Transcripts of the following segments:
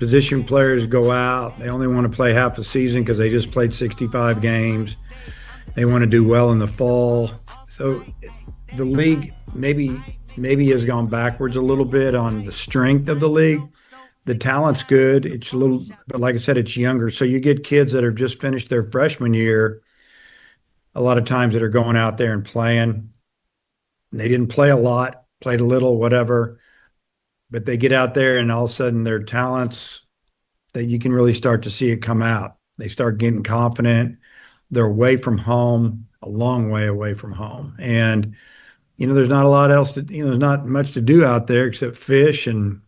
position players go out. They only want to play half a season because they just played 65 games. They want to do well in the fall. So the league maybe has gone backwards a little bit on the strength of the league. The talent's good. It's a little, but like I said, it's younger. So you get kids that have just finished their freshman year, a lot of times that are going out there and playing. They didn't play a lot, played a little, whatever, but they get out there and all of a sudden their talents, that you can really start to see it come out. They start getting confident. They're away from home, a long way away from home. And, there's not a lot else there's not much to do out there except fish and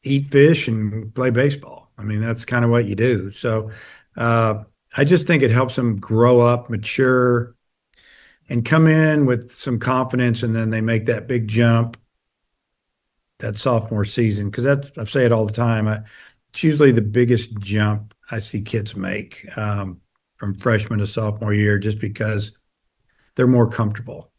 eat fish and play baseball. I mean, that's kind of what you do. So I just think it helps them grow up, mature, and come in with some confidence, and then they make that big jump that sophomore season. Because I say it all the time. It's usually the biggest jump I see kids make from freshman to sophomore year, just because they're more comfortable.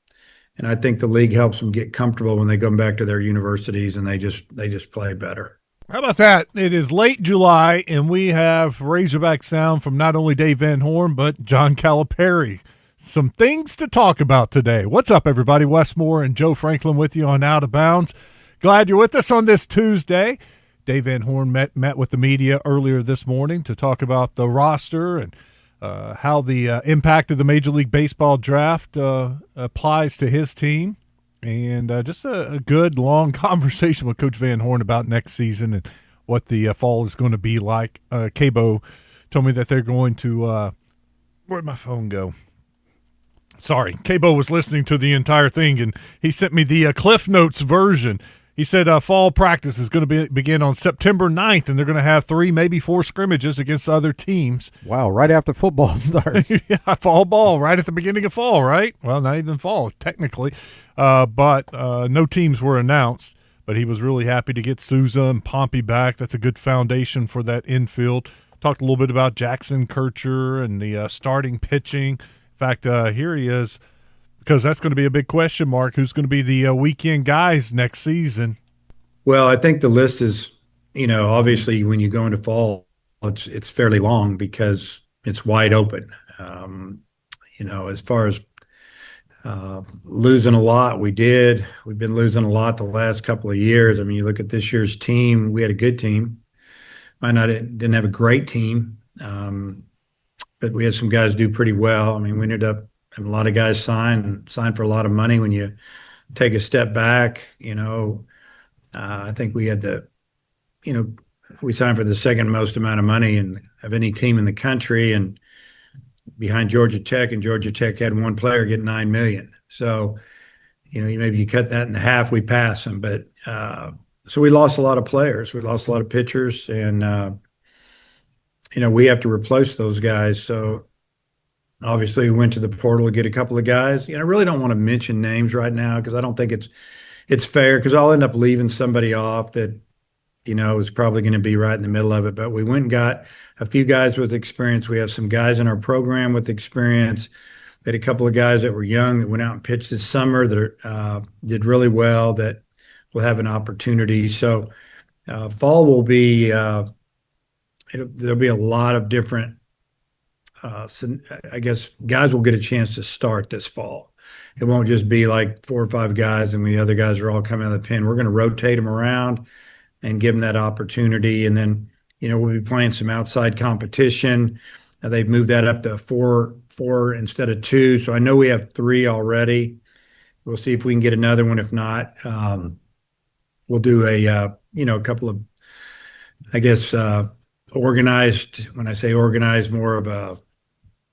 And I think the league helps them get comfortable when they go back to their universities, and they just play better. How about that? It is late July, and we have Razorback sound from not only Dave Van Horn, but John Calipari. Some things to talk about today. What's up, everybody? Wes Moore and Joe Franklin with you on Out of Bounds. Glad you're with us on this Tuesday. Dave Van Horn met with the media earlier this morning to talk about the roster and how the impact of the Major League Baseball draft applies to his team. And just a good, long conversation with Coach Van Horn about next season and what the fall is going to be like. Cabo told me that they're going to where'd my phone go? Sorry, Cabo was listening to the entire thing, and he sent me the Cliff Notes version. He said fall practice is going to begin on September 9th, and they're going to have 3, maybe 4 scrimmages against other teams. Wow, right after football starts. Yeah, fall ball, right at the beginning of fall, right? Well, not even fall, technically. But no teams were announced. But he was really happy to get Souza and Pompey back. That's a good foundation for that infield. Talked a little bit about Jackson Kircher and the starting pitching. In fact, here he is, because that's going to be a big question mark. Who's going to be the weekend guys next season? Well, I think the list is, obviously when you go into fall, it's fairly long because it's wide open. As far as losing a lot, we've been losing a lot the last couple of years. I mean, you look at this year's team, we had a good team. Didn't have a great team, but we had some guys do pretty well. I mean, we ended up having a lot of guys sign for a lot of money. When you take a step back, I think we had we signed for the second most amount of money of any team in the country, and behind Georgia Tech, and Georgia Tech had one player get $9 million. So, maybe you cut that in half, we pass them. But so we lost a lot of players. We lost a lot of pitchers, and, we have to replace those guys. So obviously we went to the portal to get a couple of guys. I really don't want to mention names right now because I don't think it's fair, because I'll end up leaving somebody off that, is probably going to be right in the middle of it. But we went and got a few guys with experience. We have some guys in our program with experience. We had a couple of guys that were young that went out and pitched this summer that did really well, that will have an opportunity. So fall will be there'll be a lot of different I guess guys will get a chance to start this fall. It won't just be like 4 or 5 guys and the other guys are all coming out of the pen. We're going to rotate them around and give them that opportunity. And then, we'll be playing some outside competition. They've moved that up to 4 instead of 2. So I know we have 3 already. We'll see if we can get another one. If not, we'll do a couple of, I guess, organized. When I say organized, more of a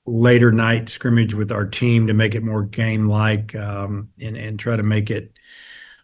later night scrimmage with our team to make it more game-like, and try to make it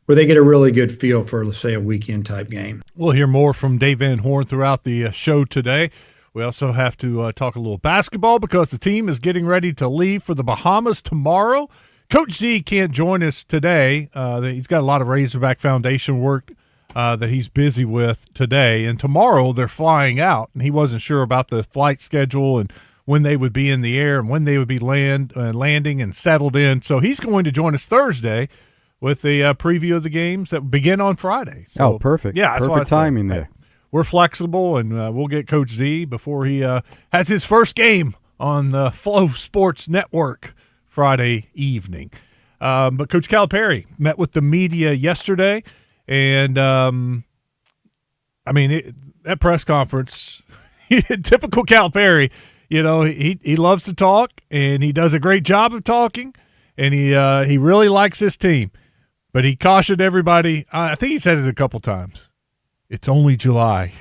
where they get a really good feel for, let's say, a weekend type game. We'll hear more from Dave Van Horn throughout the show today. We also have to talk a little basketball because the team is getting ready to leave for the Bahamas tomorrow. Coach Z can't join us today. He's got a lot of Razorback Foundation work that he's busy with today. And tomorrow they're flying out, and he wasn't sure about the flight schedule and when they would be in the air and when they would be landing and settled in. So he's going to join us Thursday with a preview of the games that begin on Friday. So, perfect. Yeah, perfect timing there. we're flexible, and we'll get Coach Z before he has his first game on the Flow Sports Network Friday evening. But Coach Calipari met with the media yesterday, and that press conference, typical Calipari, he loves to talk, and he does a great job of talking, and he really likes his team. But he cautioned everybody, I think he said it a couple times, it's only July.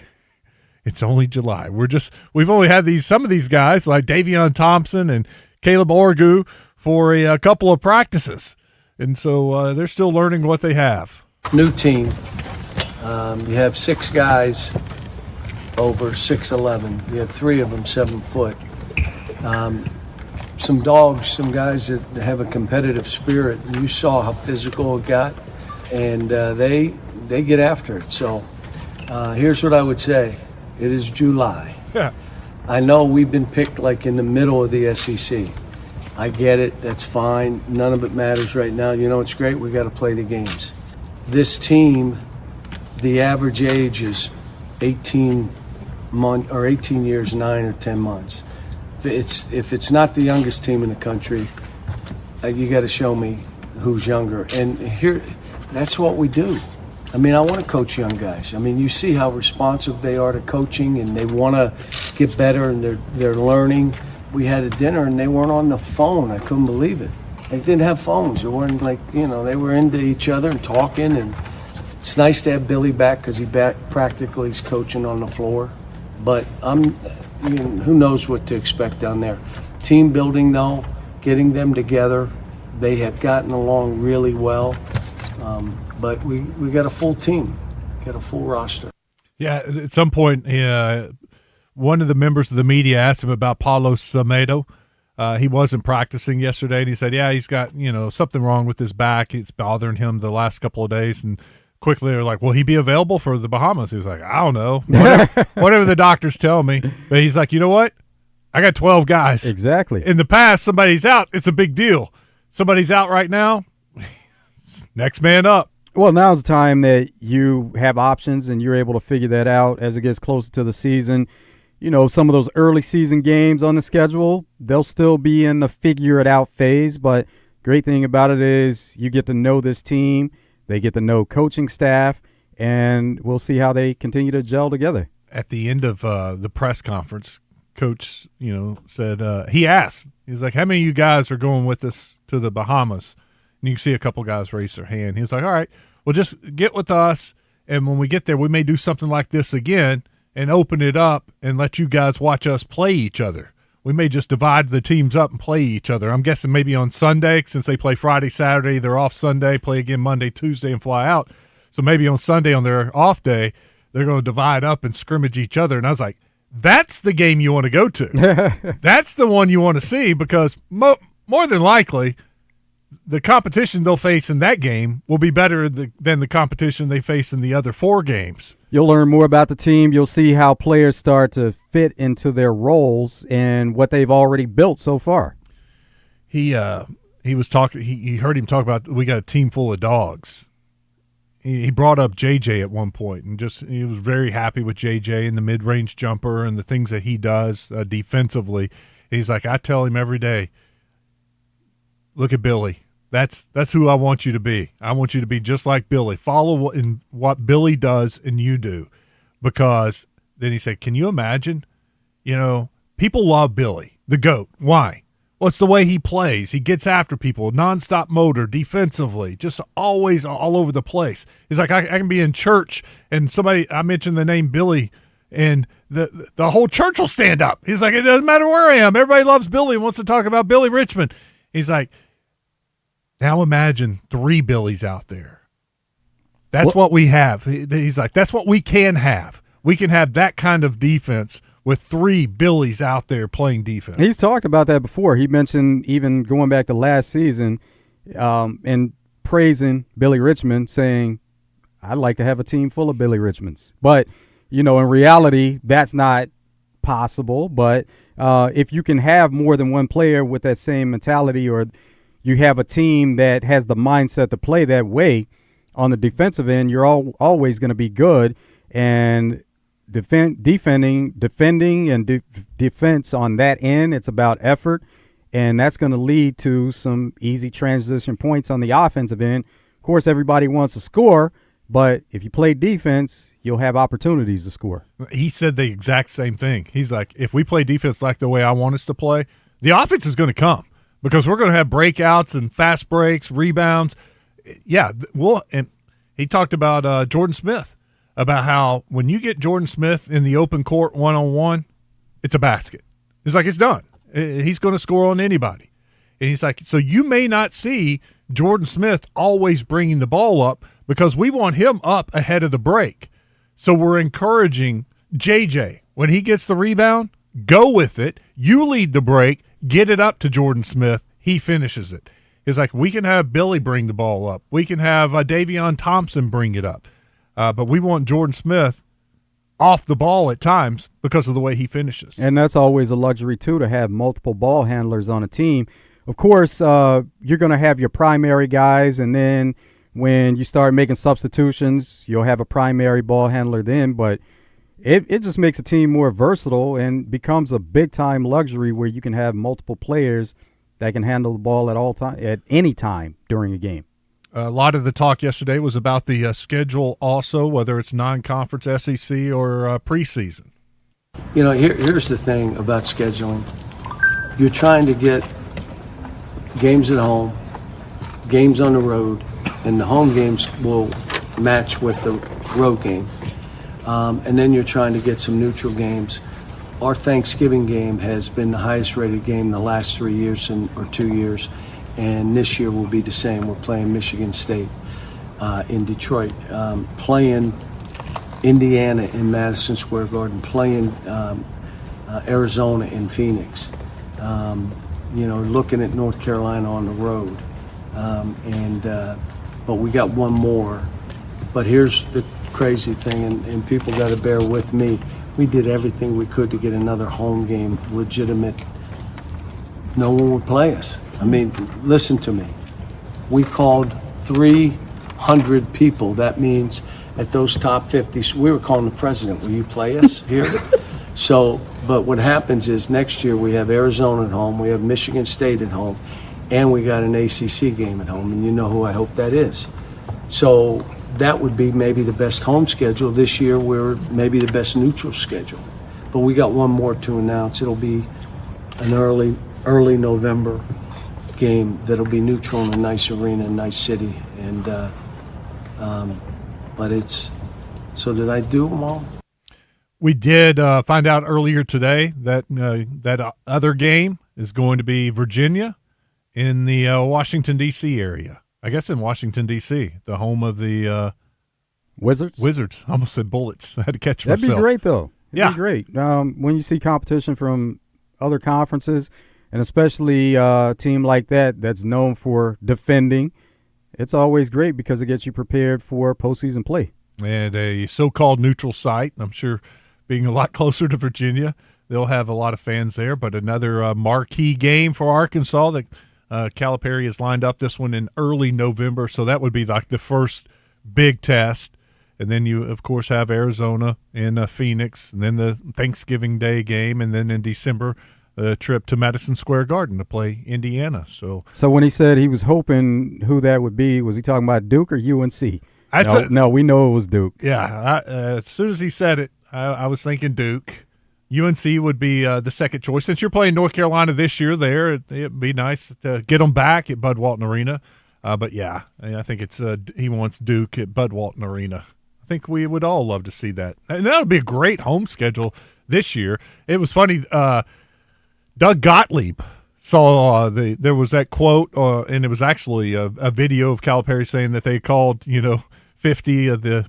It's only July. We've only had some of these guys like Davion Thompson and Caleb Orgu for a couple of practices. And so they're still learning what they have. New team. You have 6 guys over 6'11". You have 3 of them 7 foot. Some dogs, some guys that have a competitive spirit. You saw how physical it got, and they get after it. So here's what I would say. It is July. Yeah. I know we've been picked like in the middle of the SEC. I get it. That's fine. None of it matters right now. It's great. We got to play the games. This team, the average age is 18 years, 9 or 10 months. If it's not the youngest team in the country, you got to show me who's younger. And here, that's what we do. I want to coach young guys. You see how responsive they are to coaching, and they want to get better, and they're learning. We had a dinner, and they weren't on the phone. I couldn't believe it. They didn't have phones. They weren't they were into each other and talking. And it's nice to have Billy back because practically is coaching on the floor. But who knows what to expect down there. Team building, though, getting them together. They have gotten along really well. But we got a full team, got a full roster. Yeah, at some point, one of the members of the media asked him about Paulo Semedo. He wasn't practicing yesterday, and he said, yeah, he's got something wrong with his back. It's bothering him the last couple of days. And quickly they're like, will he be available for the Bahamas? He was like, I don't know. Whatever the doctors tell me. But he's like, you know what? I got 12 guys. Exactly. In the past, somebody's out. It's a big deal. Somebody's out right now. Next man up. Well, now's the time that you have options and you're able to figure that out as it gets closer to the season. Some of those early season games on the schedule, they'll still be in the figure it out phase. But great thing about it is you get to know this team. They get to know coaching staff, and we'll see how they continue to gel together. At the end of the press conference, Coach, said he asked, he's like, how many of you guys are going with us to the Bahamas? And you can see a couple guys raise their hand. He was like, all right, well, just get with us, and when we get there, we may do something like this again and open it up and let you guys watch us play each other. We may just divide the teams up and play each other. I'm guessing maybe on Sunday, since they play Friday, Saturday, they're off Sunday, play again Monday, Tuesday, and fly out. So maybe on Sunday on their off day, they're going to divide up and scrimmage each other. And I was like, that's the game you want to go to. That's the one you want to see, because more than likely the competition they'll face in that game will be better than the competition they face in the other 4 games. You'll learn more about the team. You'll see how players start to fit into their roles and what they've already built so far. He was talking. He heard him talk about, we got a team full of dogs. He brought up JJ at one point, and he was very happy with JJ and the mid-range jumper and the things that he does defensively. And he's like, I tell him every day, look at Billy. That's who I want you to be. I want you to be just like Billy. Follow what Billy does and you do. Because then he said, can you imagine? People love Billy, the GOAT. Why? Well, it's the way he plays. He gets after people, nonstop motor, defensively, just always all over the place. He's like, I can be in church and I mentioned the name Billy, and the whole church will stand up. He's like, it doesn't matter where I am. Everybody loves Billy and wants to talk about Billy Richmond. He's like, now imagine 3 Billies out there. That's what we have. He's like, that's what we can have. We can have that kind of defense with 3 Billies out there playing defense. He's talked about that before. He mentioned even going back to last season and praising Billy Richmond, saying, I'd like to have a team full of Billy Richmonds. But, in reality, that's not possible. But if you can have more than one player with that same mentality, or you have a team that has the mindset to play that way on the defensive end, you're always going to be good. And defending, and defense on that end. It's about effort, and that's going to lead to some easy transition points on the offensive end. Of course, everybody wants to score, but if you play defense, you'll have opportunities to score. He said the exact same thing. He's like, if we play defense like the way I want us to play, the offense is going to come because we're going to have breakouts and fast breaks, rebounds. Yeah, and he talked about Jordan Smith, about how when you get Jordan Smith in the open court one-on-one, it's a basket. It's like it's done. He's going to score on anybody. And he's like, so you may not see Jordan Smith always bringing the ball up because we want him up ahead of the break. So we're encouraging JJ, when he gets the rebound, go with it. You lead the break, get it up to Jordan Smith. He finishes it. It's like we can have Billy bring the ball up. We can have Davion Thompson bring it up. But we want Jordan Smith off the ball at times because of the way he finishes. And that's always a luxury, too, to have multiple ball handlers on a team. Of course, you're going to have your primary guys, and then when you start making substitutions, you'll have a primary ball handler then. But it just makes a team more versatile and becomes a big-time luxury where you can have multiple players that can handle the ball at any time during a game. A lot of the talk yesterday was about the schedule also, whether it's non-conference SEC or preseason. You know, here's the thing about scheduling. You're trying to get games at home, games on the road, and the home games will match with the road game. And then you're trying to get some neutral games. Our Thanksgiving game has been the highest rated game the last 3 years or 2 years. And this year will be the same. We're playing Michigan State in Detroit, playing Indiana in Madison Square Garden, playing Arizona in Phoenix, looking at North Carolina on the road. But we got one more. But here's the crazy thing, and people got to bear with me. We did everything we could to get another home game legitimate. No one would play us. I mean, listen to me. We called 300 people. That means at those top 50, we were calling the president, will you play us here? So, but what happens is next year we have Arizona at home, we have Michigan State at home, and we got an ACC game at home, and you know who I hope that is. So that would be maybe the best home schedule. This year we're maybe the best neutral schedule. But we got one more to announce. It'll be an early November game that'll be neutral in a nice arena, a nice city, and but it's. So did I do them all? We did find out earlier today that that other game is going to be Virginia in the Washington D.C. area. I guess in Washington D.C., the home of the Wizards. I almost said Bullets. I had to catch That'd myself. be great, though. It'd Yeah, be great. When you see competition from other conferences, and especially a team like that's known for defending, it's always great because it gets you prepared for postseason play. And a so-called neutral site. I'm sure being a lot closer to Virginia, they'll have a lot of fans there. But another marquee game for Arkansas that Calipari has lined up this one in early November. So that would be like the first big test. And then you, of course, have Arizona and Phoenix, and then the Thanksgiving Day game, and then in December, a trip to Madison Square Garden to play Indiana. So when he said he was hoping who that would be, was he talking about Duke or UNC? No, we know it was Duke. Yeah, as soon as he said it, I was thinking Duke. UNC would be the second choice. Since you're playing North Carolina this year there, it'd be nice to get them back at Bud Walton Arena. But, yeah, I think it's he wants Duke at Bud Walton Arena. I think we would all love to see that. And that would be a great home schedule this year. It was funny, Doug Gottlieb saw there was that quote, and it was actually a video of Calipari saying that they called 50 of the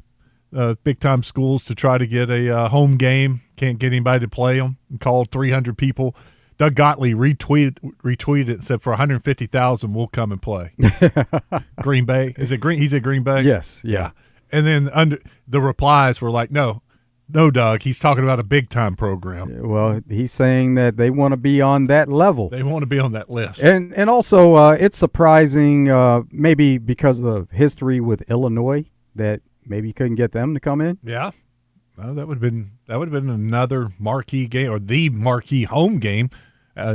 big-time schools to try to get a home game. Can't get anybody to play them. And called 300 people. Doug Gottlieb retweeted it and said, for 150,000, we'll come and play. Green Bay. Is it Green? He's at Green Bay? Yes. Yeah. And then the replies were like, no, Doug, he's talking about a big-time program. Well, he's saying that they want to be on that level. They want to be on that list. And also, it's surprising, maybe because of the history with Illinois, that maybe you couldn't get them to come in. Yeah. That would have been another marquee game, or the marquee home game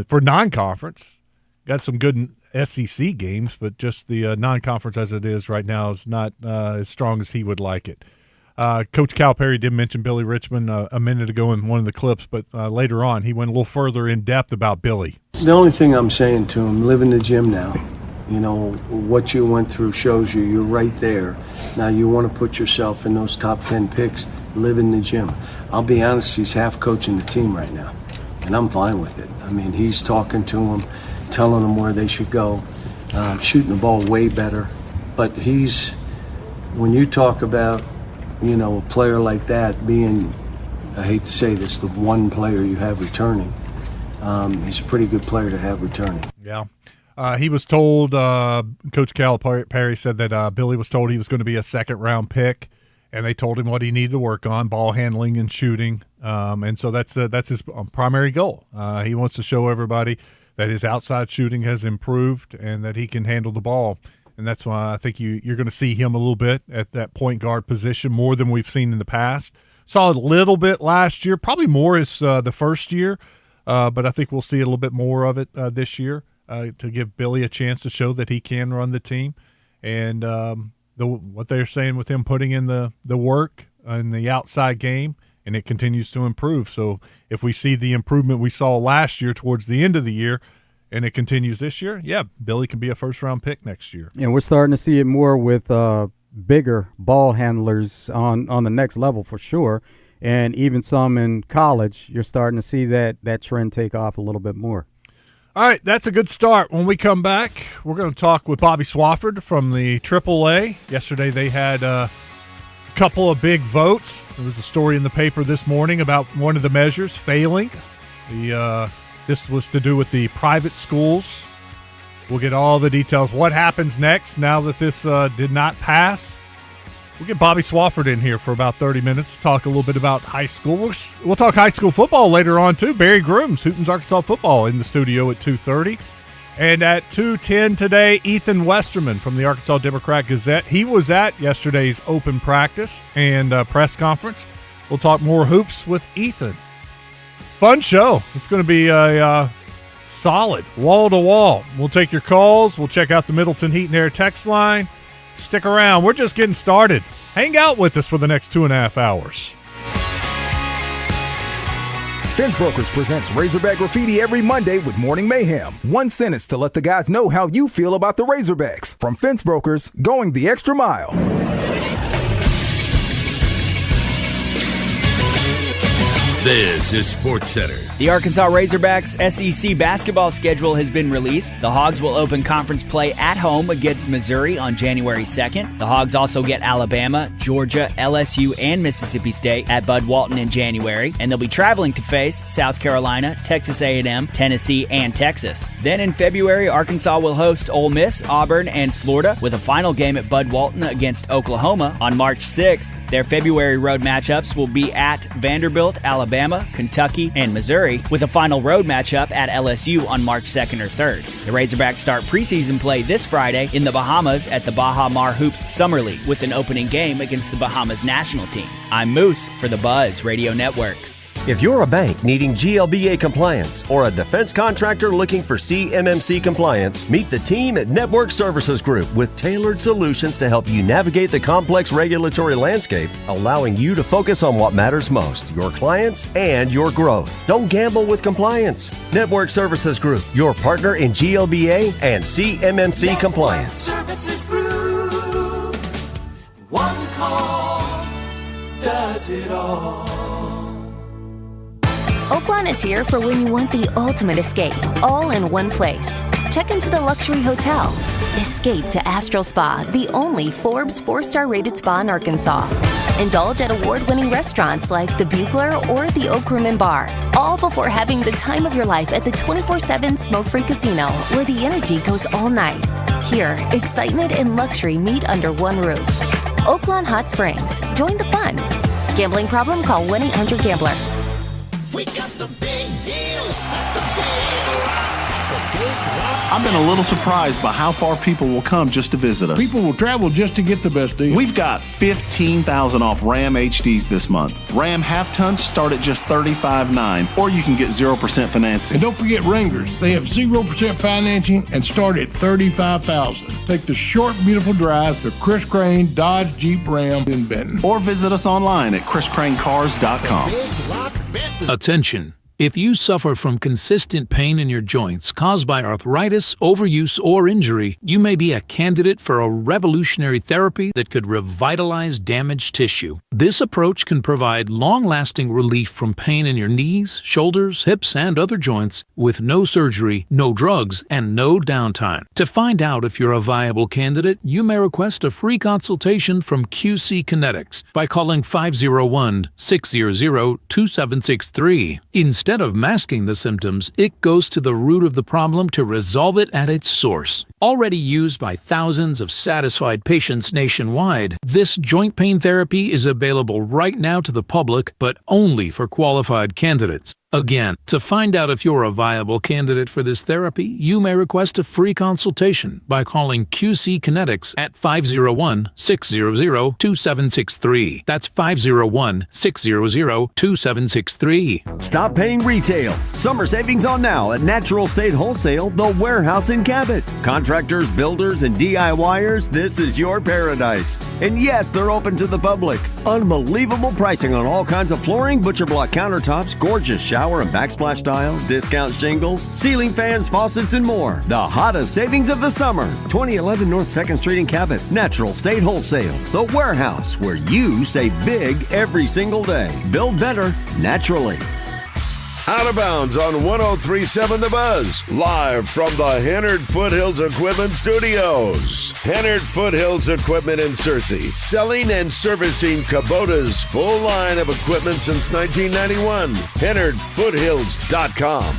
for non-conference. Got some good SEC games, but just the non-conference as it is right now is not as strong as he would like it. Coach Calipari did mention Billy Richmond a minute ago in one of the clips, but later on he went a little further in depth about Billy. The only thing I'm saying to him, live in the gym now. You know, what you went through shows you're right there. Now you want to put yourself in those top 10 picks, live in the gym. I'll be honest, he's half coaching the team right now, and I'm fine with it. I mean, he's talking to them, telling them where they should go, shooting the ball way better. But when you talk about, you know, a player like that being, I hate to say this, the one player you have returning, he's a pretty good player to have returning. Yeah. He was told, Coach Calipari said that Billy was told he was going to be a second-round pick, and they told him what he needed to work on, ball handling and shooting. And so that's his primary goal. He wants to show everybody that his outside shooting has improved and that he can handle the ball. And that's why I think you're going to see him a little bit at that point guard position more than we've seen in the past. Saw a little bit last year, probably more as the first year, but I think we'll see a little bit more of it this year. To give Billy a chance to show that he can run the team. And what they're saying with him putting in the work in the outside game, and it continues to improve. So if we see the improvement we saw last year towards the end of the year and it continues this year, yeah, Billy can be a first-round pick next year. And we're starting to see it more with bigger ball handlers on the next level for sure. And even some in college, you're starting to see that trend take off a little bit more. All right, that's a good start. When we come back, we're going to talk with Bobby Swafford from the AAA. Yesterday they had a couple of big votes. There was a story in the paper this morning about one of the measures failing. This was to do with the private schools. We'll get all the details. What happens next now that this did not pass? We'll get Bobby Swafford in here for about 30 minutes, talk a little bit about high school. We'll talk high school football later on, too. Barry Grooms, Hooten's Arkansas football, in the studio at 2:30. And at 2:10 today, Ethan Westerman from the Arkansas Democrat-Gazette. He was at yesterday's open practice and press conference. We'll talk more hoops with Ethan. Fun show. It's going to be a solid wall-to-wall. We'll take your calls. We'll check out the Middleton Heat and Air text line. Stick around. We're just getting started. Hang out with us for the next 2.5 hours. Fence Brokers presents Razorback Graffiti every Monday with Morning Mayhem. One sentence to let the guys know how you feel about the Razorbacks. From Fence Brokers, going the extra mile. This is Sports Center. The Arkansas Razorbacks SEC basketball schedule has been released. The Hogs will open conference play at home against Missouri on January 2nd. The Hogs also get Alabama, Georgia, LSU, and Mississippi State at Bud Walton in January, and they'll be traveling to face South Carolina, Texas A&M, Tennessee, and Texas. Then in February, Arkansas will host Ole Miss, Auburn, and Florida with a final game at Bud Walton against Oklahoma on March 6th. Their February road matchups will be at Vanderbilt, Alabama, Kentucky, and Missouri, with a final road matchup at LSU on March 2nd or 3rd. The Razorbacks start preseason play this Friday in the Bahamas at the Baha Mar Hoops Summer League with an opening game against the Bahamas national team. I'm Moose for the Buzz Radio Network. If you're a bank needing GLBA compliance or a defense contractor looking for CMMC compliance, meet the team at Network Services Group with tailored solutions to help you navigate the complex regulatory landscape, allowing you to focus on what matters most, your clients and your growth. Don't gamble with compliance. Network Services Group, your partner in GLBA and CMMC compliance. Services Group. One call does it all. Oaklawn is here for when you want the ultimate escape, all in one place. Check into the luxury hotel. Escape to Astral Spa, the only Forbes 4-star rated spa in Arkansas. Indulge at award-winning restaurants like the Bugler or the Oak Room and Bar, all before having the time of your life at the 24/7 smoke-free casino, where the energy goes all night. Here, excitement and luxury meet under one roof. Oaklawn Hot Springs. Join the fun. Gambling problem? Call 1-800-GAMBLER. We got the big deals, the big rock. I've been a little surprised by how far people will come just to visit us. People will travel just to get the best deal. We've got 15,000 off Ram HDs this month. Ram half-tons start at just $35,900, or you can get 0% financing. And don't forget Wranglers. They have 0% financing and start at $35,000. Take the short, beautiful drive to Chris Crane Dodge Jeep Ram in Benton. Or visit us online at chriscranecars.com. Attention. If you suffer from consistent pain in your joints caused by arthritis, overuse, or injury, you may be a candidate for a revolutionary therapy that could revitalize damaged tissue. This approach can provide long-lasting relief from pain in your knees, shoulders, hips, and other joints with no surgery, no drugs, and no downtime. To find out if you're a viable candidate, you may request a free consultation from QC Kinetics by calling 501-600-2763. Instead of masking the symptoms, it goes to the root of the problem to resolve it at its source. Already used by thousands of satisfied patients nationwide, this joint pain therapy is available right now to the public, but only for qualified candidates. Again, to find out if you're a viable candidate for this therapy, you may request a free consultation by calling QC Kinetics at 501-600-2763. That's 501-600-2763. Stop paying retail. Summer savings on now at Natural State Wholesale, the warehouse in Cabot. Contractors, builders, and DIYers, this is your paradise. And yes, they're open to the public. Unbelievable pricing on all kinds of flooring, butcher block countertops, gorgeous shower and backsplash tile, discount shingles, ceiling fans, faucets, and more. The hottest savings of the summer. 2011 North 2nd Street in Cabot. Natural State Wholesale, the warehouse where you save big every single day. Build better naturally. Out of Bounds on 103.7 The Buzz, live from the Henard Foothills Equipment Studios. Henard Foothills Equipment in Searcy, selling and servicing Kubota's full line of equipment since 1991. HenardFoothills.com.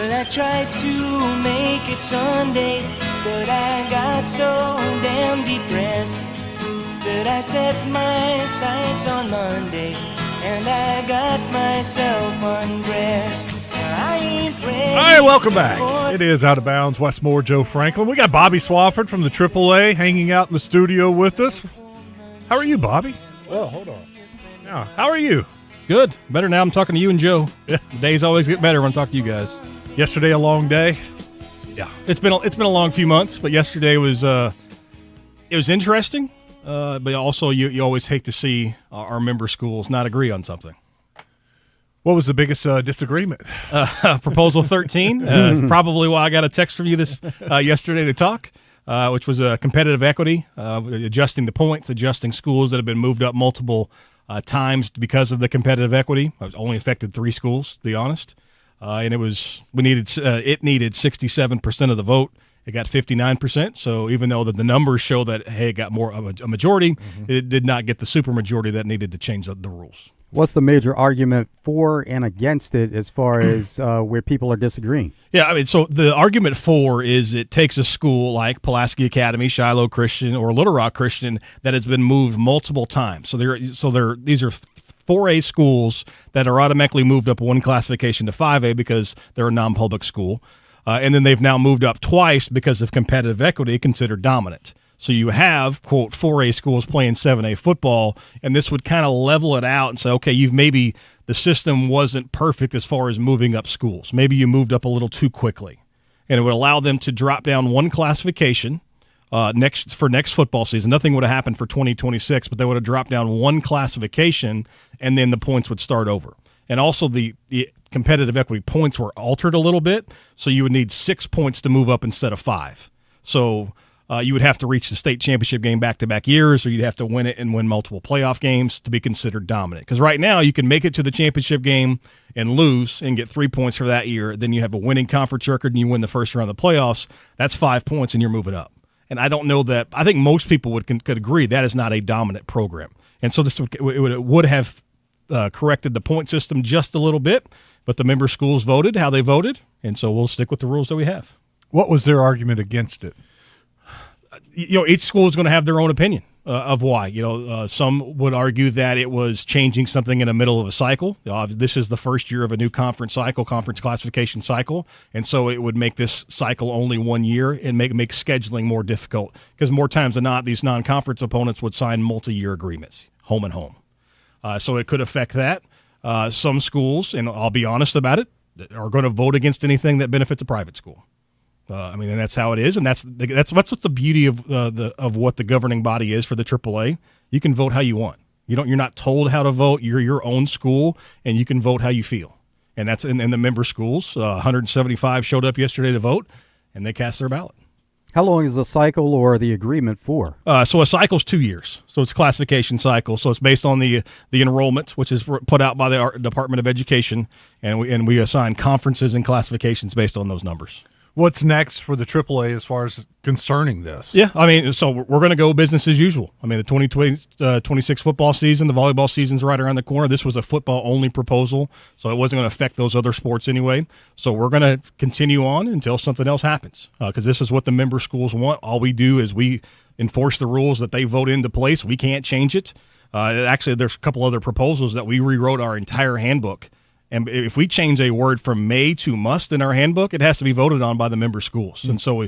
I tried to make it Sunday, but I got so damn depressed that I set my sights on Monday, and I got myself undressed. I ain't ready. All right, welcome back. It is Out of Bounds, Westmore, Joe Franklin. We got Bobby Swafford from the AAA hanging out in the studio with us. How are you, Bobby? Well, hold on. Yeah, how are you? Good. Better now I'm talking to you and Joe. Yeah. The days always get better when I talk to you guys. Yesterday a long day. Yeah, it's been a long few months, but yesterday was it was interesting. But also you always hate to see our member schools not agree on something. What was the biggest disagreement? Proposal 13. Probably why I got a text from you this yesterday to talk, which was competitive equity, adjusting the points, adjusting schools that have been moved up multiple times because of the competitive equity. It only affected 3 schools, to be honest. And it needed 67% of the vote. It got 59%. So even though the numbers show that, hey, it got more of a majority, it did not get the supermajority that needed to change the rules. What's the major argument for and against it as far as where people are disagreeing? Yeah, I mean, so the argument for is it takes a school like Pulaski Academy, Shiloh Christian, or Little Rock Christian that has been moved multiple times. So these are 4A schools that are automatically moved up one classification to 5A because they're a non-public school. And then they've now moved up twice because of competitive equity considered dominant. So you have, quote, 4A schools playing 7A football, and this would kind of level it out and say, okay, the system wasn't perfect as far as moving up schools. Maybe you moved up a little too quickly. And it would allow them to drop down one classification next football season. Nothing would have happened for 2026, but they would have dropped down one classification, and then the points would start over. And also the competitive equity points were altered a little bit, so you would need 6 points to move up instead of 5. So you would have to reach the state championship game back-to-back years, or you'd have to win it and win multiple playoff games to be considered dominant. Because right now you can make it to the championship game and lose and get 3 points for that year. Then you have a winning conference record and you win the first round of the playoffs. That's 5 points and you're moving up. And I don't know that – I think most people could agree that is not a dominant program. And so this would have corrected the point system just a little bit, But the member schools voted how they voted, and so we'll stick with the rules that we have. What was their argument against it? Each school is going to have their own opinion of why. Some would argue that it was changing something in the middle of a cycle. This is the first year of a new conference classification cycle, and so it would make this cycle only 1 year and make scheduling more difficult because more times than not, these non-conference opponents would sign multi-year agreements, home and home. So it could affect that. Some schools, and I'll be honest about it, are going to vote against anything that benefits a private school. And that's how it is, and that's what the beauty of what the governing body is for the AAA. You can vote how you want. You're not told how to vote. You're your own school, and you can vote how you feel. And that's in the member schools. 175 showed up yesterday to vote, and they cast their ballot. How long is the cycle or the agreement for? So a cycle's 2 years. So it's a classification cycle. So it's based on the enrollment, which is put out by the Department of Education, and we assign conferences and classifications based on those numbers. What's next for the AAA as far as concerning this? Yeah, so we're going to go business as usual. The 2026 football season, the volleyball season's right around the corner. This was a football-only proposal, so it wasn't going to affect those other sports anyway. So we're going to continue on until something else happens because this is what the member schools want. All we do is we enforce the rules that they vote into place. We can't change it. Actually, there's a couple other proposals that we rewrote our entire handbook. And if we change a word from may to must in our handbook, it has to be voted on by the member schools. And so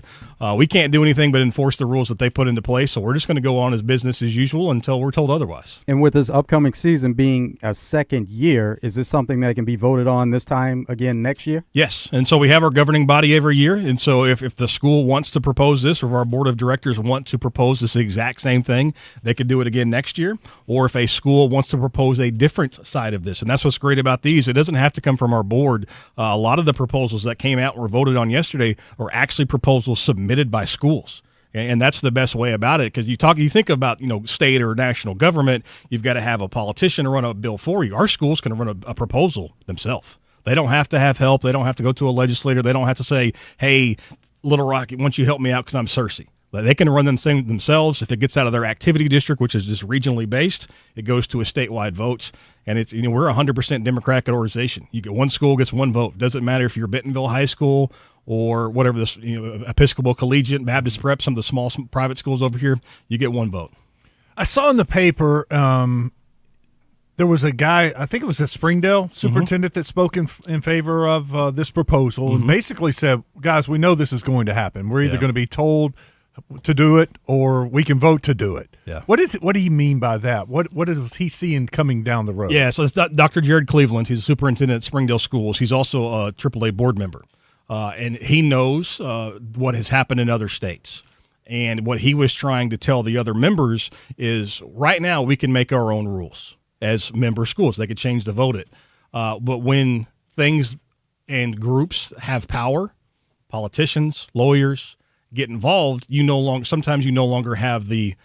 we can't do anything but enforce the rules that they put into place. So we're just going to go on as business as usual until we're told otherwise. And with this upcoming season being a second year, is this something that can be voted on this time again next year? Yes. And so we have our governing body every year. And so if the school wants to propose this, or if our board of directors want to propose this exact same thing, they could do it again next year. Or if a school wants to propose a different side of this. And that's what's great about these. It doesn't have to come from our board. A lot of the proposals that came out and were voted on yesterday are actually proposals submitted by schools. And that's the best way about it because you think about state or national government, you've got to have a politician run a bill for you. Our schools can run a proposal themselves. They don't have to have help. They don't have to go to a legislator. They don't have to say, hey, Little Rock, why don't you help me out because I'm Cersei. They can run them themselves. If it gets out of their activity district, which is just regionally based, it goes to a statewide vote. And it's we're a 100% Democratic organization. You get one school gets one vote. Doesn't matter if you're Bentonville High School or whatever this Episcopal Collegiate, Baptist Prep, some of the small private schools over here. You get one vote. I saw in the paper there was a guy, I think it was the Springdale superintendent that spoke in favor of this proposal and basically said, guys, we know this is going to happen. We're either going to be told to do it or we can vote to do it. Yeah. What do you mean by that? What is he seeing coming down the road? Yeah, so it's Dr. Jared Cleveland. He's a superintendent at Springdale Schools. He's also a AAA board member. And he knows what has happened in other states. And what he was trying to tell the other members is right now we can make our own rules as member schools. They could change to vote it. But when things and groups have power, politicians, lawyers, get involved, sometimes you no longer have the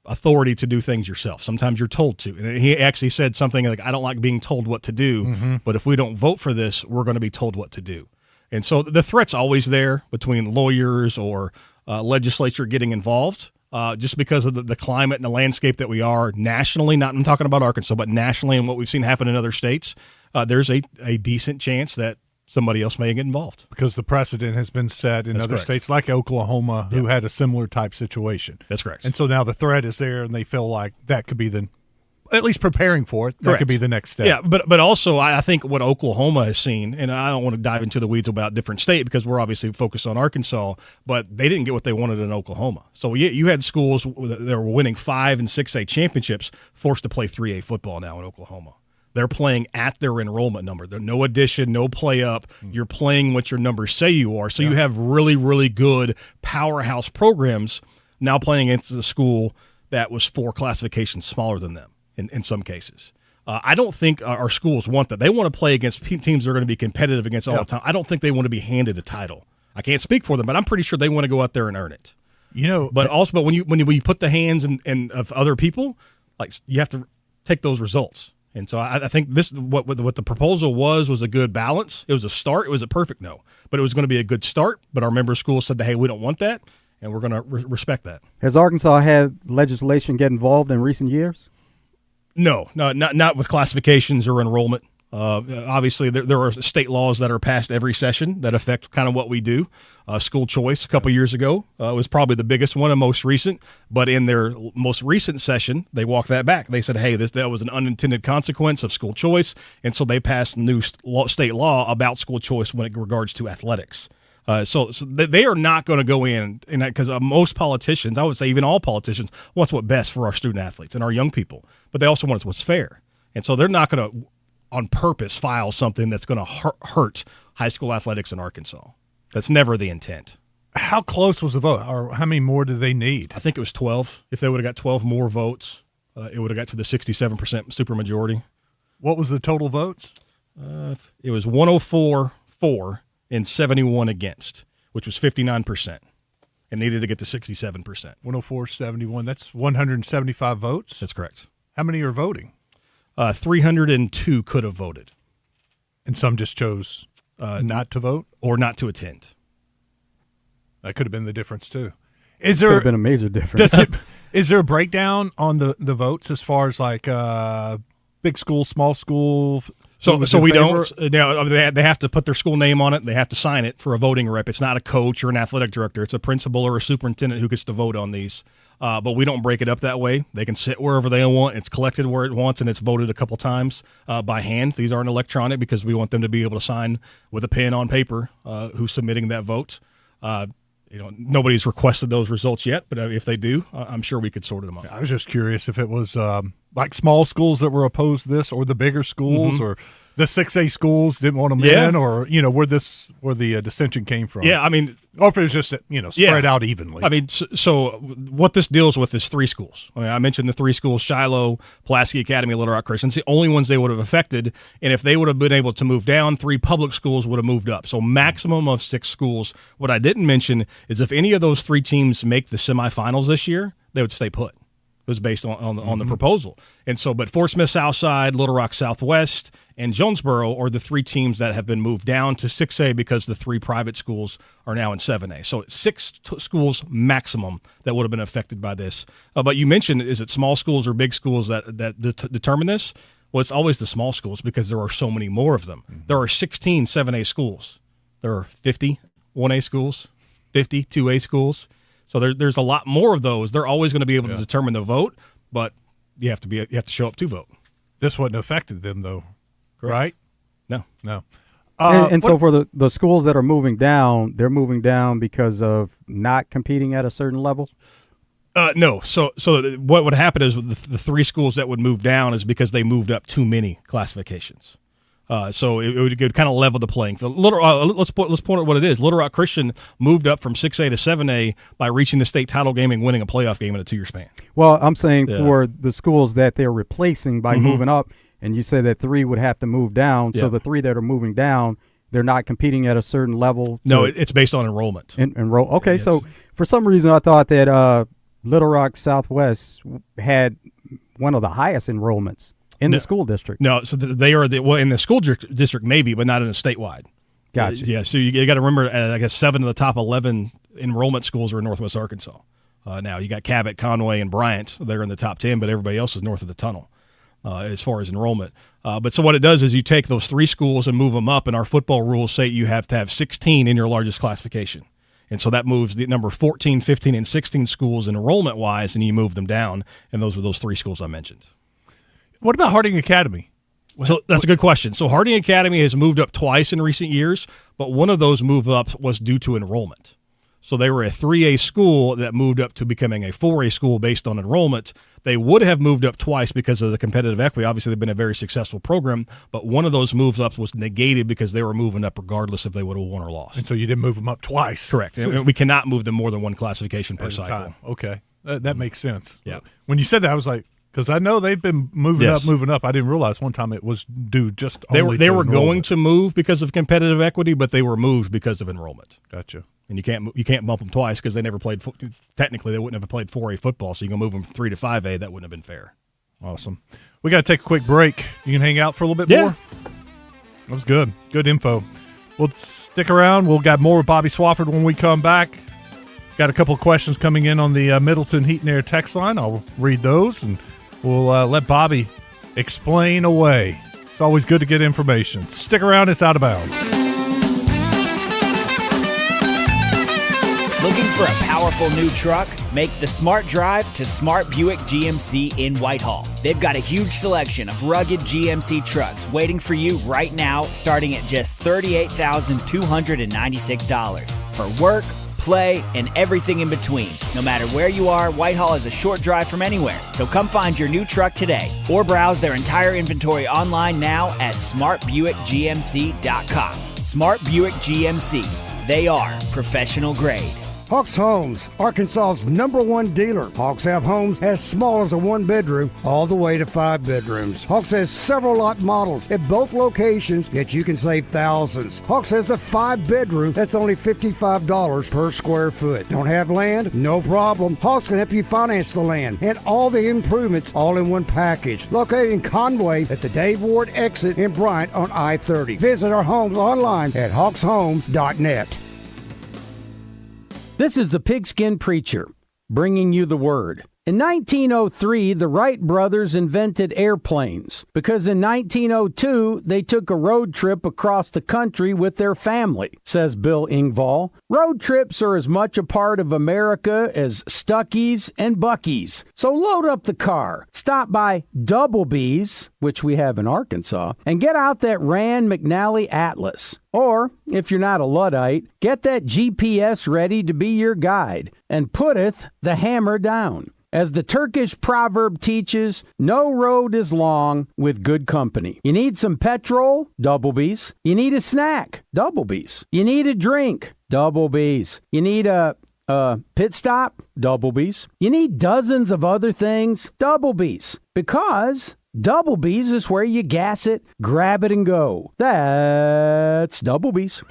authority to do things yourself. Sometimes you're told to. And he actually said something like, I don't like being told what to do, but if we don't vote for this, we're going to be told what to do. And so the threat's always there between lawyers or legislature getting involved just because of the climate and the landscape that we are nationally. I'm talking about Arkansas, but nationally and what we've seen happen in other states, there's a decent chance that somebody else may get involved. Because the precedent has been set in other states like Oklahoma who had a similar type situation. That's correct. And so now the threat is there and they feel like that could be at least preparing for it, that could be the next step. Yeah, but also I think what Oklahoma has seen, and I don't want to dive into the weeds about different state because we're obviously focused on Arkansas, but they didn't get what they wanted in Oklahoma. So you had schools that were winning 5 and 6A championships forced to play 3A football now in Oklahoma. They're playing at their enrollment number. There's no addition, no play up. You're playing what your numbers say you are. So you have really, really good powerhouse programs now playing against the school that was 4 classifications smaller than them in some cases. I don't think our schools want that. They want to play against teams that are going to be competitive against all the time. I don't think they want to be handed a title. I can't speak for them, but I'm pretty sure they want to go out there and earn it. But when you put the hands of other people, like you have to take those results. And so I think what the proposal was a good balance. It was a start. It was a perfect no, but it was going to be a good start. But our member schools said that, hey, we don't want that, and we're going to respect that. Has Arkansas had legislation get involved in recent years? No, not with classifications or enrollment. Obviously, there are state laws that are passed every session that affect kind of what we do. School choice a couple years ago was probably the biggest one and most recent. But in their most recent session, they walked that back. They said, hey, that was an unintended consequence of school choice. And so they passed new state law about school choice when it regards to athletics. So they are not going to go in because most politicians, I would say even all politicians, want what's best for our student athletes and our young people. But they also want what's fair. And so they're not going to on purpose file something that's going to hurt high school athletics in Arkansas. That's never the intent. How close was the vote, or how many more do they need? I think it was 12. If they would have got 12 more votes, it would have got to the 67% supermajority. What was the total votes? It was 104 for and 71 against, which was 59%. It needed to get to 67%. 104, 71. That's 175 votes? That's correct. How many are voting? 302 could have voted. And some just chose not to vote? Or not to attend. That could have been the difference, too. Could have been a major difference. Is there a breakdown on the votes as far as like big school, small school? So we don't. Now, they have to put their school name on it. They have to sign it for a voting rep. It's not a coach or an athletic director. It's a principal or a superintendent who gets to vote on these. But we don't break it up that way. They can sit wherever they want. It's collected where it wants, and it's voted a couple times by hand. These aren't electronic because we want them to be able to sign with a pen on paper who's submitting that vote. Nobody's requested those results yet, but if they do, I'm sure we could sort them out. I was just curious if it was like small schools that were opposed to this, or the bigger schools, or the 6A schools didn't want them in, or where the dissension came from. Yeah, I mean, or if it was just spread out evenly. I mean, so what this deals with is three schools. I mean, I mentioned the three schools: Shiloh, Pulaski Academy, Little Rock Christian. It's the only ones they would have affected, and if they would have been able to move down, three public schools would have moved up. So maximum of 6 schools. What I didn't mention is if any of those 3 teams make the semifinals this year, they would stay put. It was based on the proposal. And so, but Fort Smith Southside, Little Rock Southwest, and Jonesboro are the 3 teams that have been moved down to 6A because the 3 private schools are now in 7A. So it's 6 schools maximum that would have been affected by this. But you mentioned, is it small schools or big schools that determine this? Well, it's always the small schools because there are so many more of them. There are 16 7A schools. There are 50 1A schools, 50 2A schools. So there's a lot more of those. They're always going to be able to determine the vote, but you have to show up to vote. This wouldn't have affected them, though, right? No. And so for the schools that are moving down, they're moving down because of not competing at a certain level? No. So what would happen is the 3 schools that would move down is because they moved up too many classifications. So it would kind of level the playing field. Let's point out what it is. Little Rock Christian moved up from 6A to 7A by reaching the state title game and winning a playoff game in a 2-year span. Well, I'm saying for the schools that they're replacing by moving up, and you say that 3 would have to move down. So the 3 that are moving down, they're not competing at a certain level. No, it's based on enrollment. Okay, yes. So for some reason I thought that Little Rock Southwest had one of the highest enrollments in the school district. No, so they are in the school district maybe, but not in a statewide. Gotcha. Yeah, so you got to remember, I guess 7 of the top 11 enrollment schools are in Northwest Arkansas. Now you got Cabot, Conway, and Bryant. They're in the top 10, but everybody else is north of the tunnel as far as enrollment. But so what it does is you take those 3 schools and move them up, and our football rules say you have to have 16 in your largest classification. And so that moves the number 14, 15, and 16 schools enrollment-wise, and you move them down, and those are those 3 schools I mentioned. What about Harding Academy? So that's a good question. So Harding Academy has moved up twice in recent years, but one of those move-ups was due to enrollment. So they were a 3A school that moved up to becoming a 4A school based on enrollment. They would have moved up twice because of the competitive equity. Obviously, they've been a very successful program, but one of those moves ups was negated because they were moving up regardless if they would have won or lost. And so you didn't move them up twice. Correct. And we cannot move them more than one classification per cycle. Time. Okay. That makes sense. Yeah. When you said that, I was like, because I know they've been moving up. I didn't realize one time it was due just only they were going to move because of competitive equity, but they were moved because of enrollment. Gotcha. And you can't bump them twice because they never played. Technically, they wouldn't have played 4A football, so you can move them from 3 to 5A. That wouldn't have been fair. Awesome. We got to take a quick break. You can hang out for a little bit more. That was good. Good info. We'll stick around. We'll got more with Bobby Swafford when we come back. Got a couple of questions coming in on the Middleton Heat and Air text line. I'll read those, and we'll let Bobby explain away It's always good to get information. Stick around. It's Out of Bounds. Looking for a powerful new truck? Make the smart drive to Smart Buick GMC in Whitehall. They've got a huge selection of rugged GMC trucks waiting for you right now, starting at just $38,296. For work, play, and everything in between. No matter where you are, Whitehall is a short drive from anywhere. So come find your new truck today or browse their entire inventory online now at smartbuickgmc.com. Smart Buick GMC. They are professional grade. Hawks Homes, Arkansas's #1 dealer. Hawks have homes as small as a 1-bedroom all the way to 5 bedrooms. Hawks has several lot models at both locations that you can save thousands. Hawks has a 5-bedroom that's only $55 per square foot. Don't have land? No problem. Hawks can help you finance the land and all the improvements all in one package. Located in Conway at the Dave Ward exit in Bryant on I-30. Visit our homes online at hawkshomes.net. This is the Pigskin Preacher, bringing you the word. In 1903, the Wright brothers invented airplanes because in 1902, they took a road trip across the country with their family, says Bill Engvall. Road trips are as much a part of America as Stuckey's and Buc-ee's. So load up the car, stop by Double B's, which we have in Arkansas, and get out that Rand McNally Atlas. Or, if you're not a Luddite, get that GPS ready to be your guide and putteth the hammer down. As the Turkish proverb teaches, no road is long with good company. You need some petrol? Double B's. You need a snack? Double B's. You need a drink? Double B's. You need a pit stop? Double B's. You need dozens of other things? Double B's. Because Double B's is where you gas it, grab it, and go. That's Double B's.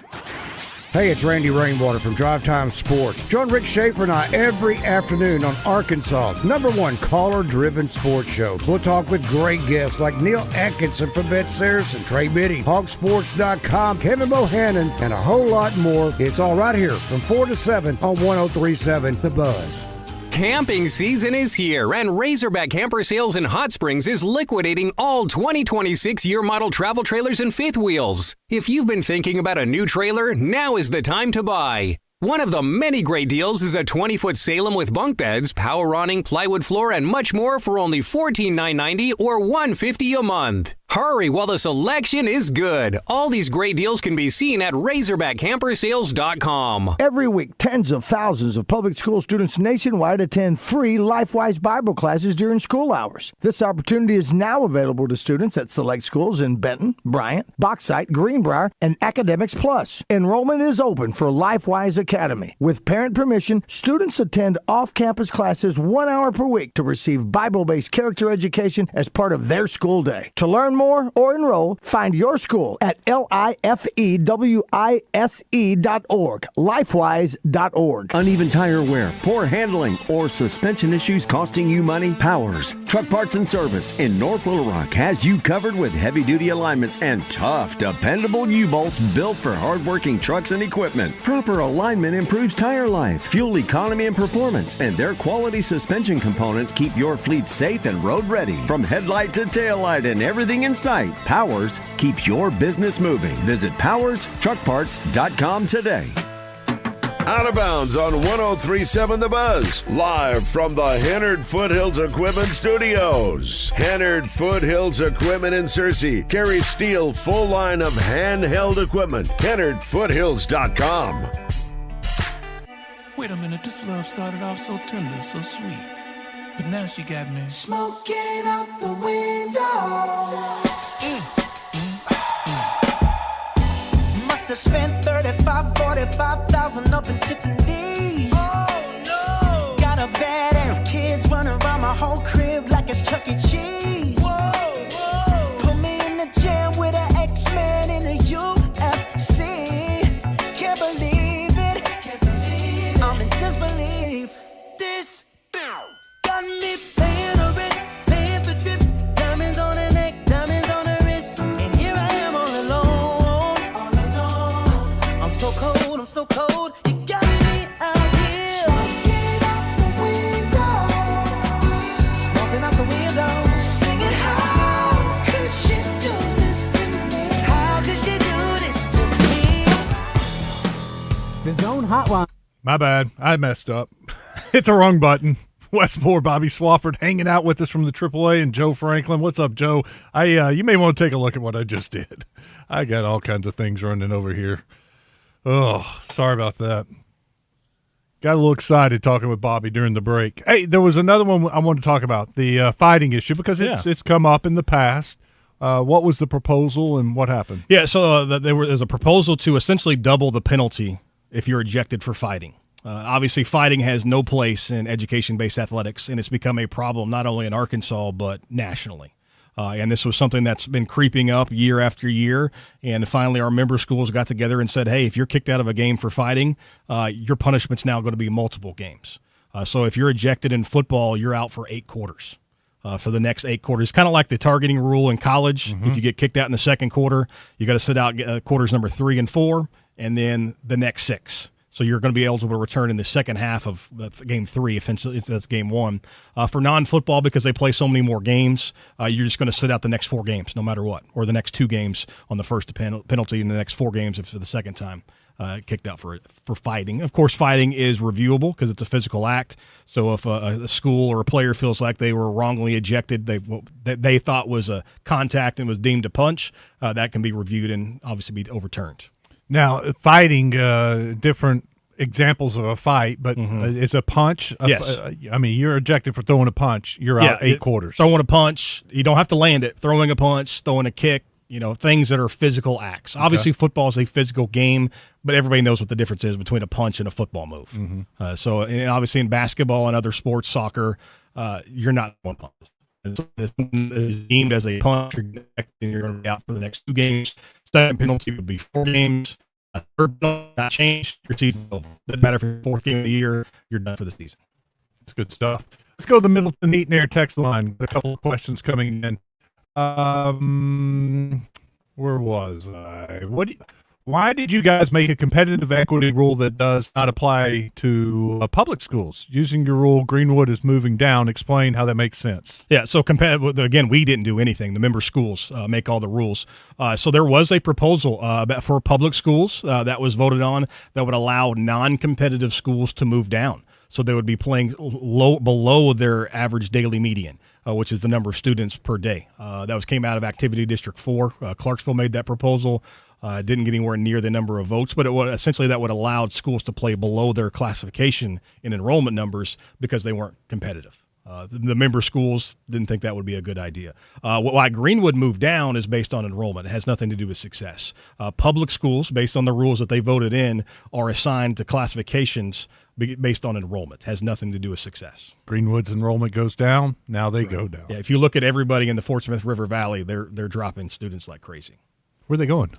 Hey, it's Randy Rainwater from Drive Time Sports. Join Rick Schaefer and I every afternoon on Arkansas's #1 caller-driven sports show. We'll talk with great guests like Neil Atkinson from Bet Saracen, Trey Biddy, Hogsports.com, Kevin Bohannon, and a whole lot more. It's all right here from 4 to 7 on 103.7 The Buzz. Camping season is here, and Razorback Camper Sales in Hot Springs is liquidating all 2026 year model travel trailers and fifth wheels. If you've been thinking about a new trailer, now is the time to buy. One of the many great deals is a 20-foot Salem with bunk beds, power awning, plywood floor, and much more for only $14,990 or $150 a month. Hurry while the selection is good. All these great deals can be seen at RazorbackCamperSales.com. Every week, tens of thousands of public school students nationwide attend free LifeWise Bible classes during school hours. This opportunity is now available to students at select schools in Benton, Bryant, Bauxite, Greenbrier, and Academics Plus. Enrollment is open for LifeWise Academy. With parent permission, students attend off-campus classes 1 hour per week to receive Bible-based character education as part of their school day. To learn more or enroll, find your school at lifewise.org, lifewise.org. Uneven tire wear, poor handling, or suspension issues costing you money? Powers Truck Parts and Service in North Little Rock has you covered with heavy-duty alignments and tough, dependable U-bolts built for hard-working trucks and equipment. Proper alignment improves tire life, fuel economy, and performance, and their quality suspension components keep your fleet safe and road-ready. From headlight to taillight and everything in sight, Powers keeps your business moving. Visit PowersTruckParts.com today. Out of Bounds on 103.7 The Buzz, live from the Henard Foothills Equipment Studios. Henard Foothills Equipment in Searcy carries Steel full line of handheld equipment. HenardFoothills.com. Wait a minute, this love started off so tender, so sweet. But now she got me smoking out the window. Must have spent 45,000 up in Tiffany's. Oh no! Got a bad and kids running around my whole crib like it's Chuck E. Cheese. Whoa, whoa! Put me in the jam with an X-Man in the UFC. Can't believe it. I'm in disbelief. This got me paying a rent, paying for trips, diamonds on the neck, diamonds on the wrist, and here I am all alone. I'm so cold, you got me out here. Smoking out the window, smoking out the window, singing how could she do this hotline. My bad. I messed up. Hit the wrong button. Westmore, Bobby Swafford hanging out with us from the AAA, and Joe Franklin. What's up, Joe? You may want to take a look at what I just did. I got all kinds of things running over here. Oh, sorry about that. Got a little excited talking with Bobby during the break. Hey, there was another one I wanted to talk about, the fighting issue, because it's come up in the past. What was the proposal and what happened? Yeah, so there's a proposal to essentially double the penalty if you're ejected for fighting. Obviously, fighting has no place in education-based athletics, and it's become a problem not only in Arkansas but nationally. And this was something that's been creeping up year after year, and finally our member schools got together and said, hey, if you're kicked out of a game for fighting, your punishment's now going to be multiple games. So if you're ejected in football, you're out for 8 quarters. For the next 8 quarters. Kind of like the targeting rule in college. If you get kicked out in the second quarter, you got to sit out quarters number 3 and 4, and then the next 6. So you're going to be eligible to return in the second half of game 3. Essentially, that's game 1. For non-football, because they play so many more games, you're just going to sit out the next 4 games, no matter what, or the next 2 games on the first penalty, and the next 4 games for the second time. Kicked out for fighting. Of course, fighting is reviewable because it's a physical act. So if a school or a player feels like they were wrongly ejected, they thought was a contact and was deemed a punch, that can be reviewed and obviously be overturned. Now, fighting, different examples of a fight, but it's a punch. Yes. I mean, you're ejected for throwing a punch. You're out 8 quarters. Throwing a punch, you don't have to land it. Throwing a punch, throwing a kick, things that are physical acts. Okay. Obviously, football is a physical game, but everybody knows what the difference is between a punch and a football move. So, and obviously in basketball and other sports, soccer, you're not one punch. It's deemed as a punch, and you're going to be out for the next 2 games. Second penalty would be 4 games. A third penalty not changed. Your season's over. Doesn't matter if you're 4th game of the year, you're done for the season. That's good stuff. Let's go to the Middleton Eaton Air text line. A couple of questions coming in. Where was I? Why did you guys make a competitive equity rule that does not apply to public schools? Using your rule, Greenwood is moving down. Explain how that makes sense. Yeah, so again, we didn't do anything. The member schools make all the rules. So there was a proposal for public schools that was voted on that would allow non-competitive schools to move down. So they would be playing below their average daily median, which is the number of students per day. That came out of Activity District 4. Clarksville made that proposal. Didn't get anywhere near the number of votes, but essentially that would allow schools to play below their classification in enrollment numbers because they weren't competitive. The member schools didn't think that would be a good idea. Why Greenwood moved down is based on enrollment. It has nothing to do with success. Public schools, based on the rules that they voted in, are assigned to classifications based on enrollment. It has nothing to do with success. Greenwood's enrollment goes down. Now they go down. Yeah, if you look at everybody in the Fort Smith River Valley, they're dropping students like crazy. Where are they going?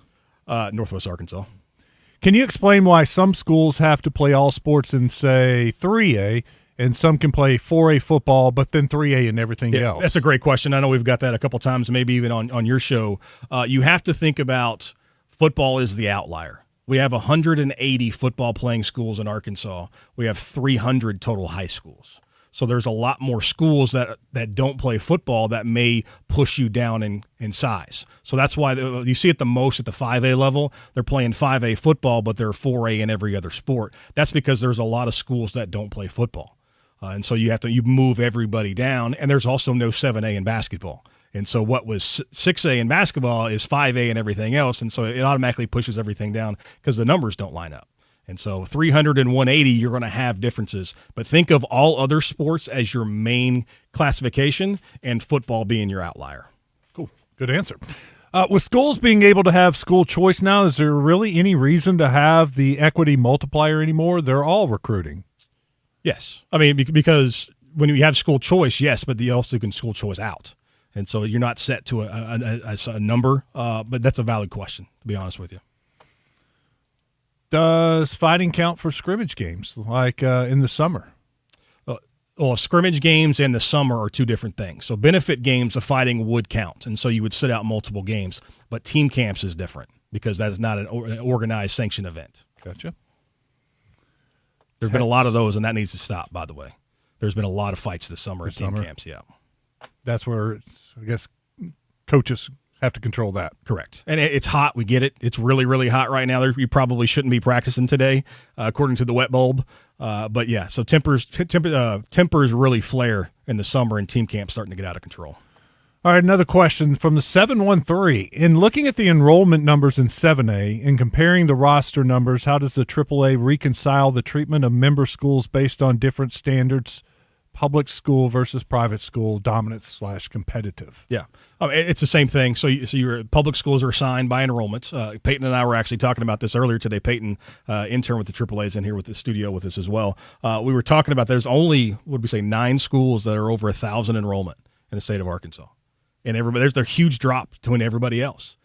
Northwest Arkansas. Can you explain why some schools have to play all sports in, say, 3A, and some can play 4A football, but then 3A and everything else? That's a great question. I know we've got that a couple times, maybe even on your show. You have to think about football is the outlier. We have 180 football playing schools in Arkansas. We have 300 total high schools. So there's a lot more schools that don't play football that may push you down in size. So that's why you see it the most at the 5A level. They're playing 5A football, but they're 4A in every other sport. That's because there's a lot of schools that don't play football. And so you move everybody down. And there's also no 7A in basketball. And so what was 6A in basketball is 5A and everything else. And so it automatically pushes everything down because the numbers don't line up. And so 300 and 180, you're going to have differences. But think of all other sports as your main classification and football being your outlier. Cool. Good answer. With schools being able to have school choice now, is there really any reason to have the equity multiplier anymore? They're all recruiting. Yes. I mean, because when you have school choice, yes, but you also can school choice out. And so you're not set to a number, but that's a valid question, to be honest with you. Does fighting count for scrimmage games, like in the summer? Well, scrimmage games and the summer are two different things. So benefit games, the fighting would count, and so you would sit out multiple games. But team camps is different because that is not an organized sanctioned event. Gotcha. There's been a lot of those, and that needs to stop, by the way. There's been a lot of fights this summer at team camps, yeah. That's where, I guess, coaches have to control that. Correct. And it's hot. We get it. It's really, really hot right now. You probably shouldn't be practicing today, according to the wet bulb. But yeah, so tempers really flare in the summer, and team camp's starting to get out of control. All right, another question from the 713. In looking at the enrollment numbers in 7A and comparing the roster numbers, how does the AAA reconcile the treatment of member schools based on different standards, public school versus private school, dominance/competitive? Yeah, it's the same thing. So your public schools are assigned by enrollments. Peyton and I were actually talking about this earlier today. Peyton, intern with the AAA, is in here with the studio with us as well. We were talking about there's only, 9 schools that are over 1,000 enrollment in the state of Arkansas. And there's a huge drop between everybody else.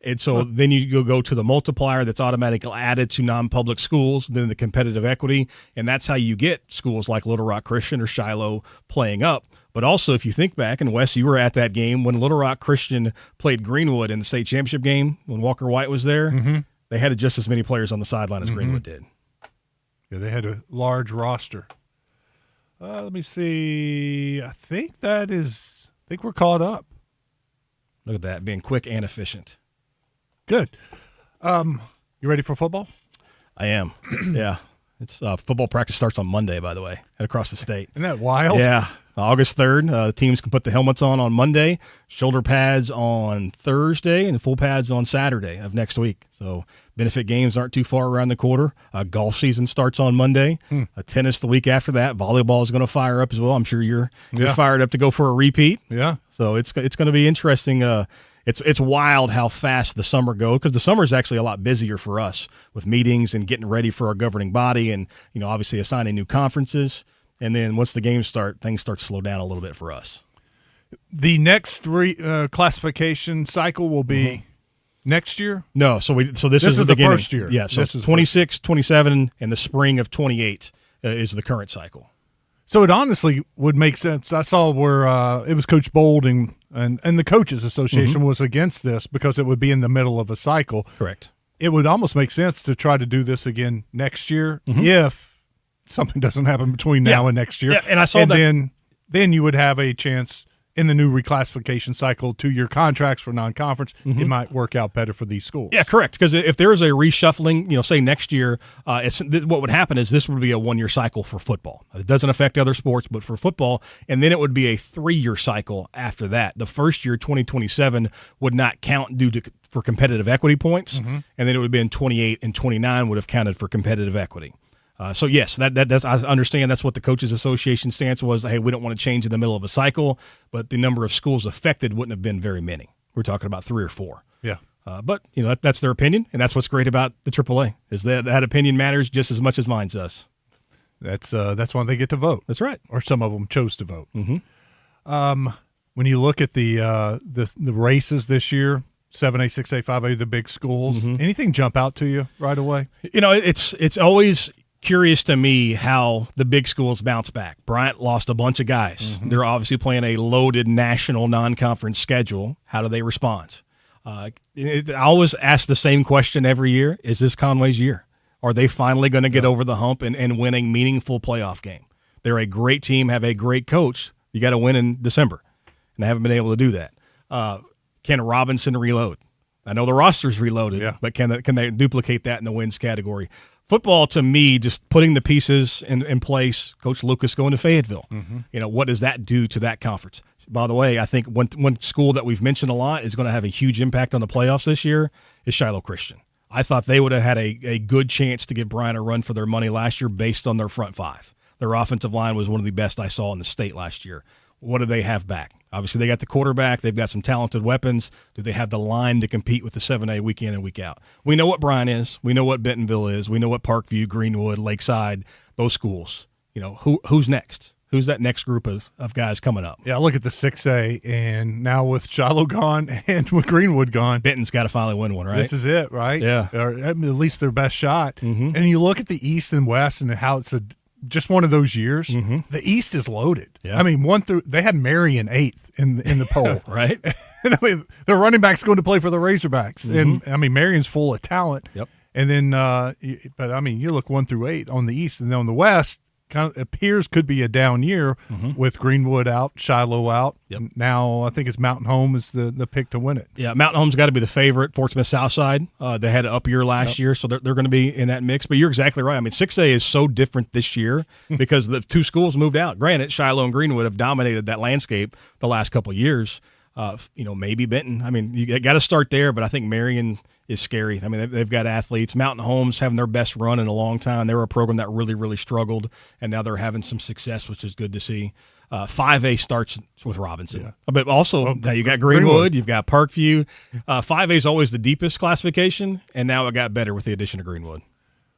And so then you go to the multiplier that's automatically added to non-public schools, then the competitive equity, and that's how you get schools like Little Rock Christian or Shiloh playing up. But also, if you think back, and Wes, you were at that game when Little Rock Christian played Greenwood in the state championship game when Walker White was there, they had just as many players on the sideline as Greenwood did. Yeah, they had a large roster. Let me see. I think we're caught up. Look at that, being quick and efficient. Good. You ready for football? I am. Yeah. It's football practice starts on Monday, by the way, across the state. Isn't that wild? Yeah. August 3rd. The teams can put the helmets on Monday, shoulder pads on Thursday, and full pads on Saturday of next week. So benefit games aren't too far around the quarter. Golf season starts on Monday. Tennis the week after that. Volleyball is going to fire up as well. I'm sure you're fired up to go for a repeat. Yeah. So it's going to be interesting. It's wild how fast the summer goes, because the summer is actually a lot busier for us with meetings and getting ready for our governing body, and obviously assigning new conferences. And then once the games start, things start to slow down a little bit for us. The next classification cycle will be next year? No, so this is the first year. Yeah, so this is 26, 27, and the spring of 28 is the current cycle. So it honestly would make sense. I saw where it was Coach Bold and the Coaches Association was against this because it would be in the middle of a cycle. Correct. It would almost make sense to try to do this again next year if something doesn't happen between now and next year. Yeah, and I saw that. Then you would have a chance in the new reclassification cycle to your contracts for non-conference. It might work out better for these schools. Yeah, correct. Because if there is a reshuffling, say next year, what would happen is this would be a 1-year cycle for football. It doesn't affect other sports, but for football, and then it would be a 3-year cycle after that. The first year, 2027, would not count for competitive equity points, and then it would have been 28 and 29 would have counted for competitive equity. So yes, that's I understand that's what the Coaches Association stance was. Hey, we don't want to change in the middle of a cycle, but the number of schools affected wouldn't have been very many. We're talking about 3 or 4. Yeah. But that's their opinion, and that's what's great about the AAA is that opinion matters just as much as mine does. That's why they get to vote. That's right. Or some of them chose to vote. When you look at the races this year, 7A, 6A, 5A, the big schools, anything jump out to you right away? It's always curious to me how the big schools bounce back. Bryant lost a bunch of guys. They're obviously playing a loaded national non-conference schedule. How do they respond? I always ask the same question every year. Is this Conway's year? Are they finally going to get over the hump and win a meaningful playoff game? They're a great team, have a great coach. You got to win in December, and they haven't been able to do that. Can Robinson reload? I know the roster's reloaded, but can they duplicate that in the wins category? Football, to me, just putting the pieces in place, Coach Lucas going to Fayetteville, what does that do to that conference? By the way, I think one school that we've mentioned a lot is going to have a huge impact on the playoffs this year is Shiloh Christian. I thought they would have had a good chance to give Bryant a run for their money last year based on their front 5. Their offensive line was one of the best I saw in the state last year. What do they have back? Obviously, they got the quarterback. They've got some talented weapons. Do they have the line to compete with the 7A week in and week out? We know what Bryan is. We know what Bentonville is. We know what Parkview, Greenwood, Lakeside, those schools. Who's next? Who's that next group of guys coming up? Yeah, I look at the 6A, and now with Shiloh gone and with Greenwood gone, Benton's got to finally win one, right? This is it, right? Yeah. Or at least their best shot. And you look at the East and West and how it's just one of those years. The East is loaded. Yeah. I mean, they had Marion 8th in the poll, right? And I mean, their running back's going to play for the Razorbacks, and I mean, Marion's full of talent. Yep. And then, but I mean, you look 1 through 8 on the East, and then on the West, kind of appears could be a down year with Greenwood out, Shiloh out. Yep. Now I think it's Mountain Home is the pick to win it. Yeah, Mountain Home's got to be the favorite. Fort Smith Southside, they had an up year last year, so they're going to be in that mix. But you're exactly right. I mean, 6A is so different this year because the two schools moved out. Granted, Shiloh and Greenwood have dominated that landscape the last couple of years. Maybe Benton. I mean, you got to start there, but I think Marion is scary. I mean, they've got athletes. Mountain Home's having their best run in a long time. They were a program that really, really struggled, and now they're having some success, which is good to see. 5A starts with Robinson. But also, now you got Greenwood, you've got Parkview. 5A is always the deepest classification, and now it got better with the addition of Greenwood.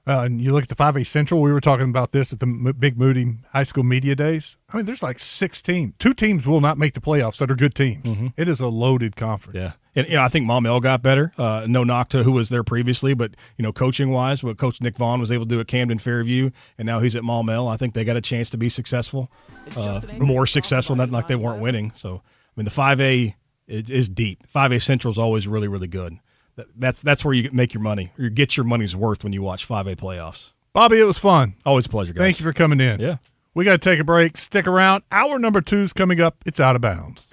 And you look at the 5A Central, we were talking about this at the Big Moody High School Media Days. I mean, there's like 6 teams. 2 teams will not make the playoffs that are good teams. It is a loaded conference. Yeah. And I think Maumelle got better. No knock to who was there previously, but coaching-wise, what Coach Nick Vaughn was able to do at Camden Fairview, and now he's at Maumelle. I think they got a chance to be successful, more successful, not like they weren't winning. So, I mean, the 5A is deep. 5A Central is always really, really good. That's where you make your money. You get your money's worth when you watch 5A playoffs. Bobby, it was fun. Always a pleasure, guys. Thank you for coming in. Yeah. We got to take a break. Stick around. Hour number 2 is coming up. It's Out of Bounds.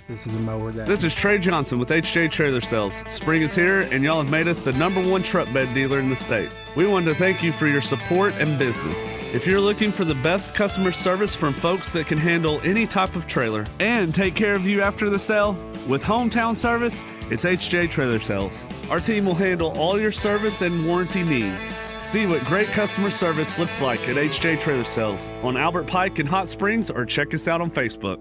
This is a mower that. This is Trey Johnson with HJ Trailer Sales. Spring is here, and y'all have made us the #1 truck bed dealer in the state. We want to thank you for your support and business. If you're looking for the best customer service from folks that can handle any type of trailer and take care of you after the sale, with hometown service, it's HJ Trailer Sales. Our team will handle all your service and warranty needs. See what great customer service looks like at HJ Trailer Sales on Albert Pike in Hot Springs, or check us out on Facebook.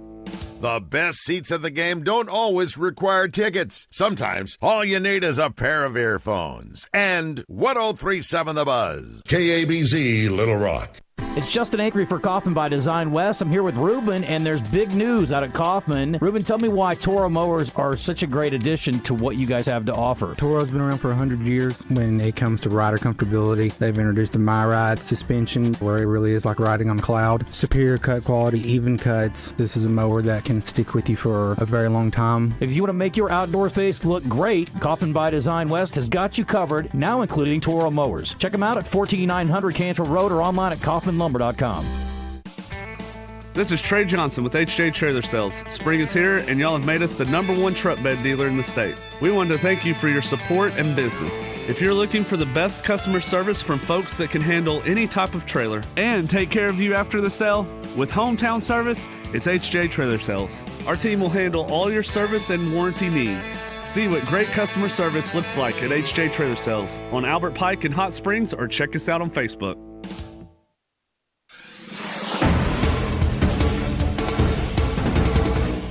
The best seats at the game don't always require tickets. Sometimes all you need is a pair of earphones. And 103.7 The Buzz. KABZ Little Rock. It's Justin Acree for Kaufman by Design West. I'm here with Ruben, and there's big news out at Kaufman. Ruben, tell me why Toro mowers are such a great addition to what you guys have to offer. Toro's been around for 100 years. When it comes to rider comfortability, they've introduced the MyRide suspension, where it really is like riding on a cloud. Superior cut quality, even cuts. This is a mower that can stick with you for a very long time. If you want to make your outdoor space look great, Kaufman by Design West has got you covered, now including Toro mowers. Check them out at 14900 Cantrell Road or online at kaufmanlumber.com. This is Trey Johnson with HJ Trailer Sales. Spring is here, and y'all have made us the #1 truck bed dealer in the state. We want to thank you for your support and business. If you're looking for the best customer service from folks that can handle any type of trailer and take care of you after the sale, with hometown service, it's HJ Trailer Sales. Our team will handle all your service and warranty needs. See what great customer service looks like at HJ Trailer Sales on Albert Pike in Hot Springs, or check us out on Facebook.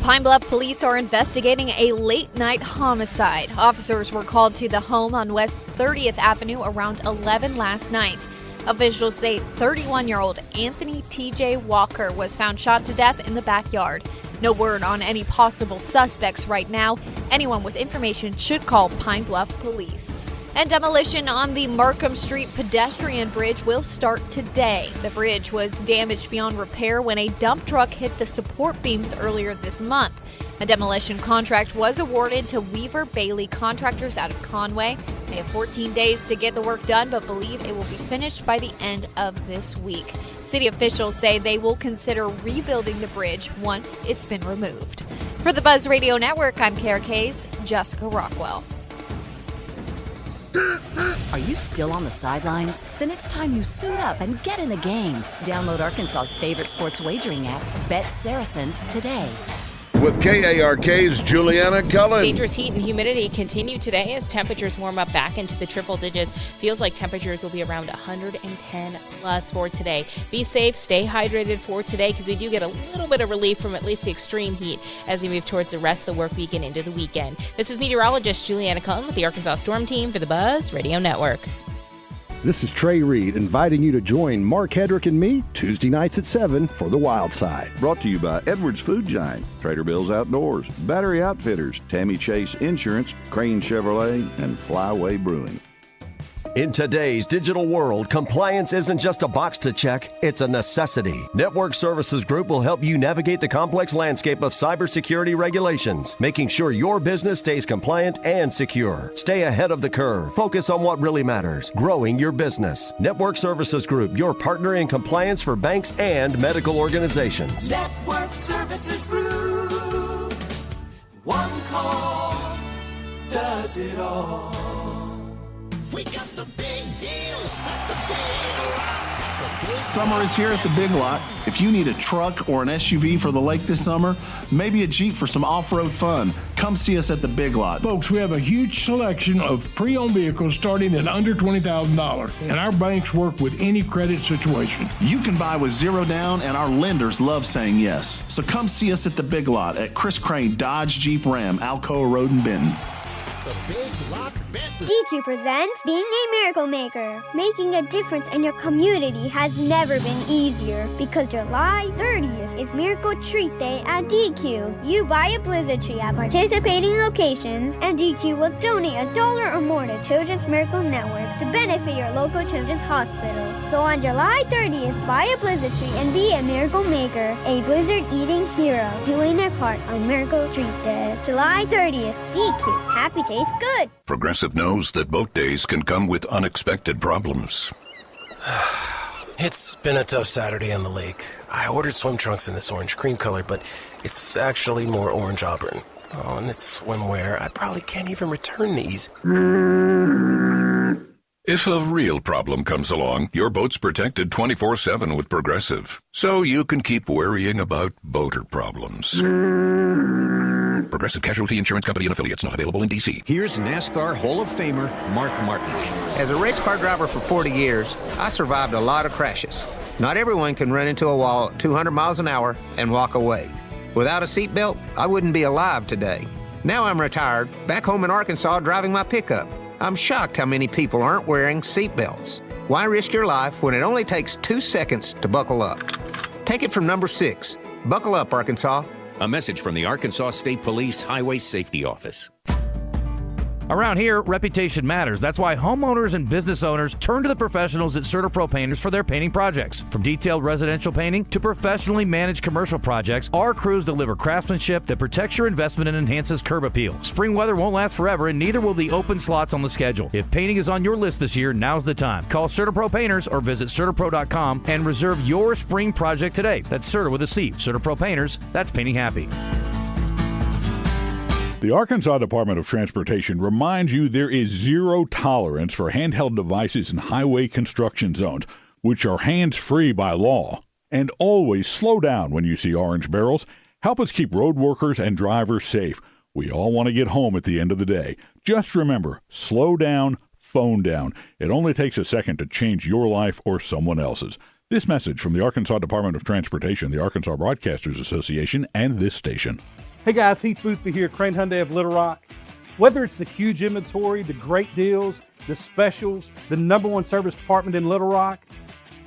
Pine Bluff police are investigating a late-night homicide. Officers were called to the home on West 30th Avenue around 11 last night. Officials say 31-year-old Anthony T.J. Walker was found shot to death in the backyard. No word on any possible suspects right now. Anyone with information should call Pine Bluff Police. And demolition on the Markham Street pedestrian bridge will start today. The bridge was damaged beyond repair when a dump truck hit the support beams earlier this month. A demolition contract was awarded to Weaver Bailey Contractors out of Conway. They have 14 days to get the work done, but believe it will be finished by the end of this week. City officials say they will consider rebuilding the bridge once it's been removed. For the Buzz Radio Network, I'm KRK's Jessica Rockwell. Are you still on the sidelines? Then it's time you suit up and get in the game. Download Arkansas's favorite sports wagering app, Bet Saracen, today. With KARK's Juliana Cullen. Dangerous heat and humidity continue today as temperatures warm up back into the triple digits. Feels like temperatures will be around 110 plus for today. Be safe, stay hydrated for today, because we do get a little bit of relief from at least the extreme heat as we move towards the rest of the work week and into the weekend. This is meteorologist Juliana Cullen with the Arkansas Storm Team for the Buzz Radio Network. This is Trey Reed inviting you to join Mark Hedrick and me Tuesday nights at 7 for The Wild Side. Brought to you by Edwards Food Giant, Trader Bill's Outdoors, Battery Outfitters, Tammy Chase Insurance, Crane Chevrolet, and Flyway Brewing. In today's digital world, compliance isn't just a box to check, it's a necessity. Network Services Group will help you navigate the complex landscape of cybersecurity regulations, making sure your business stays compliant and secure. Stay ahead of the curve. Focus on what really matters, growing your business. Network Services Group, your partner in compliance for banks and medical organizations. Network Services Group. One call does it all. We got the big deals at the Big Lot. Summer is here at the Big Lot. If you need a truck or an SUV for the lake this summer, maybe a Jeep for some off-road fun, come see us at the Big Lot. Folks, we have a huge selection of pre-owned vehicles starting at under $20,000, and our banks work with any credit situation. You can buy with zero down, and our lenders love saying yes. So come see us at the Big Lot at Chris Crane Dodge Jeep Ram, Alcoa Road in Benton. The Big Lot Benton. DQ presents Being a Miracle Maker. Making a difference in your community has never been easier because July 30th is Miracle Treat Day at DQ. You buy a blizzard tree at participating locations, and DQ will donate $1 or more to Children's Miracle Network to benefit your local children's hospital. So on July 30th, buy a blizzard tree and be a miracle maker, a blizzard-eating hero, doing their part on Miracle Treat Day. July 30th, DQ. Happy tastes good. Progressive knows that boat days can come with unexpected problems. It's been a tough Saturday on the lake. I ordered swim trunks in this orange cream color, but it's actually more orange auburn. Oh, and it's swimwear. I probably can't even return these. If a real problem comes along, your boat's protected 24/7 with Progressive, so you can keep worrying about boater problems. Progressive Casualty Insurance Company and Affiliates, not available in D.C. Here's NASCAR Hall of Famer Mark Martin. As a race car driver for 40 years, I survived a lot of crashes. Not everyone can run into a wall at 200 miles an hour and walk away. Without a seatbelt, I wouldn't be alive today. Now I'm retired, back home in Arkansas driving my pickup. I'm shocked how many people aren't wearing seatbelts. Why risk your life when it only takes 2 seconds to buckle up? Take it from number 6. Buckle up, Arkansas. A message from the Arkansas State Police Highway Safety Office. Around here, reputation matters. That's why homeowners and business owners turn to the professionals at CertaPro Painters for their painting projects. From detailed residential painting to professionally managed commercial projects, our crews deliver craftsmanship that protects your investment and enhances curb appeal. Spring weather won't last forever, and neither will the open slots on the schedule. If painting is on your list this year, now's the time. Call CertaPro Painters or visit CertaPro.com and reserve your spring project today. That's Certa with a C. CertaPro Painters, that's painting happy. The Arkansas Department of Transportation reminds you there is zero tolerance for handheld devices in highway construction zones, which are hands-free by law. And always slow down when you see orange barrels. Help us keep road workers and drivers safe. We all want to get home at the end of the day. Just remember, slow down, phone down. It only takes a second to change your life or someone else's. This message from the Arkansas Department of Transportation, the Arkansas Broadcasters Association, and this station. Hey guys, Heath Boothby here, Crane Hyundai of Little Rock. Whether it's the huge inventory, the great deals, the specials, the #1 service department in Little Rock,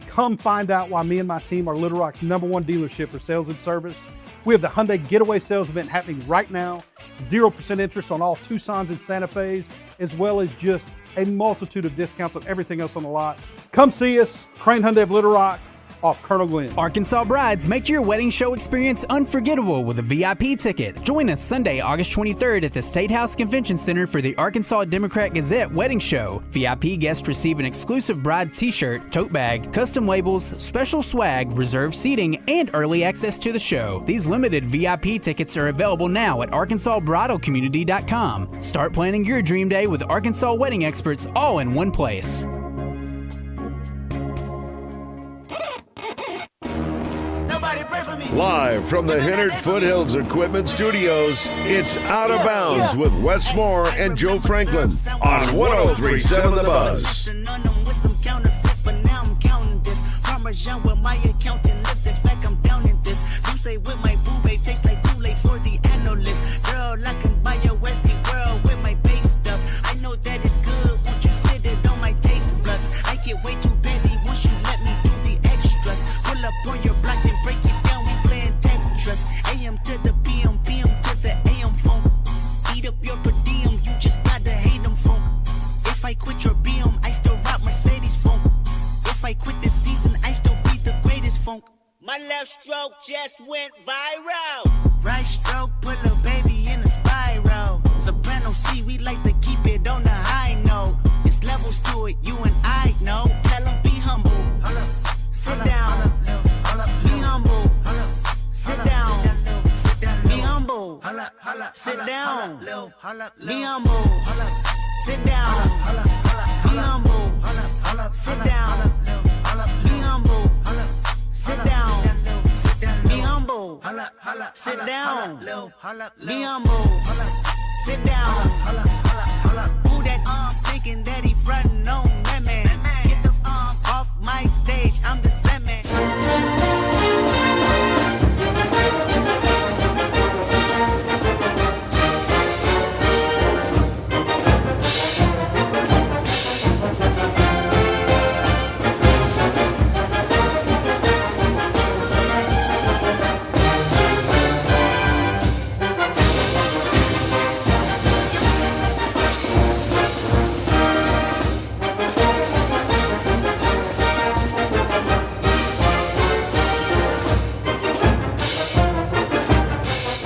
come find out why me and my team are Little Rock's #1 dealership for sales and service. We have the Hyundai Getaway Sales Event happening right now, 0% interest on all Tucsons and Santa Fe's, as well as just a multitude of discounts on everything else on the lot. Come see us, Crane Hyundai of Little Rock, off Colonel Glenn. Arkansas brides, make your wedding show experience unforgettable with a VIP ticket. Join us Sunday, August 23rd at the State House Convention Center for the Arkansas Democrat-Gazette Wedding Show. VIP guests receive an exclusive bride t-shirt, tote bag, custom labels, special swag, reserved seating, and early access to the show. These limited VIP tickets are available now at ArkansasBridalCommunity.com. Start planning your dream day with Arkansas wedding experts all in one place. Live from the Henard Foothills Equipment Studios, it's Out of Bounds with Wes Moore and Joe Franklin on 103.7 The Buzz. With my accountant lips, in fact, I'm down in this. You say with my boo babe, tastes like Kool-Aid for the analyst. Girl, I can buy a Westie world with my base stuff. I know that it's good, won't you sit it on my taste buds? I get way too busy once you let me do the extras. Pull up on your block and break it down, we playing Tetris. AM to the PM, PM to the AM phone. Eat up your per diem, you just gotta hate them phone. If I quit your BM, I still top Mercedes funk. If I quit this season, I still be the greatest funk. My left stroke just went viral. Right stroke put a baby in a spiral. Soprano C, we like to keep it on the high note. It's levels to it, you and I know. Tell them be humble. Sit down. Be humble. Sit down. Be humble. Sit down. Be humble. Sit down. Be humble. Sit down. Be humble. Sit down. Be humble. Sit down. Be humble. Sit down. Who that thinking that he frontin' on that man? Get the off my stage. I'm the Sandman.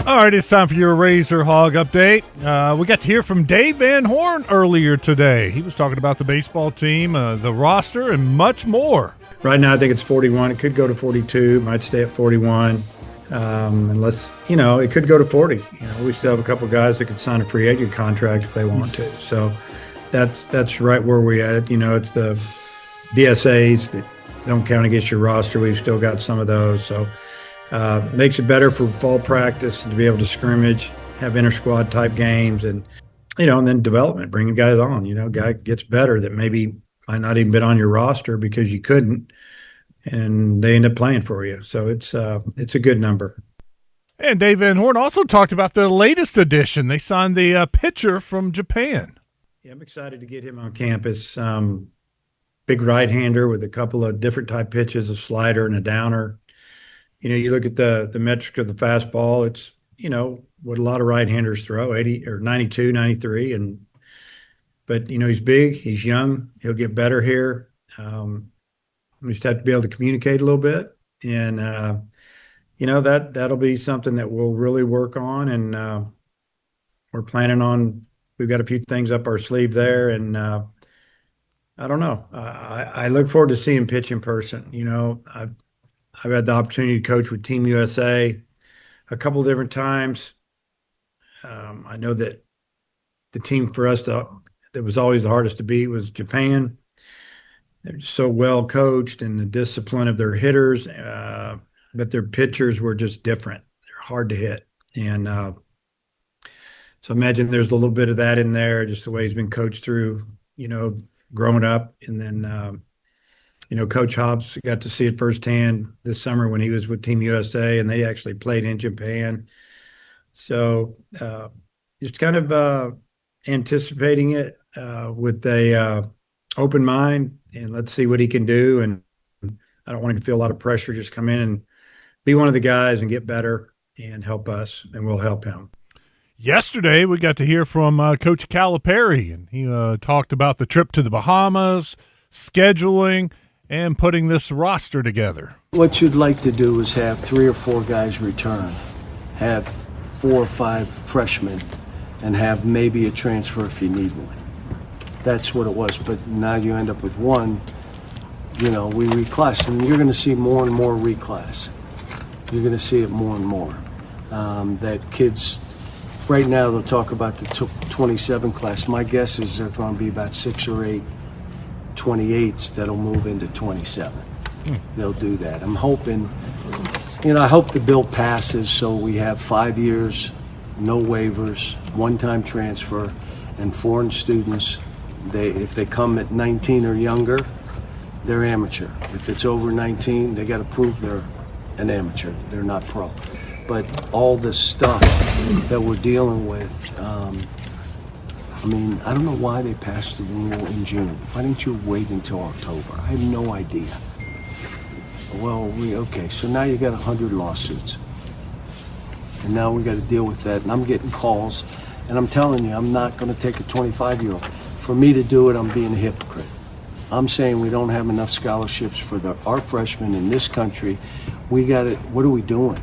All right, it's time for your Razor Hog update. We got to hear from Dave Van Horn earlier today. He was talking about the baseball team, the roster, and much more. Right now, I think it's 41. It could go to 42. Might stay at 41. Unless, it could go to 40. We still have a couple guys that could sign a free agent contract if they want to. So that's right where we're at. It's the DSAs that don't count against your roster. We've still got some of those. So makes it better for fall practice and to be able to scrimmage, have inter-squad type games, and then development, bringing guys on. Guy gets better that maybe might not even been on your roster because you couldn't, and they end up playing for you. So it's a good number. And Dave Van Horn also talked about the latest addition. They signed the pitcher from Japan. Yeah, I'm excited to get him on campus. Big right-hander with a couple of different type pitches, a slider and a downer. You look at the metric of the fastball, it's, what a lot of right-handers throw, 80 or 92, 93. But he's big, he's young, he'll get better here. We just have to be able to communicate a little bit. And, that'll be something that we'll really work on. And we're planning on, we've got a few things up our sleeve there. And I don't know. I look forward to seeing pitch in person. I've had the opportunity to coach with Team USA a couple of different times. I know that the team for us that was always the hardest to beat was Japan. They're just so well coached and the discipline of their hitters, but their pitchers were just different. They're hard to hit. And so imagine there's a little bit of that in there, just the way he's been coached through, growing up. And then, Coach Hobbs got to see it firsthand this summer when he was with Team USA, and they actually played in Japan. So just kind of anticipating it with a open mind, and let's see what he can do. And I don't want him to feel a lot of pressure. Just come in and be one of the guys and get better and help us, and we'll help him. Yesterday, we got to hear from Coach Calipari, and he talked about the trip to the Bahamas, scheduling, and putting this roster together. What you'd like to do is have 3 or 4 guys return, have 4 or 5 freshmen, and have maybe a transfer if you need one. That's what it was. But now you end up with one. We reclass, and you're going to see more and more reclass. You're going to see it more and more. That kids, right now they'll talk about the 27 class. My guess is there are going to be about 6 or 8 28s that'll move into 27. They'll do that. I'm hoping, I hope the bill passes so we have 5 years, no waivers, one-time transfer, and foreign students, if they come at 19 or younger, they're amateur. If it's over 19, they got to prove they're an amateur. They're not pro. But all this stuff that we're dealing with, I don't know why they passed the rule in June. Why didn't you wait until October? I have no idea. Well, so now you got 100 lawsuits. And now we got to deal with that. And I'm getting calls. And I'm telling you, I'm not going to take a 25-year-old. For me to do it, I'm being a hypocrite. I'm saying we don't have enough scholarships for our freshmen in this country. We got it. What are we doing?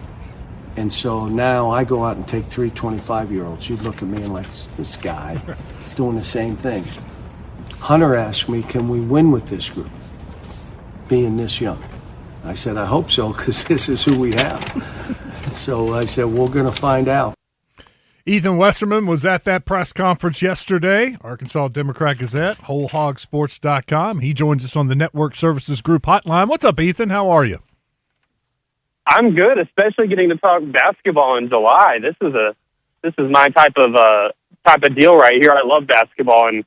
And so now I go out and take 3 25-year-olds. You'd look at me and like, this guy is doing the same thing. Hunter asked me, can we win with this group, being this young? I said, I hope so, because this is who we have. So I said, we're going to find out. Ethan Westerman was at that press conference yesterday, Arkansas Democrat Gazette, WholeHogSports.com. He joins us on the Network Services Group hotline. What's up, Ethan? How are you? I'm good, especially getting to talk basketball in July. This is my type of deal right here. I love basketball, and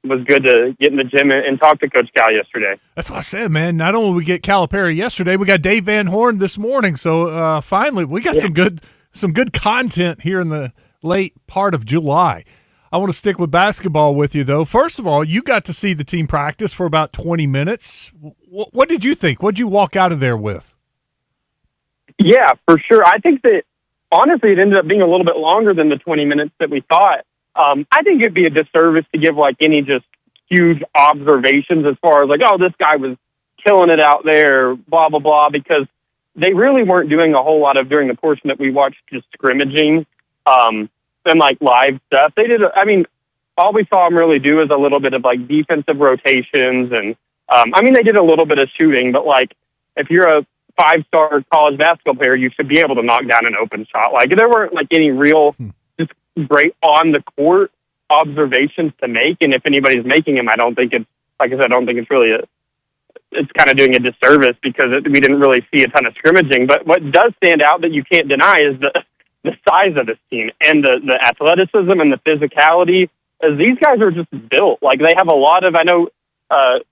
it was good to get in the gym and talk to Coach Cal yesterday. That's what I said, man. Not only we get Calipari yesterday, we got Dave Van Horn this morning. So finally, we got some good content here in the late part of July. I want to stick with basketball with you, though. First of all, you got to see the team practice for about 20 minutes. What did you think? What did you walk out of there with? Yeah, for sure. I think that, honestly, it ended up being a little bit longer than the 20 minutes that we thought. I think it'd be a disservice to give, like, any just huge observations as far as, like, oh, this guy was killing it out there, blah, blah, blah, because they really weren't doing a whole lot of, during the portion that we watched, just scrimmaging and, like, live stuff. They did, all we saw them really do is a little bit of, like, defensive rotations, and, they did a little bit of shooting, but, like, if you're a 5-star college basketball player, you should be able to knock down an open shot. Like, there weren't, like, any real just great on-the-court observations to make, and if anybody's making them, I don't think it's, like I said, I don't think it's really it's kind of doing a disservice because we didn't really see a ton of scrimmaging. But what does stand out that you can't deny is the size of this team and the athleticism and the physicality. As these guys are just built. Like, they have a lot of, I know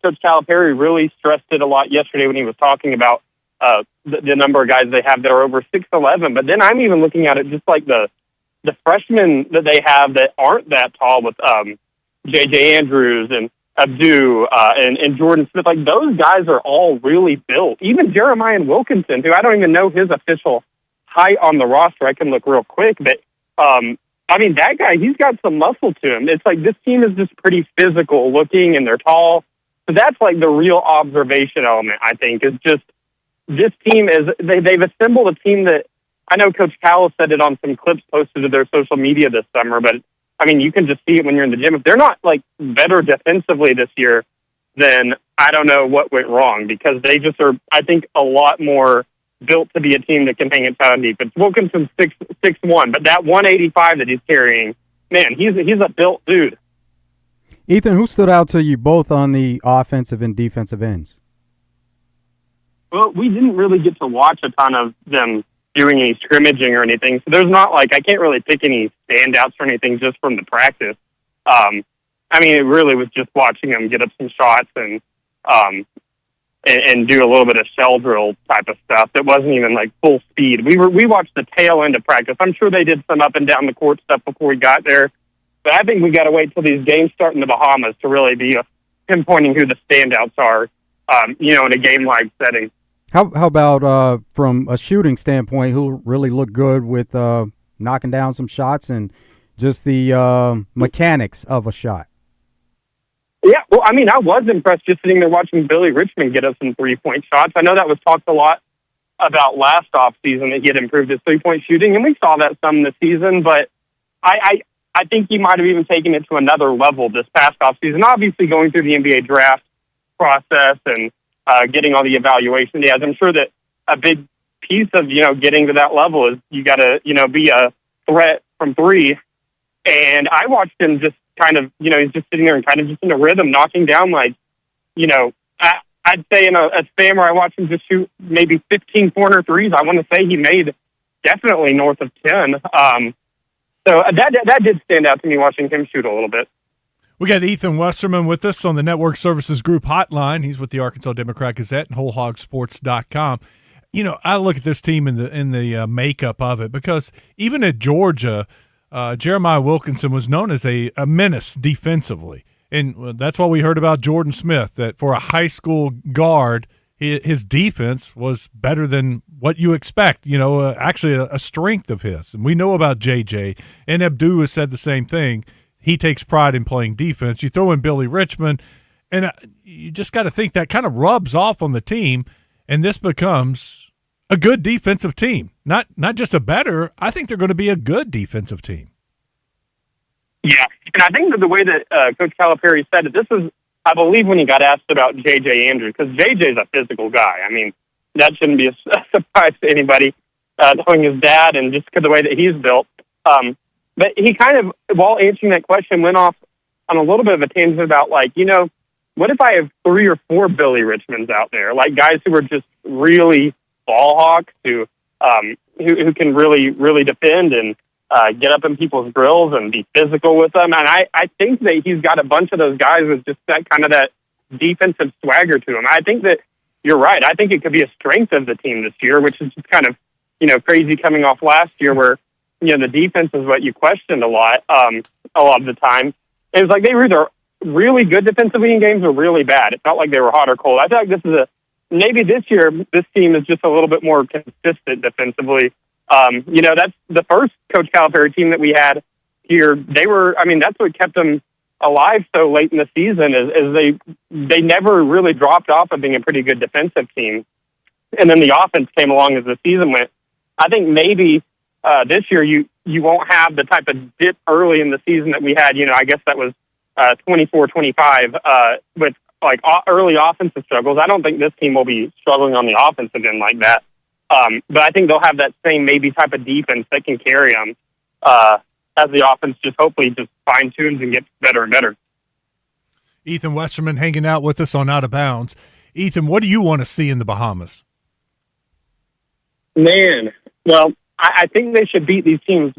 Coach Calipari really stressed it a lot yesterday when he was talking about the number of guys they have that are over 6'11", but then I'm even looking at it just like the freshmen that they have that aren't that tall with J.J. Andrews and Abdu and Jordan Smith. Like, those guys are all really built. Even Jeremiah Wilkinson, who I don't even know his official height on the roster. I can look real quick, but that guy, he's got some muscle to him. It's like this team is just pretty physical looking, and they're tall. So that's like the real observation element, I think, is just this team is they've assembled a team that I know Coach Cal said it on some clips posted to their social media this summer, but you can just see it when you're in the gym. If they're not like better defensively this year, then I don't know what went wrong, because they just are, I think, a lot more built to be a team that can hang its own defense. Wilkinson's 6'1", but that 185 that he's carrying, man, he's a built dude. Ethan, who stood out to you both on the offensive and defensive ends? Well, we didn't really get to watch a ton of them doing any scrimmaging or anything, so there's not like, I can't really pick any standouts or anything just from the practice. It really was just watching them get up some shots and do a little bit of shell drill type of stuff that wasn't even like full speed. We watched the tail end of practice. I'm sure they did some up and down the court stuff before we got there, but I think we got to wait till these games start in the Bahamas to really be pinpointing who the standouts are, in a game-like setting. How about from a shooting standpoint, who really looked good with knocking down some shots and just the mechanics of a shot? Yeah, well, I was impressed just sitting there watching Billy Richmond get us some three-point shots. I know that was talked a lot about last offseason, that he had improved his three-point shooting, and we saw that some this season, but I think he might have even taken it to another level this past offseason. Obviously, going through the NBA draft process and getting all the evaluation he has, I'm sure that a big piece of, getting to that level is you got to, be a threat from three. And I watched him just kind of, he's just sitting there and kind of just in a rhythm, knocking down like, I'd say in a span where I watched him just shoot maybe 15 corner threes, I want to say he made definitely north of 10. So that did stand out to me watching him shoot a little bit. We got Ethan Westerman with us on the Network Services Group hotline. He's with the Arkansas Democrat Gazette and WholeHogSports.com. I look at this team in the makeup of it, because even at Georgia, Jeremiah Wilkinson was known as a menace defensively. And that's what we heard about Jordan Smith, that for a high school guard, his defense was better than what you expect, actually a strength of his. And we know about J.J., and Abdu has said the same thing. He takes pride in playing defense. You throw in Billy Richmond, And you just got to think that kind of rubs off on the team, and this becomes a good defensive team. Not just a better. I think they're going to be a good defensive team. Yeah, and I think that the way that Coach Calipari said it, this is, I believe, when he got asked about J.J. Andrews, because J.J.'s a physical guy. I mean, that shouldn't be a surprise to anybody, knowing his dad and just the way that he's built. But he kind of, while answering that question, went off on a little bit of a tangent about, like, what if I have 3 or 4 Billy Richmonds out there, like guys who are just really ball hawks, who can really, really defend and get up in people's grills and be physical with them. And I think that he's got a bunch of those guys with just that kind of that defensive swagger to him. I think that you're right. I think it could be a strength of the team this year, which is just kind of, crazy coming off last year where, the defense is what you questioned a lot of the time. It was like they were either really good defensively in games or really bad. It felt like they were hot or cold. I feel like this is maybe this year, this team is just a little bit more consistent defensively. That's the first Coach Calipari team that we had here. That's what kept them alive so late in the season is they never really dropped off of being a pretty good defensive team. And then the offense came along as the season went. I think maybe this year you won't have the type of dip early in the season that we had. I guess that was 24-25 with like early offensive struggles. I don't think this team will be struggling on the offensive end like that. But I think they'll have that same maybe type of defense that can carry them as the offense just hopefully just fine-tunes and gets better and better. Ethan Westerman hanging out with us on Out of Bounds. Ethan, what do you want to see in the Bahamas? Man, well, I think they should beat these teams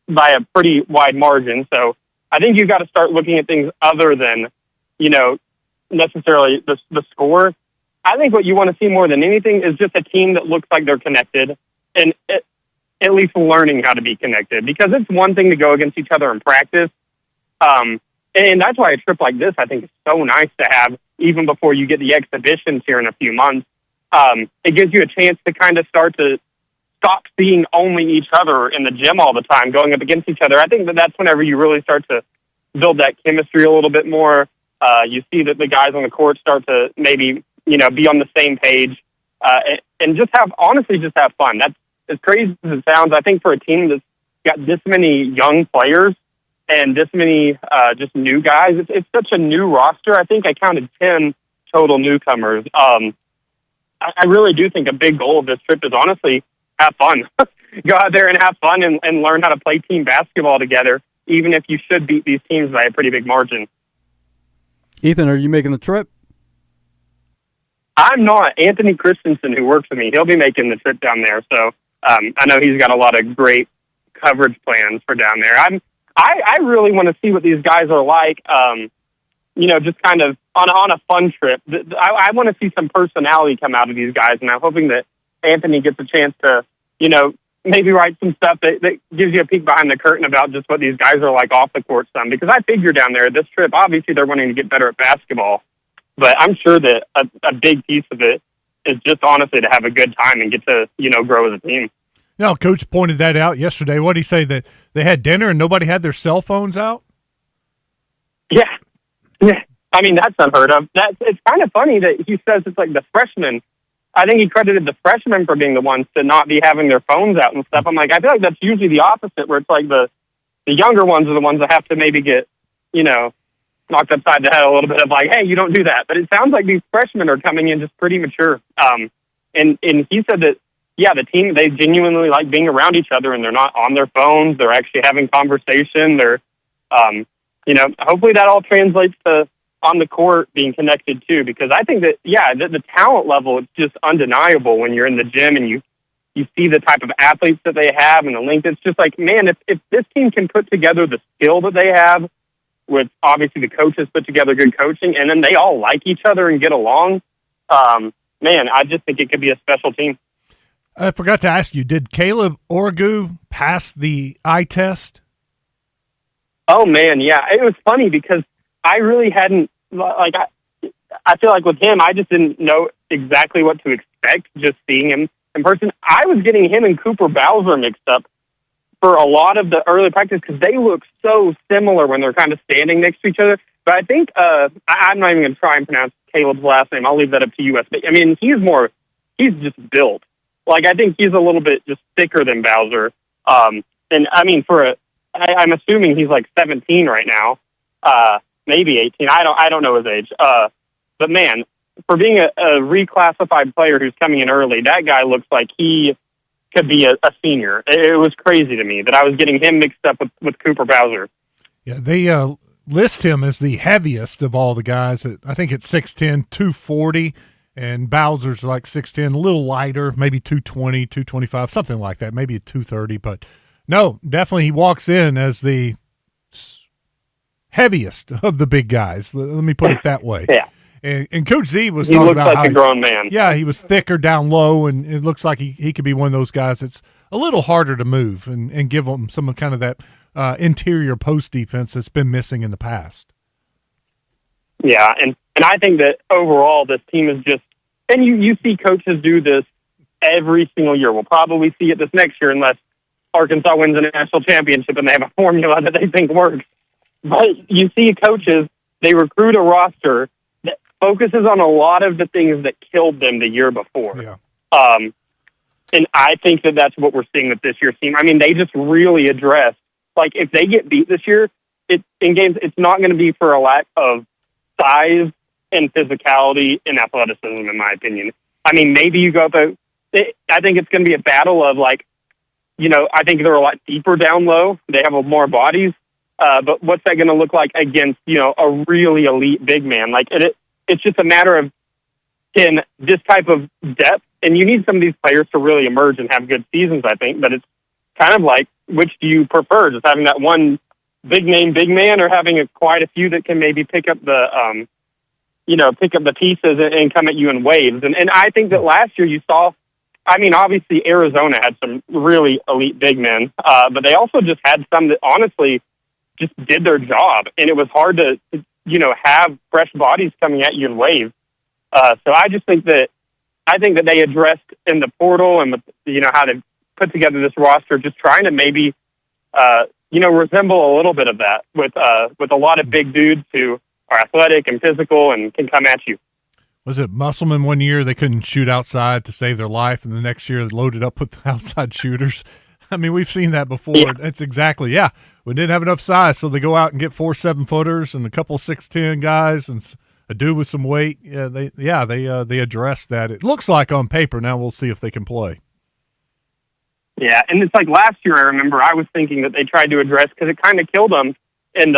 by a pretty wide margin. So I think you've got to start looking at things other than, necessarily the score. I think what you want to see more than anything is just a team that looks like they're connected and at least learning how to be connected, because it's one thing to go against each other in practice. And that's why a trip like this, I think, is so nice to have even before you get the exhibitions here in a few months. It gives you a chance to kind of start to stop seeing only each other in the gym all the time, going up against each other. I think that's whenever you really start to build that chemistry a little bit more. You see that the guys on the court start to maybe, be on the same page and just have fun. That's as crazy as it sounds. I think for a team that's got this many young players and this many just new guys, it's such a new roster. I think I counted 10 total newcomers. I really do think a big goal of this trip is honestly have fun. Go out there and have fun and learn how to play team basketball together, even if you should beat these teams by a pretty big margin. Ethan, are you making the trip? I'm not. Anthony Christensen, who works with me, he'll be making the trip down there. So I know he's got a lot of great coverage plans for down there. I really want to see what these guys are like, just kind of on a fun trip. I want to see some personality come out of these guys, and I'm hoping that Anthony gets a chance to, maybe write some stuff that gives you a peek behind the curtain about just what these guys are like off the court some. Because I figure down there, this trip, obviously they're wanting to get better at basketball, but I'm sure that a big piece of it is just honestly to have a good time and get to, grow as a team. No, Coach pointed that out yesterday. What did he say, that they had dinner and nobody had their cell phones out? Yeah. I mean, that's unheard of. It's kind of funny that he says it's like the freshmen. I think he credited the freshmen for being the ones to not be having their phones out and stuff. I'm like, I feel like that's usually the opposite, where it's like the younger ones are the ones that have to maybe get, knocked upside the head a little bit of like, hey, you don't do that. But it sounds like these freshmen are coming in just pretty mature. And he said that, yeah, the team, they genuinely like being around each other and they're not on their phones. They're actually having conversation. They're, hopefully that all translates to on the court being connected too, because I think that, the talent level, it's just undeniable when you're in the gym and you see the type of athletes that they have and the length. It's just like, man, if this team can put together the skill that they have, with obviously the coaches put together good coaching, and then they all like each other and get along, man, I just think it could be a special team. I forgot to ask you, did Caleb Orgu pass the eye test? Oh, man, yeah. It was funny because I really hadn't, I feel like with him, I just didn't know exactly what to expect just seeing him in person. I was getting him and Cooper Bowser mixed up for a lot of the early practice because they look so similar when they're kind of standing next to each other. But I think I'm not even going to try and pronounce Caleb's last name. I'll leave that up to you. I mean, he's just built. Like, I think he's a little bit just thicker than Bowser. And I mean, I'm assuming he's like 17 right now, maybe 18. I don't know his age. But man, for being a reclassified player who's coming in early, that guy looks like he could be a senior. It was crazy to me that I was getting him mixed up with Cooper Bowser. Yeah, they list him as the heaviest of all the guys. I think it's 6'10", 240, and Bowser's like 6'10", a little lighter, maybe 220, 225, something like that, maybe 230. But no, definitely he walks in as the heaviest of the big guys. Let me put it that way. Yeah. And Coach Z was he talking looks about like a grown man. Yeah, he was thicker down low, and it looks like he could be one of those guys that's a little harder to move and give them some kind of that interior post defense that's been missing in the past. Yeah, and I think that overall this team is just – and you see coaches do this every single year. We'll probably see it this next year unless Arkansas wins a national championship and they have a formula that they think works. But you see coaches, they recruit a roster – focuses on a lot of the things that killed them the year before. Yeah. And I think that that's what we're seeing with this year's team. I mean, they just really address, like, if they get beat this year, in games, it's not going to be for a lack of size and physicality and athleticism, in my opinion. I mean, maybe you go up I think it's going to be a battle of, like, you know, I think they're a lot deeper down low. They have more bodies. But what's that going to look like against, you know, a really elite big man? Like, it's just a matter of can this type of depth, and you need some of these players to really emerge and have good seasons, I think, but it's kind of like, which do you prefer, just having that one big name big man or having quite a few that can maybe pick up the pieces and come at you in waves? And I think that last year you saw, I mean, obviously Arizona had some really elite big men, but they also just had some that honestly just did their job, and it was hard to have fresh bodies coming at you in waves. So I just think that they addressed in the portal and how they put together this roster, just trying to maybe resemble a little bit of that with a lot of big dudes who are athletic and physical and can come at you. Was it Musselman one year they couldn't shoot outside to save their life, and the next year they loaded up with outside shooters? I mean, we've seen that before. Yeah. It's exactly, we didn't have enough size, so they go out and get 4 7-footers and a couple 6'10" guys and a dude with some weight. They address that. It looks like on paper. Now we'll see if they can play. Yeah, and it's like last year. I remember I was thinking that they tried to address because it kind of killed them in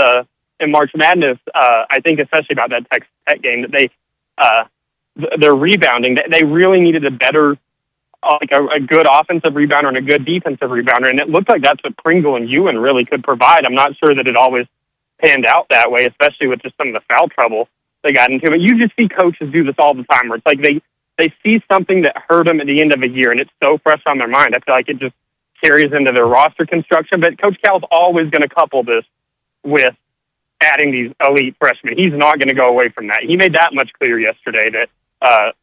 March Madness. I think especially about that Texas Tech game that they're rebounding. They really needed a better. Like a good offensive rebounder and a good defensive rebounder, and it looked like that's what Pringle and Ewan really could provide. I'm not sure that it always panned out that way, especially with just some of the foul trouble they got into. But you just see coaches do this all the time, where it's like they see something that hurt them at the end of a year, and it's so fresh on their mind. I feel like it just carries into their roster construction. But Coach Cal's always going to couple this with adding these elite freshmen. He's not going to go away from that. He made that much clear yesterday that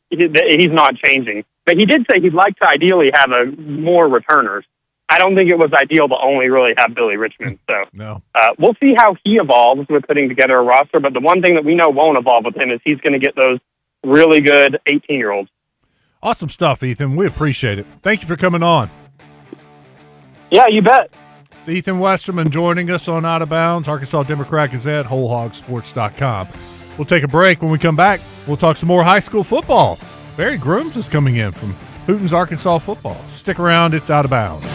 he's not changing. But he did say he'd like to ideally have more returners. I don't think it was ideal to only really have Billy Richmond. So no. We'll see how he evolves with putting together a roster. But the one thing that we know won't evolve with him is he's going to get those really good 18-year-olds. Awesome stuff, Ethan. We appreciate it. Thank you for coming on. Yeah, you bet. It's Ethan Westerman joining us on Out of Bounds, Arkansas Democrat Gazette, WholeHogSports.com. We'll take a break. When we come back, we'll talk some more high school football. Barry Grooms is coming in from Hooten's Arkansas football. Stick around. It's Out of Bounds.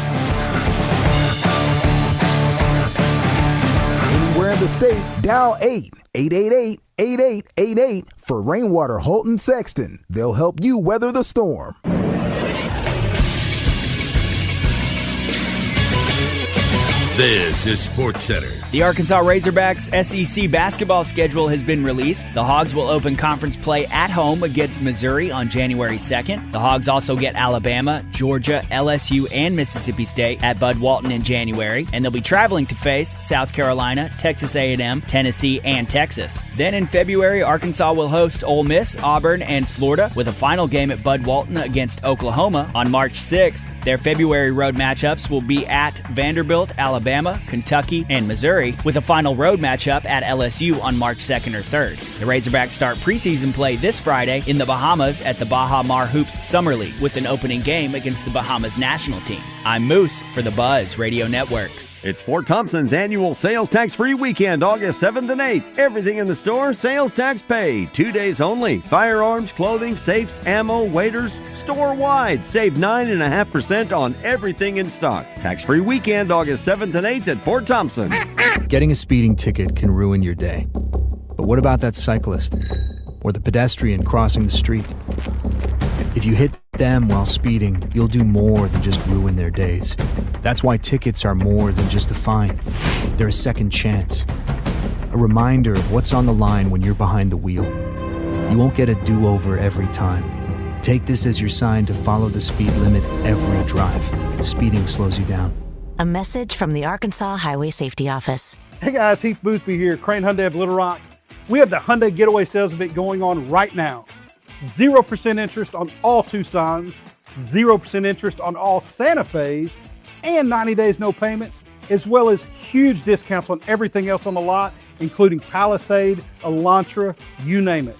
Anywhere in the state, dial 888-8888 for Rainwater Holton Sexton. They'll help you weather the storm. This is SportsCenter. The Arkansas Razorbacks SEC basketball schedule has been released. The Hogs will open conference play at home against Missouri on January 2nd. The Hogs also get Alabama, Georgia, LSU, and Mississippi State at Bud Walton in January, and they'll be traveling to face South Carolina, Texas A&M, Tennessee, and Texas. Then in February, Arkansas will host Ole Miss, Auburn, and Florida with a final game at Bud Walton against Oklahoma on March 6th. Their February road matchups will be at Vanderbilt, Alabama, Kentucky, and Missouri, with a final road matchup at LSU on March 2nd or 3rd. The Razorbacks start preseason play this Friday in the Bahamas at the Baha Mar Hoops Summer League, with an opening game against the Bahamas national team. I'm Moose for the Buzz Radio Network. It's Fort Thompson's annual sales tax-free weekend, August 7th and 8th. Everything in the store, sales tax paid. 2 days only. Firearms, clothing, safes, ammo, waiters, store-wide. Save 9.5% on everything in stock. Tax-free weekend, August 7th and 8th at Fort Thompson. Getting a speeding ticket can ruin your day. But what about that cyclist? Or the pedestrian crossing the street? If you hit them while speeding, you'll do more than just ruin their days. That's why tickets are more than just a fine. They're a second chance. A reminder of what's on the line when you're behind the wheel. You won't get a do-over every time. Take this as your sign to follow the speed limit every drive. Speeding slows you down. A message from the Arkansas Highway Safety Office. Hey guys, Heath Boothby here, Crane Hyundai of Little Rock. We have the Hyundai Getaway Sales Event going on right now. 0% interest on all Tucsons, 0% interest on all Santa Fe's, and 90 days no payments, as well as huge discounts on everything else on the lot, including Palisade, Elantra, you name it.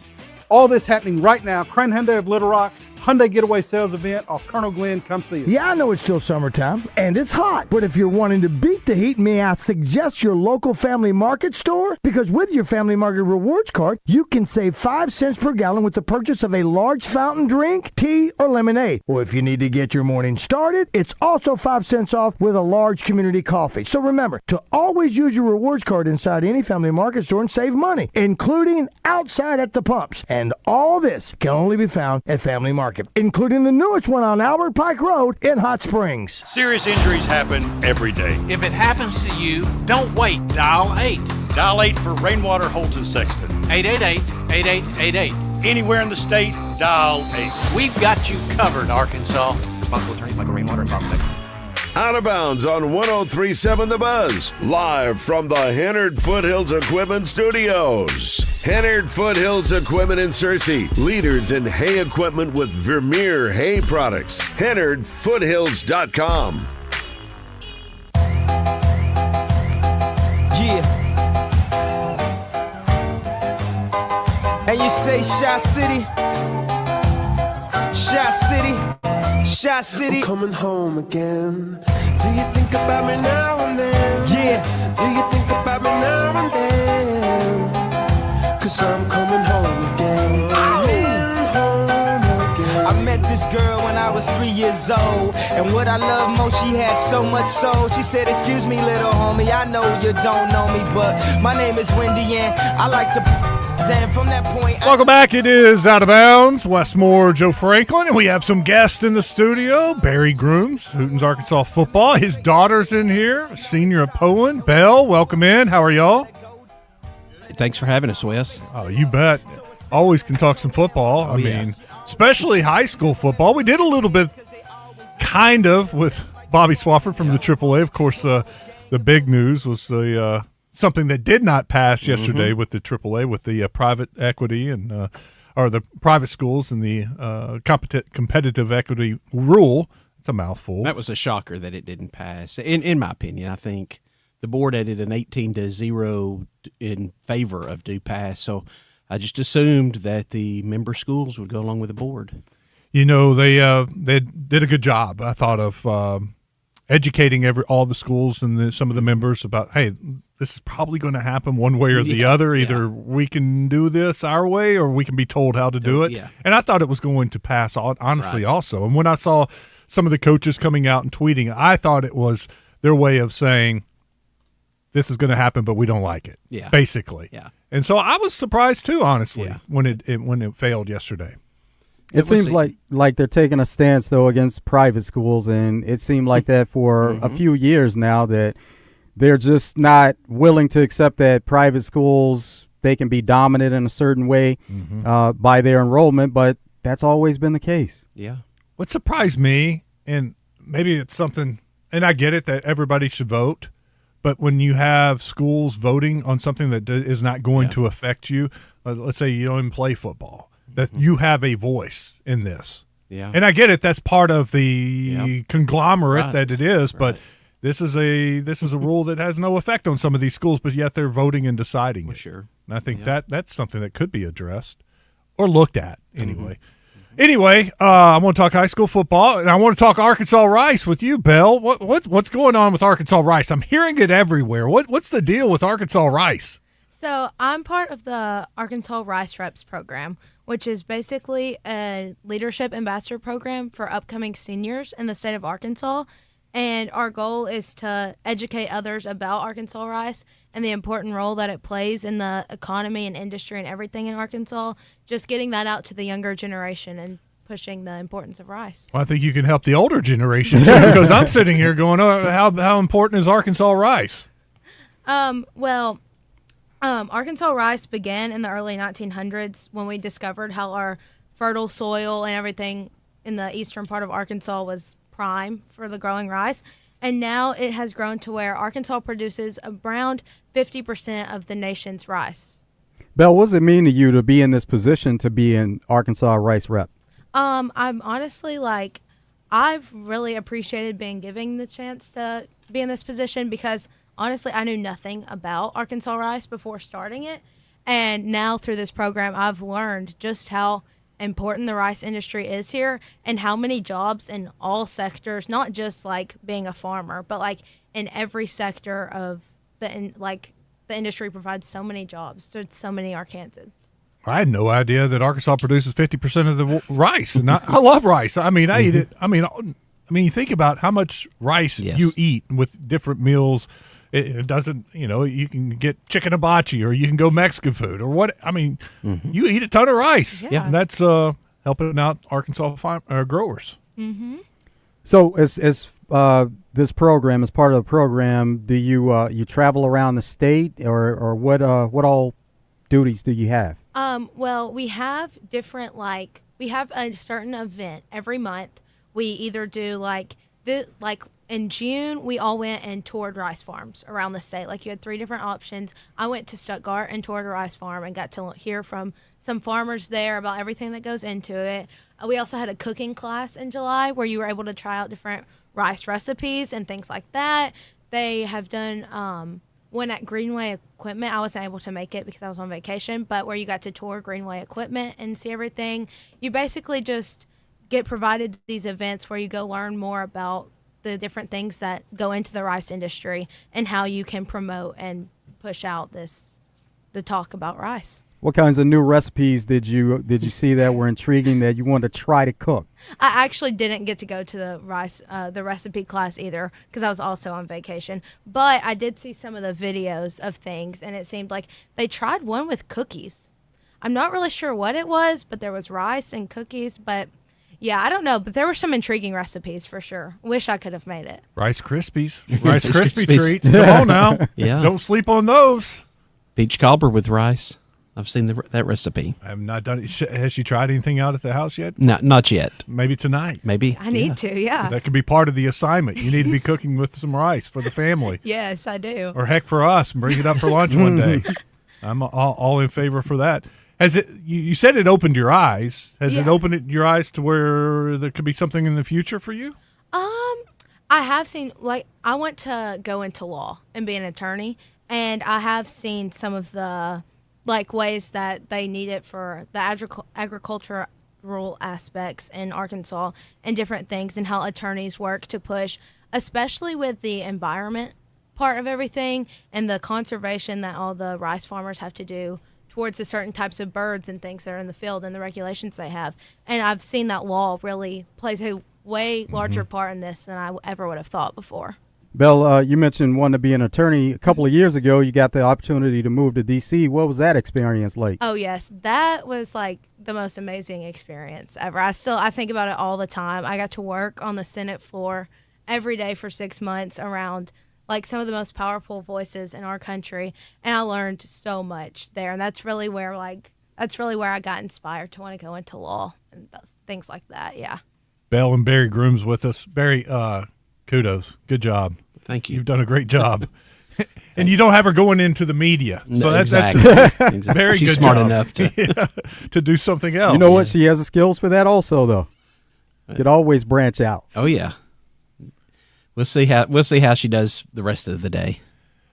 All this happening right now. Crane Hyundai of Little Rock, Hyundai Getaway Sales Event off Colonel Glenn. Come see us. Yeah, I know it's still summertime, and it's hot. But if you're wanting to beat the heat, may I suggest your local Family Market store? Because with your Family Market Rewards card, you can save 5 cents per gallon with the purchase of a large fountain drink, tea, or lemonade. Or if you need to get your morning started, it's also 5 cents off with a large community coffee. So remember to always use your rewards card inside any Family Market store and save money, including outside at the pumps. And all this can only be found at Family Market, including the newest one on Albert Pike Road in Hot Springs. Serious injuries happen every day. If it happens to you, don't wait. Dial 8. Dial 8 for Rainwater, Holton, Sexton. 888-8888. Anywhere in the state, dial 8. We've got you covered, Arkansas. Responsible attorneys Michael Rainwater and Bob Sexton. Out of Bounds on 103.7 The Buzz, live from the Henard Foothills Equipment Studios. Henard Foothills Equipment in Searcy, leaders in hay equipment with Vermeer hay products. HenardFoothills.com. Yeah. And you say Shy City? Shy City? Shy City. I'm coming home again. Do you think about me now and then? Yeah. Do you think about me now and then? 'Cause I'm coming home again. I met this girl when I was 3 years old, and what I love most, she had so much soul. She said, excuse me, little homie, I know you don't know me, but my name is Wendy, and I like to... And from that point, welcome back. It is Out of Bounds. Wes Moore, Joe Franklin, and we have some guests in the studio. Barry Grooms, Hooten's Arkansas football. His daughter's in here, senior at Poland. Belle, welcome in. How are y'all? Thanks for having us, Wes. Oh, you bet. Always can talk some football. I mean, especially high school football. We did a little bit, kind of, with Bobby Swafford from the AAA. Of course, the big news was the something that did not pass yesterday with the AAA, with the private equity and or the private schools and the competitive equity rule. It's a mouthful. That was a shocker that it didn't pass. In my opinion, I think the board added an 18-0 in favor of due pass. So I just assumed that the member schools would go along with the board. You know, they did a good job, I thought, of educating all the schools and some of the members about, hey, this is probably going to happen one way or the other. Either we can do this our way or we can be told how to do it. Yeah. And I thought it was going to pass, honestly, also. And when I saw some of the coaches coming out and tweeting, I thought it was their way of saying, this is going to happen, but we don't like it, basically. Yeah. And so I was surprised, too, honestly, when it failed yesterday. It seems like they're taking a stance, though, against private schools, and it seemed like that for a few years now, that they're just not willing to accept that private schools, they can be dominant in a certain way by their enrollment, but that's always been the case. Yeah. What surprised me, and maybe it's something, and I get it that everybody should vote, but when you have schools voting on something that is not going to affect you, let's say you don't even play football, that you have a voice in this. Yeah. And I get it. That's part of the conglomerate that it is, but this is a rule that has no effect on some of these schools, but yet they're voting and deciding it. Sure. And I think that's something that could be addressed or looked at anyway. Anyway, I want to talk high school football, and I want to talk Arkansas Rice with you, Belle. What's going on with Arkansas Rice? I'm hearing it everywhere. What's the deal with Arkansas Rice? So I'm part of the Arkansas Rice Reps program, which is basically a leadership ambassador program for upcoming seniors in the state of Arkansas. And our goal is to educate others about Arkansas Rice and the important role that it plays in the economy and industry and everything in Arkansas, just getting that out to the younger generation and pushing the importance of rice. Well, I think you can help the older generation, too, because I'm sitting here going, oh, how important is Arkansas Rice? Arkansas rice began in the early 1900s when we discovered how our fertile soil and everything in the eastern part of Arkansas was prime for the growing rice. And now it has grown to where Arkansas produces around 50% of the nation's rice. Belle, what does it mean to you to be in this position to be an Arkansas Rice Rep? I'm honestly I've really appreciated being given the chance to be in this position because honestly, I knew nothing about Arkansas Rice before starting it. And now through this program, I've learned just how important the rice industry is here and how many jobs in all sectors, not just being a farmer, but in every sector of the industry provides so many jobs to so many Arkansans. I had no idea that Arkansas produces 50% of the rice, and I love rice. I mean, I eat it. I mean, you think about how much rice you eat with different meals. It doesn't, you can get chicken hibachi or you can go Mexican food or what. I mean, you eat a ton of rice. Yeah. And that's helping out Arkansas growers. Mm-hmm. So as this program, as part of the program, do you travel around the state or what all duties do you have? Well, we have different, we have a certain event every month. We either do in June, we all went and toured rice farms around the state. You had 3 different options. I went to Stuttgart and toured a rice farm and got to hear from some farmers there about everything that goes into it. We also had a cooking class in July where you were able to try out different rice recipes and things like that. They have done one at Greenway Equipment. I wasn't able to make it because I was on vacation, but where you got to tour Greenway Equipment and see everything. You basically just get provided these events where you go learn more about the different things that go into the rice industry and how you can promote and push out the talk about rice. What kinds of new recipes did you see that were intriguing that you wanted to try to cook? I actually didn't get to go to the recipe class either because I was also on vacation. But I did see some of the videos of things, and it seemed like they tried one with cookies. I'm not really sure what it was, but there was rice and cookies. But yeah, I don't know, but there were some intriguing recipes for sure. Wish I could have made it. Rice Krispies, Rice Krispie treats. Come on now, don't sleep on those. Peach cobbler with rice. I've seen that recipe. I have not done it. Has she tried anything out at the house yet? Not yet. Maybe tonight. Maybe. I need to, yeah. That could be part of the assignment. You need to be cooking with some rice for the family. Yes, I do. Or heck, for us, and bring it up for lunch one day. I'm all in favor for that. Has it? You said it opened your eyes. Has it opened your eyes to where there could be something in the future for you? I have seen, I want to go into law and be an attorney, and I have seen some of the ways that they need it for the agricultural aspects in Arkansas and different things and how attorneys work to push, especially with the environment part of everything and the conservation that all the rice farmers have to do towards the certain types of birds and things that are in the field and the regulations they have. And I've seen that law really plays a way larger part in this than I ever would have thought before. Belle, you mentioned wanting to be an attorney. A couple of years ago, you got the opportunity to move to D.C. What was that experience like? Oh, yes. That was the most amazing experience ever. I think about it all the time. I got to work on the Senate floor every day for 6 months around some of the most powerful voices in our country, and I learned so much there. And that's really where I got inspired to want to go into law and things like that. Yeah. Belle and Barry Groom's with us. Barry, kudos. Good job. Thank you. You've done a great job. And you don't have her going into the media. So that's very She's good smart job. enough to to do something else. You know what? She has the skills for that also, though. Could always branch out. Oh yeah. We'll see how she does the rest of the day.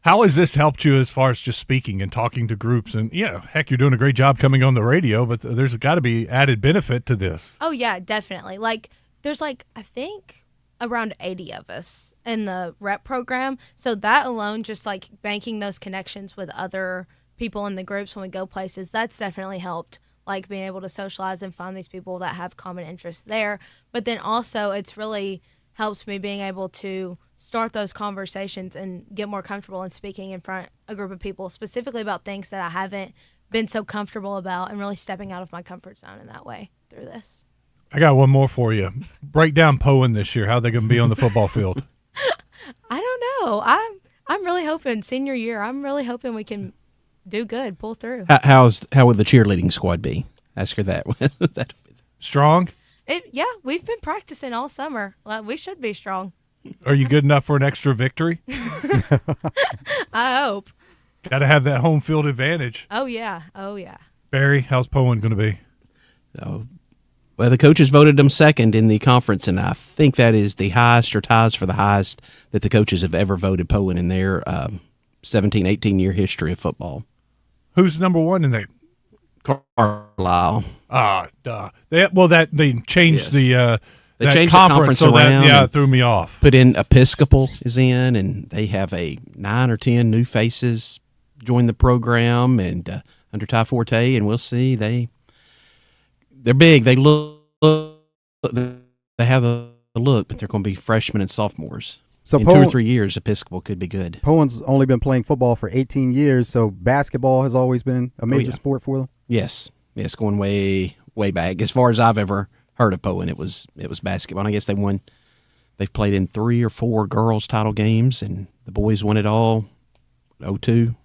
How has this helped you as far as just speaking and talking to groups? And heck, you're doing a great job coming on the radio, but there's got to be added benefit to this. Oh yeah, definitely. Like there's I think around 80 of us in the rep program. So that alone, just banking those connections with other people in the groups when we go places, that's definitely helped. Like being able to socialize and find these people that have common interests there. But then also it's really helps me being able to start those conversations and get more comfortable in speaking in front of a group of people, specifically about things that I haven't been so comfortable about, and really stepping out of my comfort zone in that way through this. I got one more for you. Break down Poen this year. How are they going to be on the football field? I don't know. I'm really hoping senior year. I'm really hoping we can do good, pull through. How would the cheerleading squad be? Ask her that. Strong? Yeah, we've been practicing all summer. We should be strong. Are you good enough for an extra victory? I hope. Got to have that home field advantage. Oh, yeah. Barry, how's Poen going to be? Well, the coaches voted them second in the conference, and I think that is the highest or ties for the highest that the coaches have ever voted Poen in their 17, 18-year history of football. Who's number one in there? Carlisle. Duh. They changed the they changed conference, the conference so around. That threw me off. Put in Episcopal is in, and they have 9 or 10 new faces join the program, and under Ty Forte, and we'll see. They're big. They have the look, but they're going to be freshmen and sophomores. So in 2 or 3 years, Episcopal could be good. Poen's only been playing football for 18 years, so basketball has always been a major sport for them. Yes, going way back. As far as I've ever heard of Poen, it was basketball. And I guess they've played in 3 or 4 girls' title games, and the boys won it all. 02,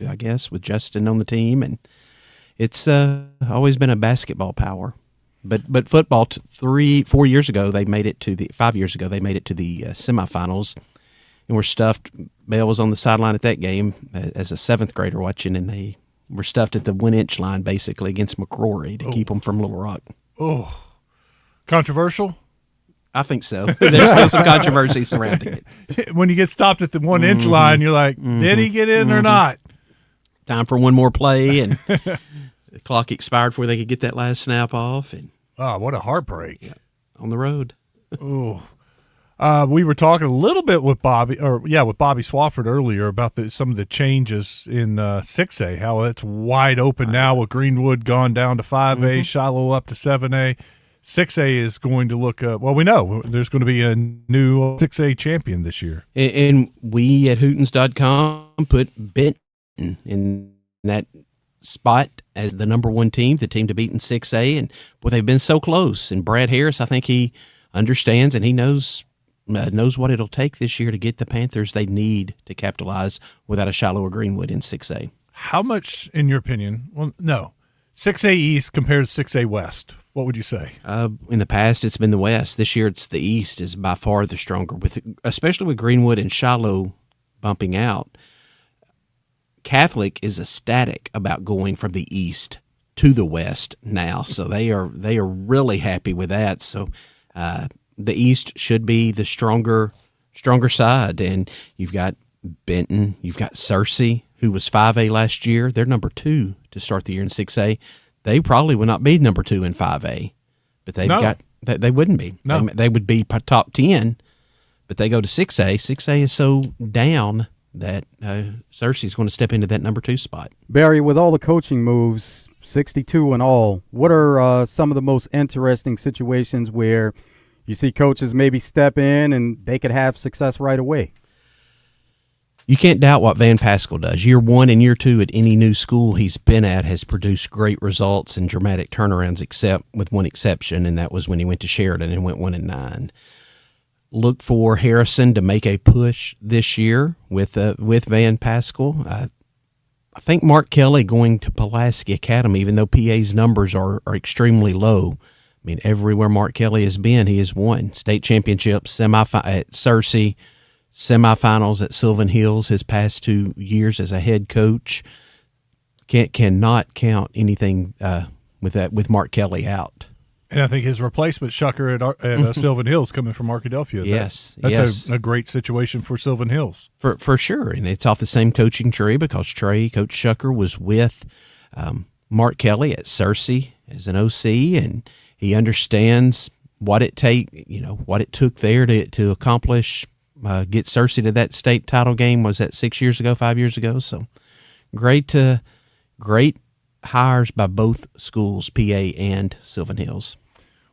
I guess, with Justin on the team, and it's always been a basketball power. But football 4 years ago they made it to the 5 years ago they made it to the semifinals, and were stuffed. Bell was on the sideline at that game as a 7th grader watching, and they were stuffed at the 1-inch line basically against McCrory to keep them from Little Rock. Oh, controversial? I think so. There's still some controversy surrounding it. When you get stopped at the 1-inch line, you're like, did he get in or not? Time for one more play, and the clock expired before they could get that last snap off. And what a heartbreak. Yeah, on the road. Oh. We were talking a little bit with Bobby Swafford earlier about some of the changes in 6A, how it's wide open now with Greenwood gone down to 5A, Shiloh up to 7A. 6A is going to look we know there's going to be a new 6A champion this year. And we at Hootens.com put Benton in that spot as the number 1 team, the team to beat in 6A. And they've been so close. And Brad Harris, I think he understands and he knows what it'll take this year to get the Panthers they need to capitalize without a Shiloh or Greenwood in 6A. How much, in your opinion, 6A East compared to 6A West, what would you say? In the past, it's been the West. This year, it's the East is by far the stronger, especially with Greenwood and Shiloh bumping out. Catholic is ecstatic about going from the East to the West now, so they are really happy with that. So the East should be the stronger side, and you've got Benton, you've got Searcy, who was 5A last year. They're number 2 to start the year in 6A. They probably would not be number 2 in 5A, but they wouldn't be. No. They would be top 10, but they go to 6A. 6A is so down that Searcy's going to step into that number 2 spot. Barry, with all the coaching moves, 62 in all, what are some of the most interesting situations where you see coaches maybe step in and they could have success right away? You can't doubt what Van Pascal does. Year 1 and year 2 at any new school he's been at has produced great results and dramatic turnarounds, except with one exception, and that was when he went to Sheridan and went 1-9. Look for Harrison to make a push this year with Van Pascal. I think Mark Kelly going to Pulaski Academy, even though PA's numbers are extremely low. I mean, everywhere Mark Kelly has been, he has won state championships, at Searcy, semifinals at Sylvan Hills his past 2 years as a head coach. Cannot count anything with Mark Kelly out. And I think his replacement, Shucker at Sylvan Hills, coming from Arkadelphia. Yes, that's a great situation for Sylvan Hills. For sure. And it's off the same coaching tree because Coach Shucker was with Mark Kelly at Searcy as an OC, and he understands what it took there to accomplish, get Searcy to that state title game. Was that 5 years ago? So great hires by both schools, PA and Sylvan Hills.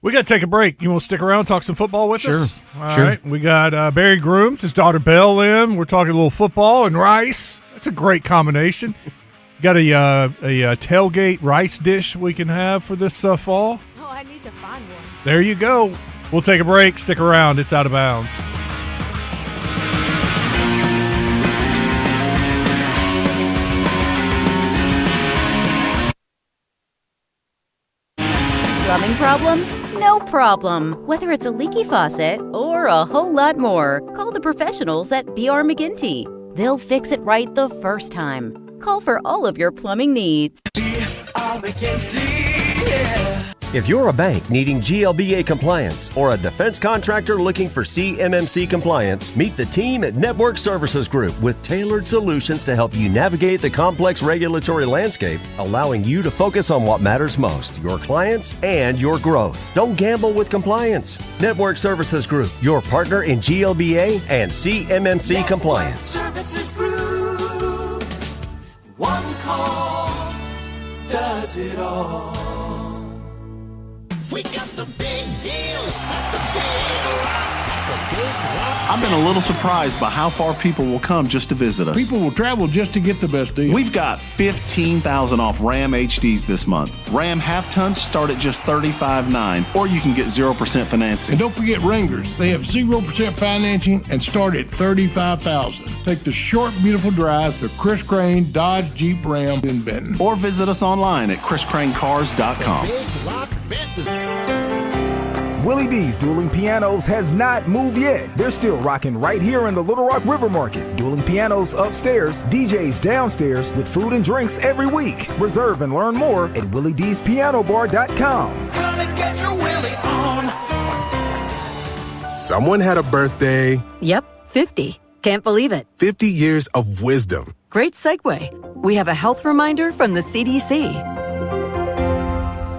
We got to take a break. You want to stick around, talk some football with us? All Sure. right. We got Barry Grooms, his daughter Belle in. We're talking a little football and rice. That's a great combination. Got a tailgate rice dish we can have for this fall. Oh, I need to find one. There you go. We'll take a break. Stick around. It's Out of Bounds. Plumbing problems? No problem. Whether it's a leaky faucet or a whole lot more, call the professionals at B.R. McGinty. They'll fix it right the first time. Call for all of your plumbing needs. If you're a bank needing GLBA compliance or a defense contractor looking for CMMC compliance, meet the team at Network Services Group with tailored solutions to help you navigate the complex regulatory landscape, allowing you to focus on what matters most, your clients and your growth. Don't gamble with compliance. Network Services Group, your partner in GLBA and CMMC compliance. Services Group. One call does it all. We got the big deals, the big rock, the big rock. I've been a little surprised by how far people will come just to visit us. People will travel just to get the best deal. We've got 15,000 off Ram HDs this month. Ram half tons start at just $35,900, or you can get 0% financing. And don't forget Wranglers. They have 0% financing and start at $35,000. Take the short, beautiful drive to Chris Crane Dodge Jeep Ram in Benton. Or visit us online at chriscranecars.com. Willie D's Dueling Pianos has not moved yet. They're still rocking right here in the Little Rock River Market. Dueling Pianos upstairs, DJs downstairs with food and drinks every week. Reserve and learn more at WillieD'sPianoBar.com. Come and get your Willie on. Someone had a birthday. Yep, 50. Can't believe it. 50 years of wisdom. Great segue. We have a health reminder from the CDC.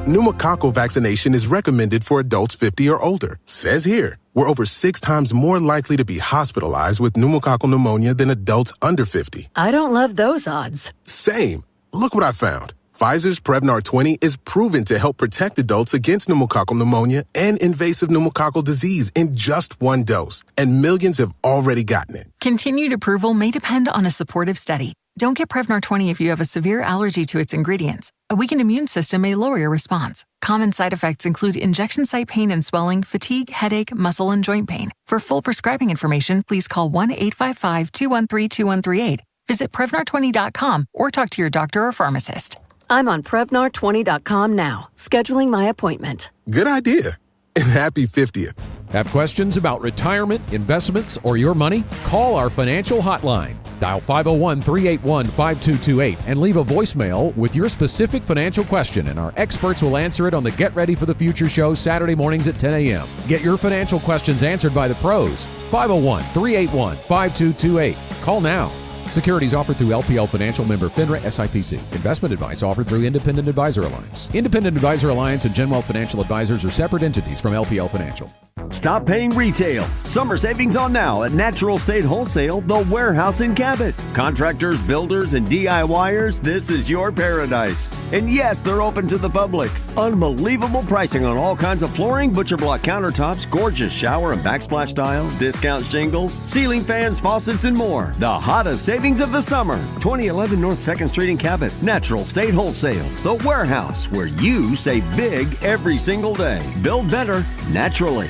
Pneumococcal vaccination is recommended for adults 50 or older. Says here, we're over 6 times more likely to be hospitalized with pneumococcal pneumonia than adults under 50. I don't love those odds. Same. Look what I found. Pfizer's Prevnar 20 is proven to help protect adults against pneumococcal pneumonia and invasive pneumococcal disease in just 1 dose. And millions have already gotten it. Continued approval may depend on a supportive study. Don't get Prevnar 20 if you have a severe allergy to its ingredients. A weakened immune system may lower your response. Common side effects include injection site pain and swelling, fatigue, headache, muscle, and joint pain. For full prescribing information, please call 1-855-213-2138. Visit Prevnar20.com or talk to your doctor or pharmacist. I'm on Prevnar20.com now, scheduling my appointment. Good idea. And happy 50th. Have questions about retirement, investments, or your money? Call our financial hotline. Dial 501-381-5228 and leave a voicemail with your specific financial question, and our experts will answer it on the Get Ready for the Future show Saturday mornings at 10 a.m. Get your financial questions answered by the pros. 501-381-5228. Call now. Securities offered through LPL Financial, member FINRA SIPC. Investment advice offered through Independent Advisor Alliance. Independent Advisor Alliance and Genwealth Financial Advisors are separate entities from LPL Financial. Stop paying retail. Summer savings on now at Natural State Wholesale, the warehouse in Cabot. Contractors, builders, and DIYers, this is your paradise. And yes, they're open to the public. Unbelievable pricing on all kinds of flooring, butcher block countertops, gorgeous shower and backsplash tile, discount shingles, ceiling fans, faucets, and more. The hottest savings of the summer. 2011 North 2nd Street in Cabot. Natural State Wholesale, the warehouse where you save big every single day. Build better naturally.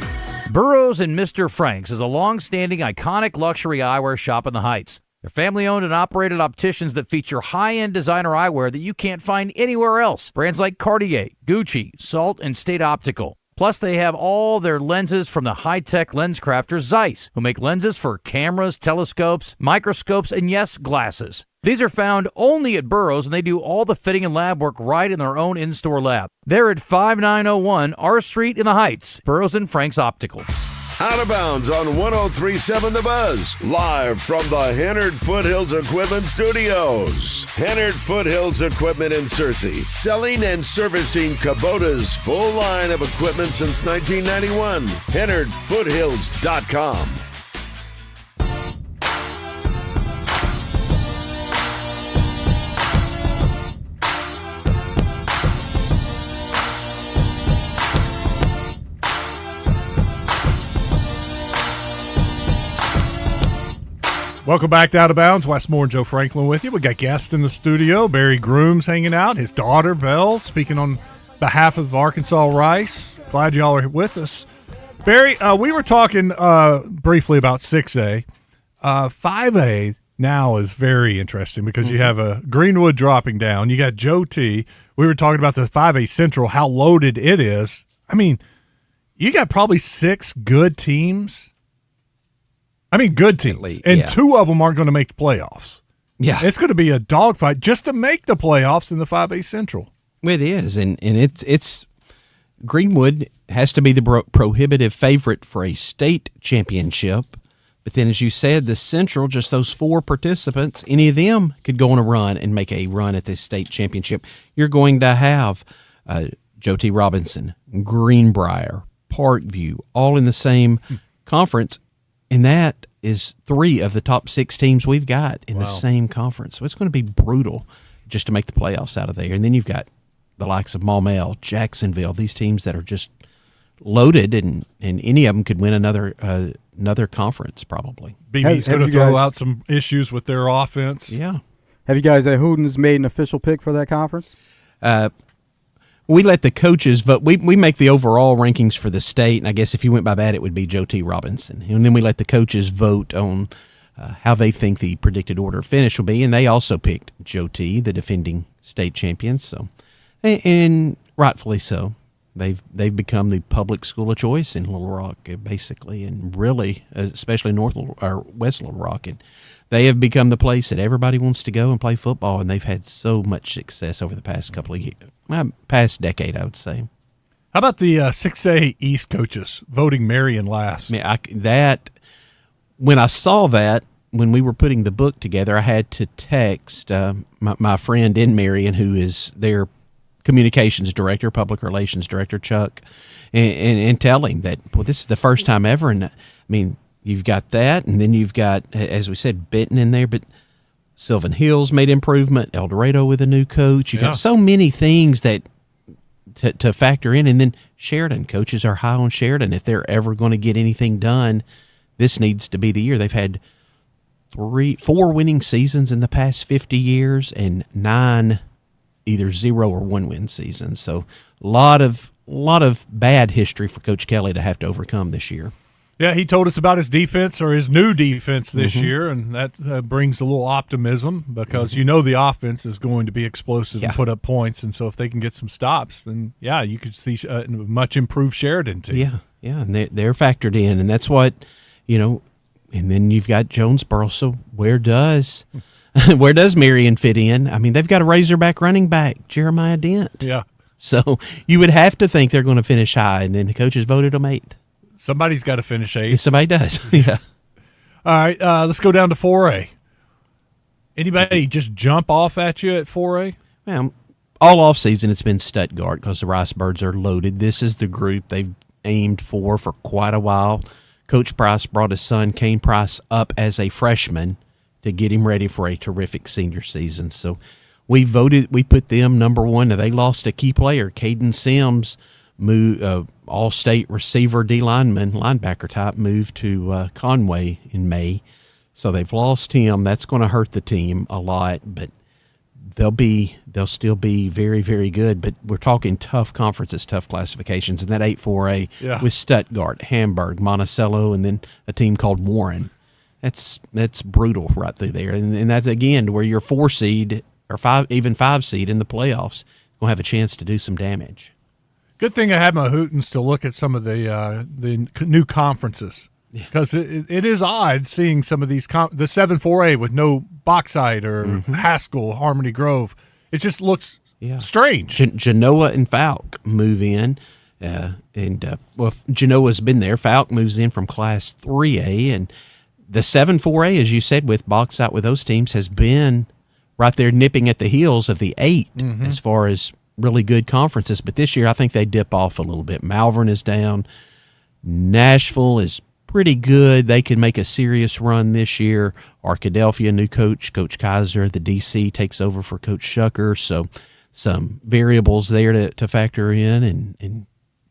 Burroughs and Mr. Frank's is a long-standing, iconic luxury eyewear shop in the Heights. They're family-owned and operated opticians that feature high-end designer eyewear that you can't find anywhere else. Brands like Cartier, Gucci, Salt, and State Optical. Plus, they have all their lenses from the high-tech lens crafter Zeiss, who make lenses for cameras, telescopes, microscopes, and yes, glasses. These are found only at Burroughs, and they do all the fitting and lab work right in their own in-store lab. They're at 5901 R Street in the Heights, Burroughs and Frank's Optical. Out of Bounds on 103.7 The Buzz, live from the Henard Foothills Equipment Studios. Henard Foothills Equipment in Searcy, selling and servicing Kubota's full line of equipment since 1991. HenardFoothills.com. Welcome back to Out of Bounds. Wes Moore and Joe Franklin with you. We got guests in the studio. Barry Grooms hanging out. His daughter, Vel, speaking on behalf of Arkansas Rice. Glad y'all are with us. Barry, we were talking briefly about 6A. 5A now is very interesting because you have a Greenwood dropping down. You got Joe T. We were talking about the 5A Central, how loaded it is. I mean, you got probably 6 good teams. Good teams, and 2 of them aren't going to make the playoffs. Yeah. It's going to be a dogfight just to make the playoffs in the 5A Central. It is, and it's Greenwood has to be the prohibitive favorite for a state championship. But then, as you said, the Central, just those 4 participants, any of them could go on a run and make a run at this state championship. You're going to have Joe T. Robinson, Greenbrier, Parkview, all in the same conference. And that is 3 of the top 6 teams we've got in the same conference. So it's going to be brutal just to make the playoffs out of there. And then you've got the likes of Maumelle, Jacksonville, these teams that are just loaded, and any of them could win another conference probably. BB's going to throw out some issues with their offense. Yeah. Have you guys at Hooten's made an official pick for that conference? We let the coaches vote. We make the overall rankings for the state, and I guess if you went by that, it would be Joe T. Robinson. And then we let the coaches vote on how they think the predicted order of finish will be, and they also picked Joe T., the defending state champions. So, and rightfully so. They've become the public school of choice in Little Rock, basically, and really, especially West Little Rock, and they have become the place that everybody wants to go and play football, and they've had so much success over the past couple of years, past decade, I would say. How about the 6A East coaches voting Marion last? When I saw that, when we were putting the book together, I had to text my friend in Marion, who is their communications director, public relations director, Chuck, and tell him that, well, this is the first time ever. And I mean, you've got that, and then you've got, as we said, Benton in there, but Sylvan Hills made improvement, El Dorado with a new coach. You've got so many things that to factor in, and then Sheridan. Coaches are high on Sheridan. If they're ever going to get anything done, this needs to be the year. They've had 4 winning seasons in the past 50 years and 9 either 0 or 1 win seasons. So a lot of bad history for Coach Kelly to have to overcome this year. Yeah, he told us about his defense, or his new defense this year, and that brings a little optimism because you know the offense is going to be explosive and put up points, and so if they can get some stops, then, you could see a much improved Sheridan team. Yeah, and they're factored in, and that's what, and then you've got Jonesboro, so where does Marion fit in? I mean, they've got a Razorback running back, Jeremiah Dent. Yeah. So you would have to think they're going to finish high, and then the coaches voted them 8th. Somebody's got to finish 8th. Somebody does, yeah. All right, let's go down to 4A. Anybody just jump off at you at 4A? Well, all offseason it's been Stuttgart because the Rice Birds are loaded. This is the group they've aimed for quite a while. Coach Price brought his son, Kane Price, up as a freshman to get him ready for a terrific senior season. So we put them number 1. Now, they lost a key player, Caden Sims, all-state receiver, linebacker type, moved to Conway in May. So they've lost him. That's going to hurt the team a lot, but they'll still be very, very good. But we're talking tough conferences, tough classifications, and that 8-4A with Stuttgart, Hamburg, Monticello, and then a team called Warren. That's brutal right through there, and that's again where your 4 seed or 5 seed in the playoffs going to have a chance to do some damage. Good thing I had my Hootens to look at some of the new conferences, because it is odd seeing some of these the 7-4A with no Bauxite or Haskell, Harmony Grove. It just looks strange. Genoa and Falk move in, Genoa's been there. Falk moves in from Class 3A, and the 7-4A, as you said, with Bauxite with those teams, has been right there nipping at the heels of the 8 as far as really good conferences. But this year, I think they dip off a little bit. Malvern is down. Nashville is pretty good. They can make a serious run this year. Arkadelphia, new coach, Coach Kaiser. The DC takes over for Coach Shucker. So some variables there to factor in, and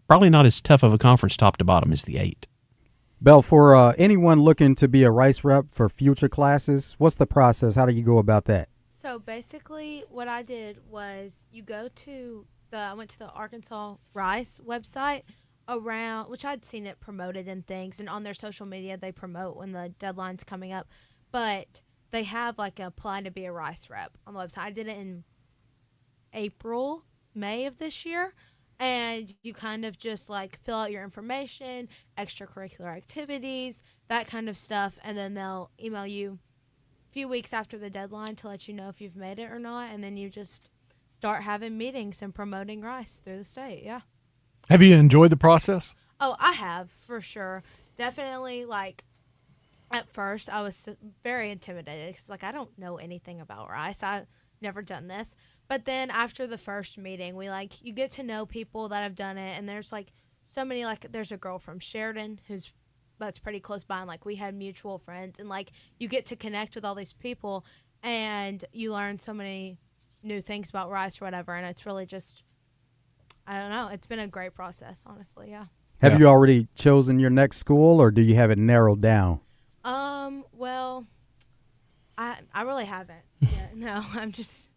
probably not as tough of a conference top to bottom as the 8. Bell, for anyone looking to be a Rice rep for future classes, what's the process? How do you go about that? So basically what I did was I went to the Arkansas Rice website which I'd seen it promoted and things, and on their social media they promote when the deadline's coming up, but they have like apply to be a Rice rep on the website. I did it in May of this year, and you kind of just like fill out your information, extracurricular activities, that kind of stuff, and then they'll email you few weeks after the deadline to let you know if you've made it or not, and then you just start having meetings and promoting Rice through the state. Yeah. Have you enjoyed the process? Oh, I have, for sure. Definitely, like, at first I was very intimidated because, like, I don't know anything about Rice. I've never done this. But then after the first meeting, you get to know people that have done it, and there's, like, so many, like, there's a girl from Sheridan that's pretty close by, and like we had mutual friends, and like you get to connect with all these people and you learn so many new things about Rice or whatever, and it's really just, I don't know, it's been a great process, honestly. Have you already chosen your next school, or do you have it narrowed down? Well, I really haven't yet. No, I'm just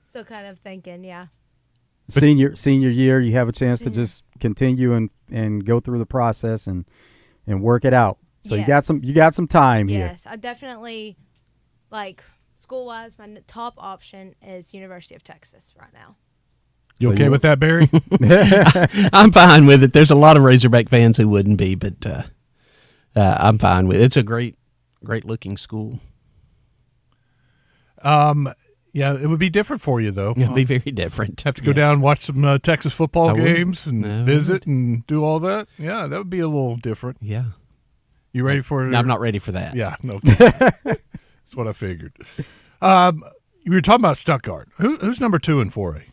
still kind of thinking. Senior year, you have a chance to just continue and go through the process and work it out. So yes. you got some time here. Yes, I definitely, like, school-wise, my top option is University of Texas right now. You okay with that, Barry? I'm fine with it. There's a lot of Razorback fans who wouldn't be, but I'm fine with it. It's a great looking school. Yeah, it would be different for you, though. It would be very different. Have to go down and watch some Texas football games and visit and do all that. Yeah, that would be a little different. Yeah. You ready for it? I'm not ready for that. Yeah, no. That's what I figured. You were talking about Stuttgart. Who's number 2 in 4A?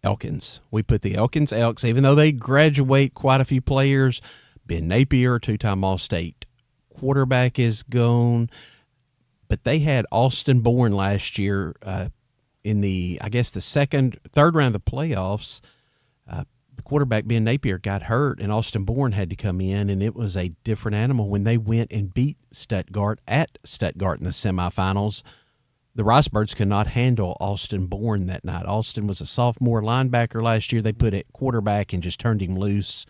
Elkins. We put the Elkins Elks, even though they graduate quite a few players. Ben Napier, 2-time All-State quarterback, is gone. But they had Austin Bourne last year in the third round of the playoffs. The quarterback, Ben Napier, got hurt, and Austin Bourne had to come in, and it was a different animal when they went and beat Stuttgart at Stuttgart in the semifinals. The Ricebirds could not handle Austin Bourne that night. Austin was a sophomore linebacker last year. They put it quarterback and just turned him loose.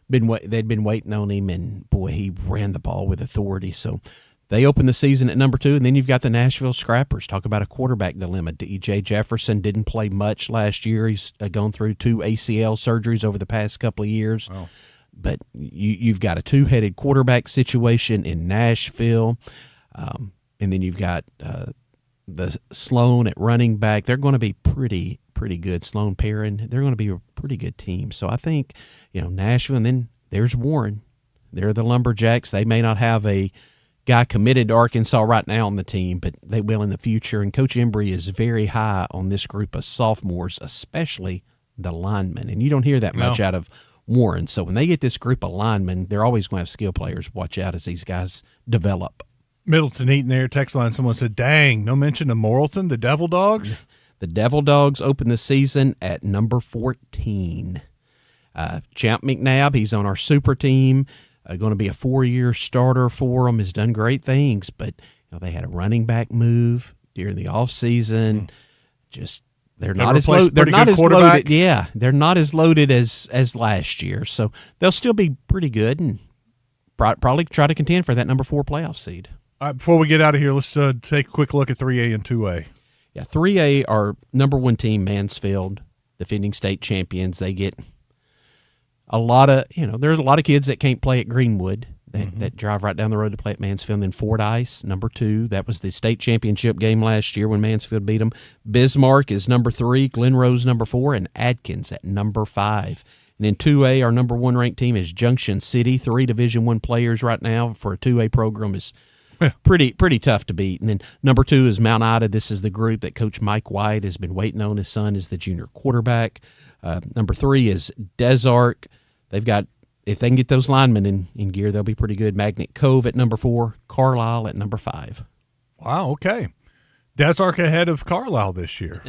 They'd been waiting on him, and, boy, he ran the ball with authority. So they opened the season at number 2, and then you've got the Nashville Scrappers. Talk about a quarterback dilemma. DJ Jefferson didn't play much last year. He's gone through 2 ACL surgeries over the past couple of years. Wow. But you've got a 2-headed quarterback situation in Nashville, and then you've got the Sloan at running back. They're going to be pretty good. Sloan Perrin, they're going to be a pretty good team. So I think, Nashville, and then there's Warren. They're the Lumberjacks. They may not have a guy committed to Arkansas right now on the team, but they will in the future. And Coach Embry is very high on this group of sophomores, especially the linemen. And you don't hear that much out of Warren. So when they get this group of linemen, they're always going to have skill players. Watch out as these guys develop. Middleton Eaton there, text line, someone said, dang, no mention of Morrilton, the Devil Dogs? The Devil Dogs open the season at number 14. Champ McNabb, he's on our super team. Going to be a 4-year starter for them, has done great things, but they had a running back move during the offseason. Just they're not as loaded. Yeah, they're not as loaded as last year, so they'll still be pretty good and probably try to contend for that number 4 playoff seed. All right, before we get out of here, let's take a quick look at 3A and 2A. Yeah, 3A, our number 1 team, Mansfield, defending state champions. They get there's a lot of kids that can't play at Greenwood that drive right down the road to play at Mansfield. And then Fordyce, number 2. That was the state championship game last year when Mansfield beat them. Bismarck is number 3, Glenrose number 4, and Adkins at number 5. And in 2A, our number 1 ranked team is Junction City. 3 Division I players right now for a 2A program is pretty tough to beat. And then number 2 is Mount Ida. This is the group that Coach Mike White has been waiting on. His son is the junior quarterback. Number 3 is Desark. They've got, if they can get those linemen in gear, they'll be pretty good. Magnet Cove at number 4, Carlisle at number 5. Wow, okay. Desark ahead of Carlisle this year.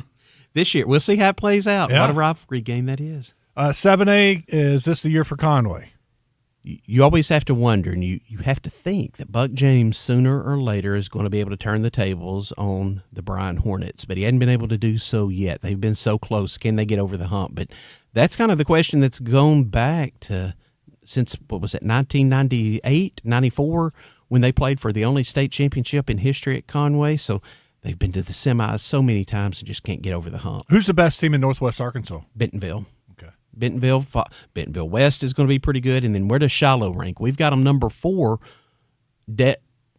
This year. We'll see how it plays out. Yeah. What a rivalry game that is. 7A, is this the year for Conway? You always have to wonder, and you have to think that Buck James sooner or later is going to be able to turn the tables on the Bryan Hornets, but he hadn't been able to do so yet. They've been so close. Can they get over the hump? But that's kind of the question that's gone back to since, 1998, 94, when they played for the only state championship in history at Conway. So they've been to the semis so many times and just can't get over the hump. Who's the best team in Northwest Arkansas? Bentonville. Okay. Bentonville West is going to be pretty good. And then where does Shiloh rank? We've got them number 4.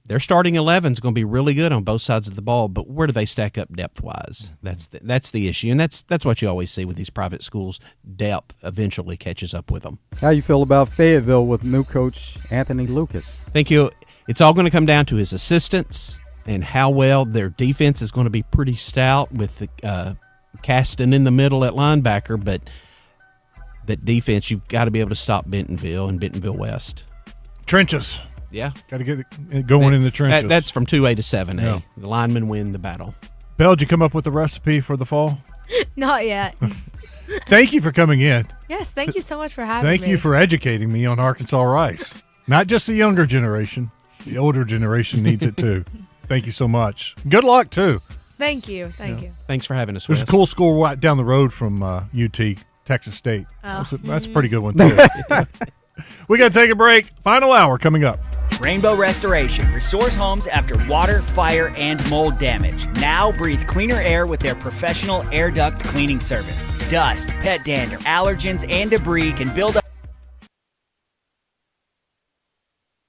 Their starting 11 is going to be really good on both sides of the ball, but where do they stack up depth-wise? That's the issue, and that's what you always see with these private schools. Depth eventually catches up with them. How you feel about Fayetteville with new coach Anthony Lucas? Thank you. It's all going to come down to his assistants and how well their defense is going to be pretty stout with the Caston in the middle at linebacker, but that defense, you've got to be able to stop Bentonville and Bentonville West. Trenches. Yeah. Got to get it going in the trenches. That's from 2A to 7A. Yeah. The linemen win the battle. Belle, did you come up with the recipe for the fall? Not yet. Thank you for coming in. Yes, thank you so much for having me. Thank you for educating me on Arkansas rice. Not just the younger generation. The older generation needs it too. Thank you so much. Good luck too. Thank you. Thank you. Thanks for having us. There's a cool school right down the road from UT, Texas State. Oh. That's a pretty good one too. We got to take a break. Final hour coming up. Rainbow Restoration restores homes after water, fire, and mold damage. Now breathe cleaner air with their professional air duct cleaning service. Dust, pet dander, allergens, and debris can build up.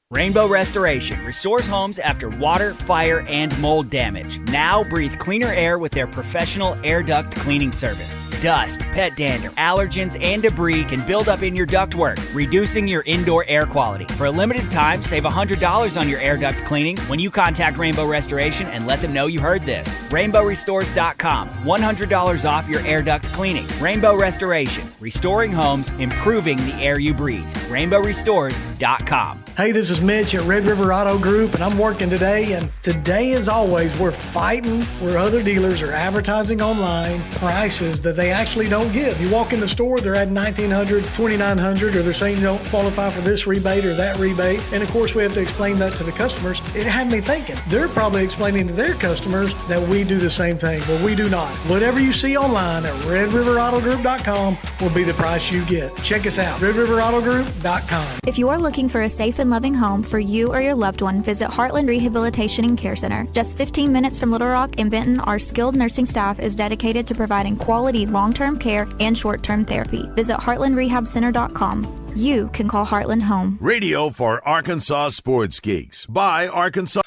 Rainbow Restoration restores homes after water, fire, and mold damage. Now breathe cleaner air with their professional air duct cleaning service. Dust, pet dander, allergens, and debris can build up in your ductwork, reducing your indoor air quality. For a limited time, save $100 on your air duct cleaning when you contact Rainbow Restoration and let them know you heard this. RainbowRestores.com. $100 off your air duct cleaning. Rainbow Restoration. Restoring homes, improving the air you breathe. RainbowRestores.com. Hey, this is Mitch at Red River Auto Group, and I'm working today. And today, as always, we're fighting where other dealers are advertising online prices that they actually don't give. You walk in the store, they're at $1,900, $2,900, or they're saying you don't qualify for this rebate or that rebate. And of course, we have to explain that to the customers. It had me thinking. They're probably explaining to their customers that we do the same thing, but we do not. Whatever you see online at RedRiverAutoGroup.com will be the price you get. Check us out, RedRiverAutoGroup.com. If you are looking for a safe and loving home for you or your loved one, visit Heartland Rehabilitation and Care Center. Just 15 minutes from Little Rock and Benton, our skilled nursing staff is dedicated to providing quality long-term care and short-term therapy. Visit heartlandrehabcenter.com. You can call Heartland home. Radio for Arkansas Sports Geeks by Arkansas.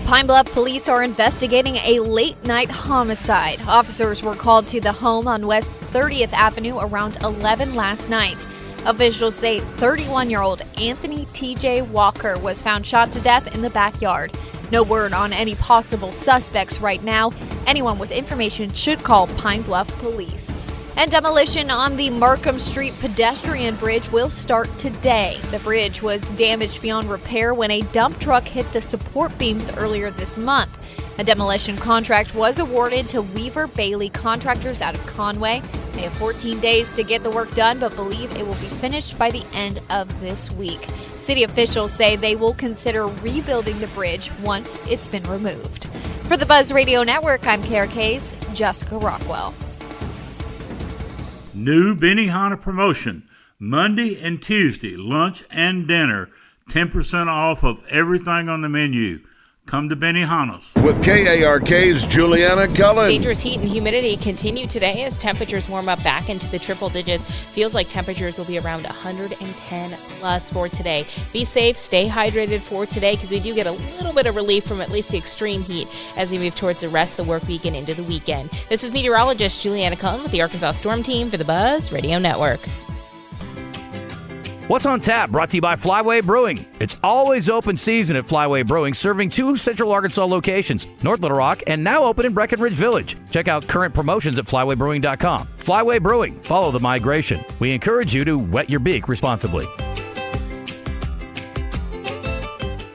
Pine Bluff police are investigating a late-night homicide. Officers were called to the home on West 30th Avenue around 11 last night. Officials say 31-year-old Anthony T.J. Walker was found shot to death in the backyard. No word on any possible suspects right now. Anyone with information should call Pine Bluff Police. And demolition on the Markham Street pedestrian bridge will start today. The bridge was damaged beyond repair when a dump truck hit the support beams earlier this month. A demolition contract was awarded to Weaver Bailey Contractors out of Conway. They have 14 days to get the work done, but believe it will be finished by the end of this week. City officials say they will consider rebuilding the bridge once it's been removed. For the Buzz Radio Network, I'm KRK's Jessica Rockwell. New Benihana promotion, Monday and Tuesday, lunch and dinner, 10% off of everything on the menu. come to Benihana's. With KARK's Juliana Cullen. Dangerous heat and humidity continue today as temperatures warm up back into the triple digits. Feels like temperatures will be around 110 plus for today. Be safe, stay hydrated for today because we do get a little bit of relief from at least the extreme heat as we move towards the rest of the work week and into the weekend. This is meteorologist Juliana Cullen with the Arkansas Storm Team for the Buzz Radio Network. What's on tap? Brought to you by Flyway Brewing. It's always open season at Flyway Brewing, serving 2 Central Arkansas locations, North Little Rock, and now open in Breckenridge Village. Check out current promotions at flywaybrewing.com. Flyway Brewing. Follow the migration. We encourage you to wet your beak responsibly.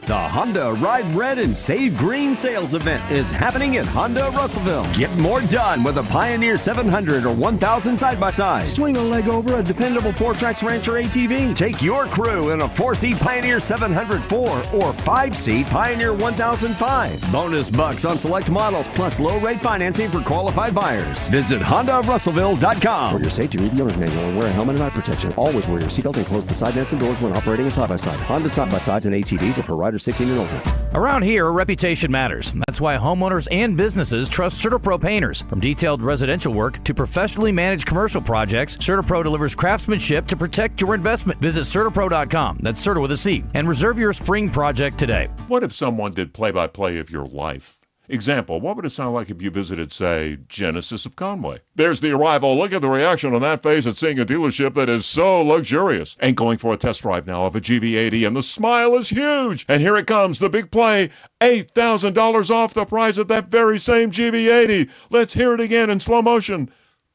The Honda Ride Red and Save Green sales event is happening at Honda Russellville. Get more done with a Pioneer 700 or 1000 side-by-side. Swing a leg over a dependable 4-Trax Rancher ATV. Take your crew in a 4-seat Pioneer 704 or 5-seat Pioneer 1005. Bonus bucks on select models plus low-rate financing for qualified buyers. Visit HondaRussellville.com. For your safety, read the owner's manual and wear a helmet and eye protection. Always wear your seatbelt and close the side nets and doors when operating a side-by-side. Honda side-by-sides and ATVs are for riders 16 and older. Around here, reputation matters. That's why homeowners and businesses trust CertaPro painters. From detailed residential work to professionally managed commercial projects, CertaPro delivers craftsmanship to protect your investment. Visit CertaPro.com, that's Certa with a C, and reserve your spring project today. What if someone did play-by-play of your life? Example, what would it sound like if you visited, say, Genesis of Conway? There's the arrival. Look at the reaction on that face at seeing a dealership that is so luxurious. And going for a test drive now of a GV80, and the smile is huge. And here it comes, the big play, $8,000 off the price of that very same GV80. Let's hear it again in slow motion.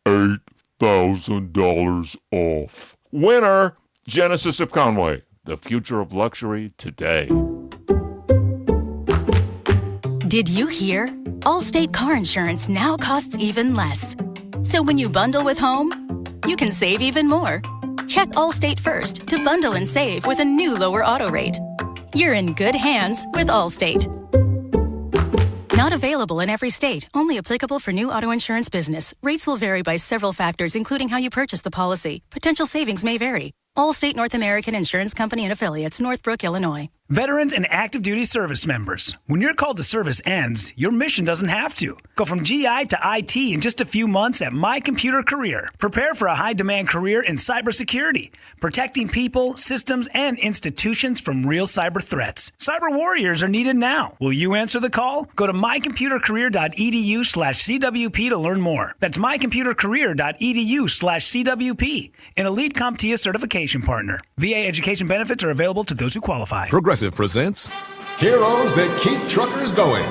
$8,000 off. Winner, Genesis of Conway. The future of luxury today. Did you hear? Allstate car insurance now costs even less. So when you bundle with home, you can save even more. Check Allstate first to bundle and save with a new lower auto rate. You're in good hands with Allstate. Not available in every state. Only applicable for new auto insurance business. Rates will vary by several factors, including how you purchase the policy. Potential savings may vary. Allstate North American Insurance Company and Affiliates, Northbrook, Illinois. Veterans and active duty service members. When your call to service ends, your mission doesn't have to. Go from GI to IT in just a few months at My Computer Career. Prepare for a high-demand career in cybersecurity, protecting people, systems, and institutions from real cyber threats. Cyber warriors are needed now. Will you answer the call? Go to mycomputercareer.edu/CWP to learn more. That's mycomputercareer.edu/CWP, an elite CompTIA certification partner. VA education benefits are available to those who qualify. Progressive presents Heroes That Keep Truckers Going.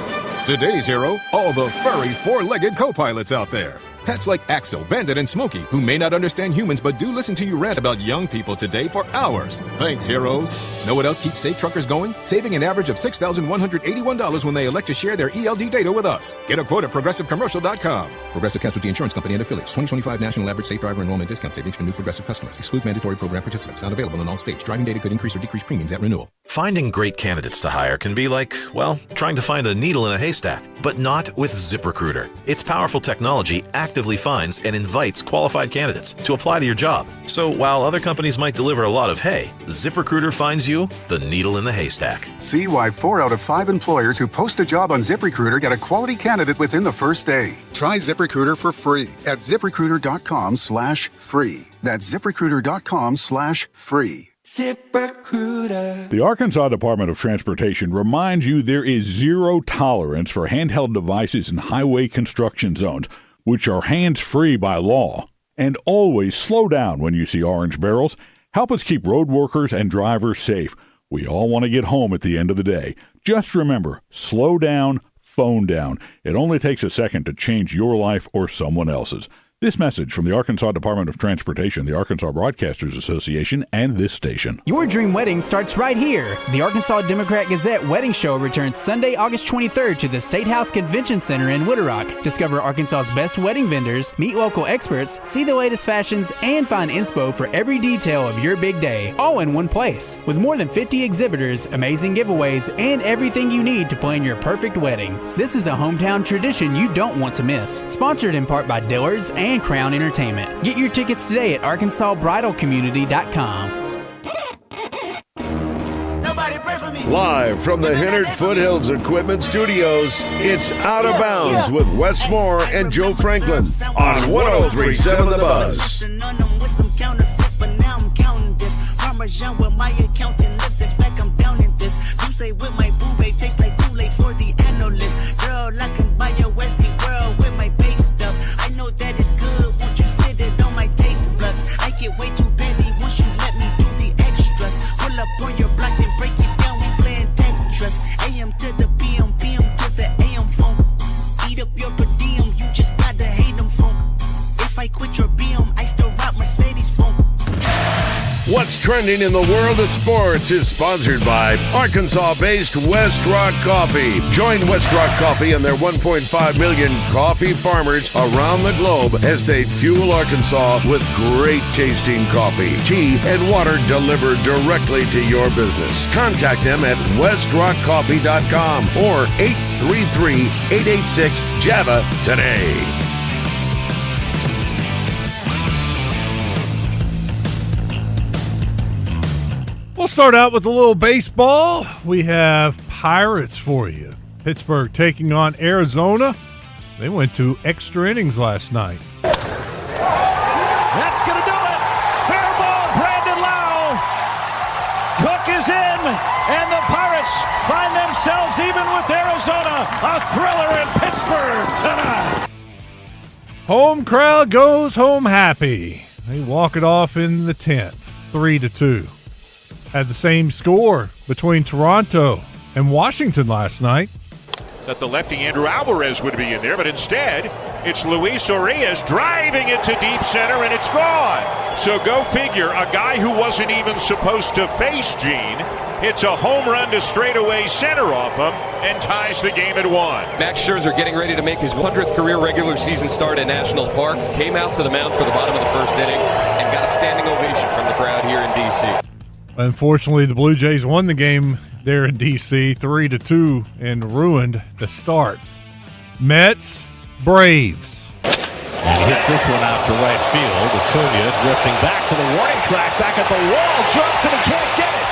Today's hero, all the furry four-legged co-pilots out there. Pets like Axel, Bandit, and Smokey, who may not understand humans but do listen to you rant about young people today for hours. Thanks, heroes. Know what else keeps safe truckers going? Saving an average of $6,181 when they elect to share their ELD data with us. Get a quote at ProgressiveCommercial.com. Progressive Casualty Insurance Company and Affiliates. 2025 National Average Safe Driver Enrollment Discount Savings for new Progressive customers. Excludes mandatory program participants. Not available in all states. Driving data could increase or decrease premiums at renewal. Finding great candidates to hire can be like, well, trying to find a needle in a haystack. But not with ZipRecruiter. Its powerful technology actively finds and invites qualified candidates to apply to your job. So while other companies might deliver a lot of hay, ZipRecruiter finds you the needle in the haystack. See why 4 out of 5 employers who post a job on ZipRecruiter get a quality candidate within the first day. Try ZipRecruiter for free at ZipRecruiter.com/free. That's ZipRecruiter.com/free. ZipRecruiter. The Arkansas Department of Transportation reminds you there is zero tolerance for handheld devices in highway construction zones, which are hands-free by law. And always slow down when you see orange barrels. Help us keep road workers and drivers safe. We all want to get home at the end of the day. Just remember, slow down, phone down. It only takes a second to change your life or someone else's. This message from the Arkansas Department of Transportation, the Arkansas Broadcasters Association, and this station. Your dream wedding starts right here. The Arkansas Democrat-Gazette Wedding Show returns Sunday, August 23rd to the State House Convention Center in Little Rock. Discover Arkansas's best wedding vendors, meet local experts, see the latest fashions, and find inspo for every detail of your big day, all in one place. With more than 50 exhibitors, amazing giveaways, and everything you need to plan your perfect wedding. This is a hometown tradition you don't want to miss. Sponsored in part by Dillard's and Crown Entertainment. Get your tickets today at ArkansasBridalCommunity.com. Nobody pray for me. Live from the Henard Foothills Equipment Studios, it's Out of Bounds with Wes Moore and Joe Franklin on 103.7 The Buzz. With my accountant lips, in fact, I'm down in this. You say with my boo babe, tastes like Kool-Aid for the analyst. Girl, I can buy your Westie world with my base stuff. I know that it's good, won't you sit it on my taste buds? I get way too petty once you let me do the extras. Pull up on your block and break it down, we playing Tetris. AM to the PM, PM to the AM phone. Eat up your per diem, you just gotta hate them phone. If I quit your BM, I still rock Mercedes phone. What's trending in the world of sports is sponsored by Arkansas-based West Rock Coffee. Join West Rock Coffee and their 1.5 million coffee farmers around the globe as they fuel Arkansas with great tasting coffee, tea, and water delivered directly to your business. Contact them at westrockcoffee.com or 833-886-JAVA today. We'll start out with a little baseball. We have Pirates for you. Pittsburgh taking on Arizona. They went to extra innings last night. That's going to do it. Fair ball, Brandon Lau. Cook is in, and the Pirates find themselves even with Arizona. A thriller in Pittsburgh tonight. Home crowd goes home happy. They walk it off in the 10th, 3-2. Had the same score between Toronto and Washington last night. That the lefty Andrew Alvarez would be in there, but instead it's Luis Urias driving it to deep center, and it's gone. So go figure, a guy who wasn't even supposed to face Gene hits a home run to straightaway center off him and ties the game at 1. Max Scherzer getting ready to make his 100th career regular season start at Nationals Park. Came out to the mound for the bottom of the first inning and got a standing ovation from the crowd here in D.C. Unfortunately, the Blue Jays won the game there in D.C. 3-2 and ruined the start. Mets, Braves. And he hits this one out to right field. Acuna drifting back to the warning track, back at the wall, drops and he can't get it.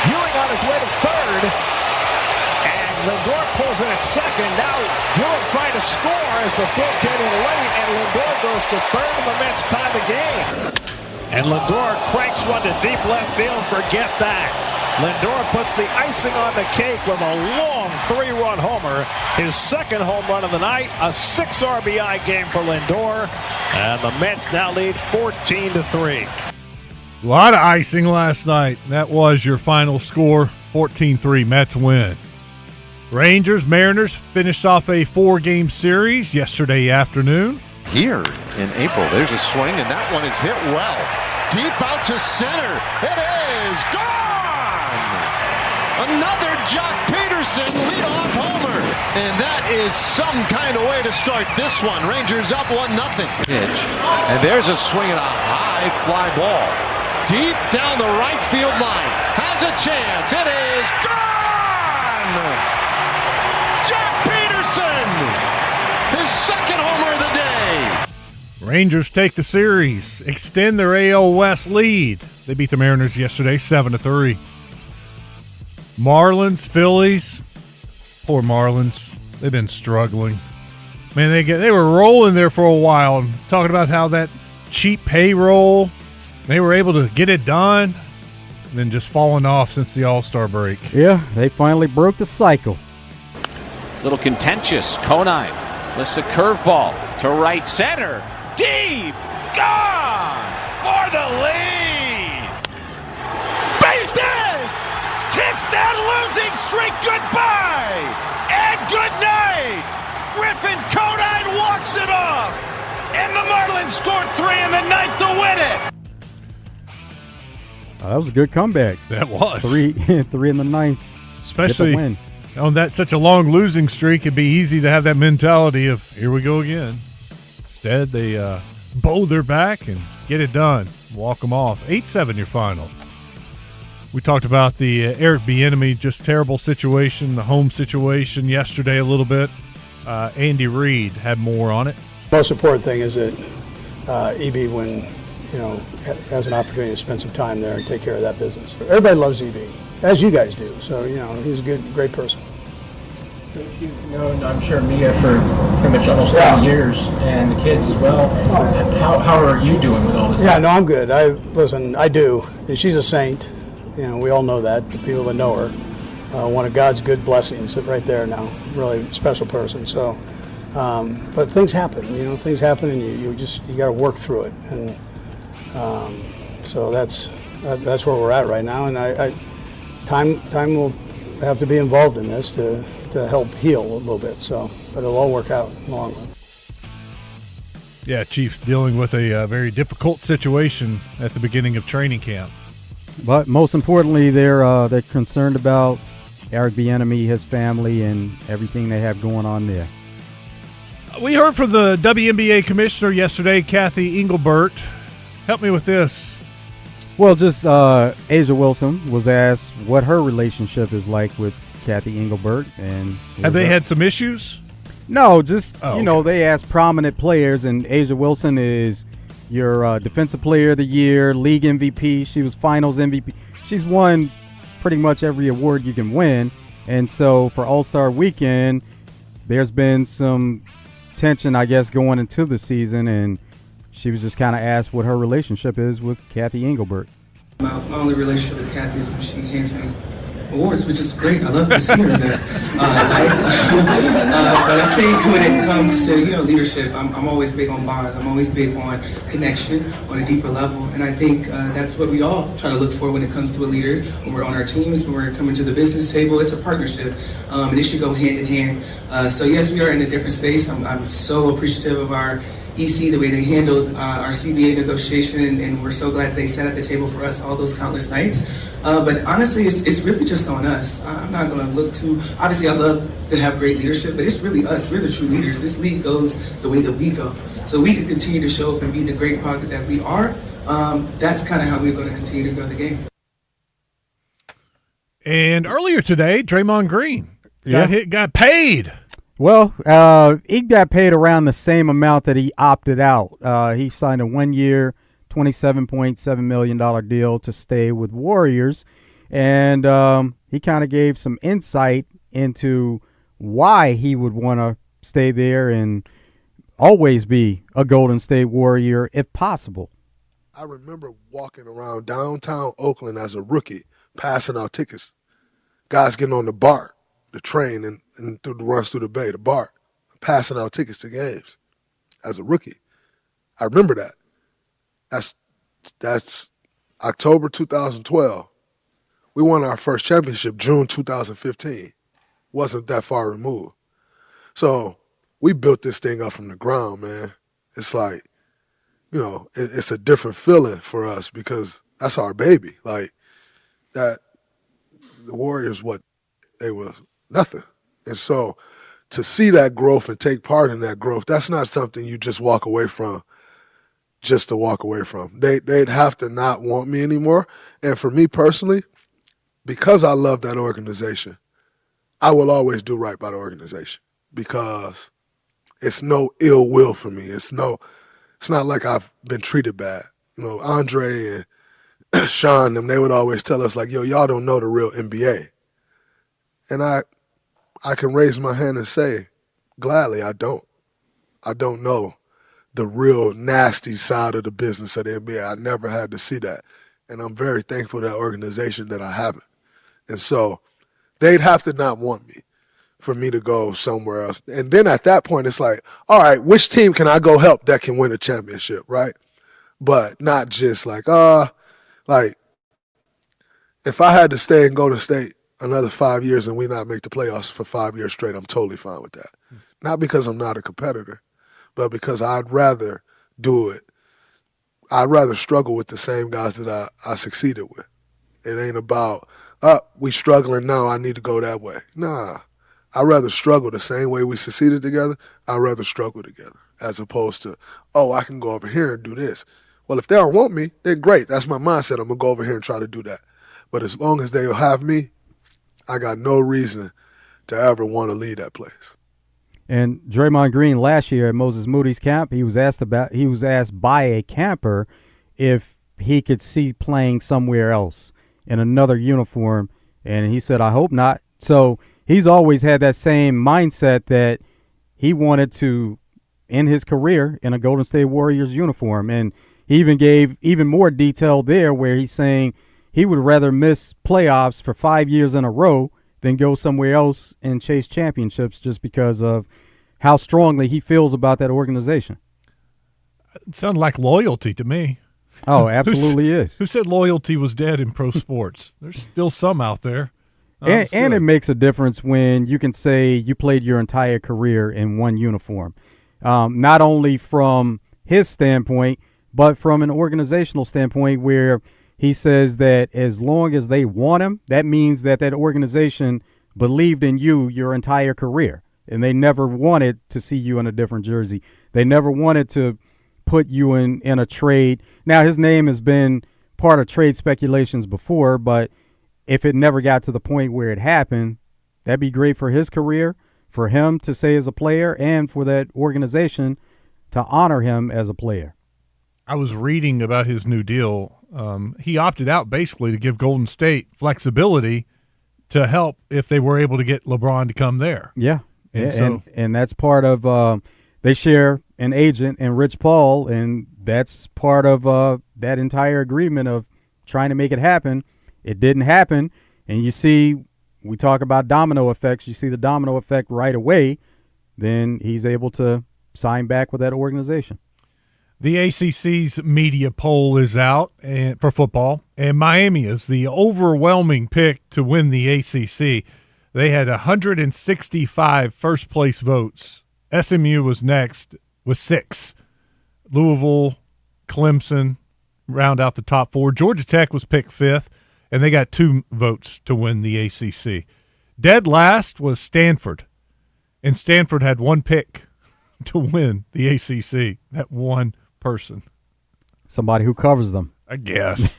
Ewing on his way to third. And Lindor pulls in at second. Now Ewing trying to score as the throw came in late, and Lindor goes to third, and the Mets tie the game. And Lindor cranks one to deep left field. Forget that. Lindor puts the icing on the cake with a long 3-run homer. His second home run of the night. A 6 RBI game for Lindor. And the Mets now lead 14-3. A lot of icing last night. That was your final score. 14-3 Mets win. Rangers, Mariners finished off a 4-game series yesterday afternoon. Here in April, there's a swing, and that one is hit well. Deep out to center. It is gone! Another Jock Peterson leadoff homer. And that is some kind of way to start this one. Rangers up 1-0. Pitch. And there's a swing and a high fly ball. Deep down the right field line. Has a chance. It is gone! Jock Peterson! His second homer of the day. Rangers take the series, extend their AL West lead. They beat the Mariners yesterday, 7-3. Marlins, Phillies. Poor Marlins. They've been struggling. Man, they were rolling there for a while, talking about how that cheap payroll, they were able to get it done, and then just falling off since the All-Star break. Yeah, they finally broke the cycle. Little contentious. Conine lifts a curveball to right center. Deep! Gone! For the lead! Base hit! Kicks that losing streak goodbye! And good night! Griffin Conine walks it off! And the Marlins score 3 in the 9th to win it! That was a good comeback. That was. 3 in the 9th. Especially win. On that such a long losing streak, it'd be easy to have that mentality of, here we go again. Instead, they bowl their back and get it done. Walk them off. 8-7 your final. We talked about the Eric Bieniemy, just terrible situation, the home situation yesterday a little bit. Andy Reid had more on it. Most important thing is that EB, when has an opportunity to spend some time there and take care of that business. Everybody loves EB, as you guys do. So, he's a great person. You've known, I'm sure, Mia for pretty much almost 30 years, and the kids as well. How are you doing with all this? Yeah, no, I'm good. I do. And she's a saint. We all know that, the people that know her. One of God's good blessings right there now. Really special person. So, but things happen, things happen, and you got to work through it. And so that's where we're at right now. And time will have to be involved in this to help heal a little bit. So, but it'll all work out in the long run. Yeah, Chiefs dealing with a very difficult situation at the beginning of training camp. But most importantly, they're concerned about Eric Bieniemy, his family, and everything they have going on there. We heard from the WNBA commissioner yesterday, Kathy Engelbert. Help me with this. Well, just Asia Wilson was asked what her relationship is like with Kathy Engelbert. And have they had some issues? No, just, they asked prominent players, and Asia Wilson is your Defensive Player of the Year, League MVP. She was Finals MVP. She's won pretty much every award you can win. And so for All-Star Weekend, there's been some tension, I guess, going into the season, and she was just kind of asked what her relationship is with Kathy Engelbert. My only relationship with Kathy is when she hands me awards, which is great. I love to see her there. But I think when it comes to leadership, I'm always big on bonds. I'm always big on connection on a deeper level, and I think that's what we all try to look for when it comes to a leader. When we're on our teams, when we're coming to the business table, it's a partnership, and it should go hand in hand. So yes, we are in a different space. I'm so appreciative of our EC, the way they handled our CBA negotiation, and we're so glad they sat at the table for us all those countless nights. But honestly, it's really just on us. I'm not going to look to, obviously I love to have great leadership, but it's really us. We're the true leaders. This league goes the way that we go. So we can continue to show up and be the great product that we are. That's kind of how we're going to continue to grow the game. And earlier today, Draymond Green got paid. Well, he got paid around the same amount that he opted out. He signed a 1-year, $27.7 million deal to stay with Warriors. And he kind of gave some insight into why he would want to stay there and always be a Golden State Warrior if possible. I remember walking around downtown Oakland as a rookie, passing out tickets. Guys getting on the BART, the train, and through the runs through the bay, the BART, passing out tickets to games as a rookie. I remember that. That's October 2012. We won our first championship June 2015. Wasn't that far removed. So we built this thing up from the ground, man. It's like, it's a different feeling for us because that's our baby. Like that, the Warriors, they were nothing. And so to see that growth and take part in that growth, that's not something you just walk away from just to walk away from. They'd have to not want me anymore. And for me personally, because I love that organization, I will always do right by the organization because it's no ill will for me. It's not like I've been treated bad. Andre and Sean, they would always tell us like, yo, y'all don't know the real NBA. And I can raise my hand and say, gladly, I don't. I don't know the real nasty side of the business of the NBA. I never had to see that. And I'm very thankful to that organization that I haven't. And so they'd have to not want me for me to go somewhere else. And then at that point, it's like, all right, which team can I go help that can win a championship, right? But not just like, if I had to stay and go to state another 5 years and we not make the playoffs for 5 years straight, I'm totally fine with that. Not because I'm not a competitor, but because I'd rather do it. I'd rather struggle with the same guys that I succeeded with. It ain't about, we struggling now, I need to go that way. Nah, I'd rather struggle the same way we succeeded together. I'd rather struggle together as opposed to, I can go over here and do this. Well, if they don't want me, then great. That's my mindset. I'm going to go over here and try to do that. But as long as they'll have me, I got no reason to ever want to leave that place. And Draymond Green last year at Moses Moody's camp, he was asked by a camper if he could see playing somewhere else in another uniform, And he said, I hope not. So he's always had that same mindset that he wanted to end his career in a Golden State Warriors uniform. And he even gave even more detail there where he's saying he would rather miss playoffs for 5 years in a row than go somewhere else and chase championships just because of how strongly he feels about that organization. It sounded like loyalty to me. Oh, absolutely is. Who said loyalty was dead in pro sports? There's still some out there. And it makes a difference when you can say you played your entire career in one uniform, not only from his standpoint, but from an organizational standpoint where he says that as long as they want him, that means that that organization believed in you your entire career, and they never wanted to see you in a different jersey. They never wanted to put you in a trade. Now, his name has been part of trade speculations before, but if it never got to the point where it happened, that'd be great for his career, for him to say as a player, and for that organization to honor him as a player. I was reading about his new deal. He opted out basically to give Golden State flexibility to help if they were able to get LeBron to come there. Yeah, and that's part of they share an agent and Rich Paul, and that's part of that entire agreement of trying to make it happen. It didn't happen, and you see, we talk about domino effects. You see the domino effect right away. Then he's able to sign back with that organization. The ACC's media poll is out for football, and Miami is the overwhelming pick to win the ACC. They had 165 first-place votes. SMU was next with 6. Louisville, Clemson round out the top 4. Georgia Tech was picked 5th, and they got 2 votes to win the ACC. Dead last was Stanford, and Stanford had 1 pick to win the ACC. That one person. Somebody who covers them. I guess.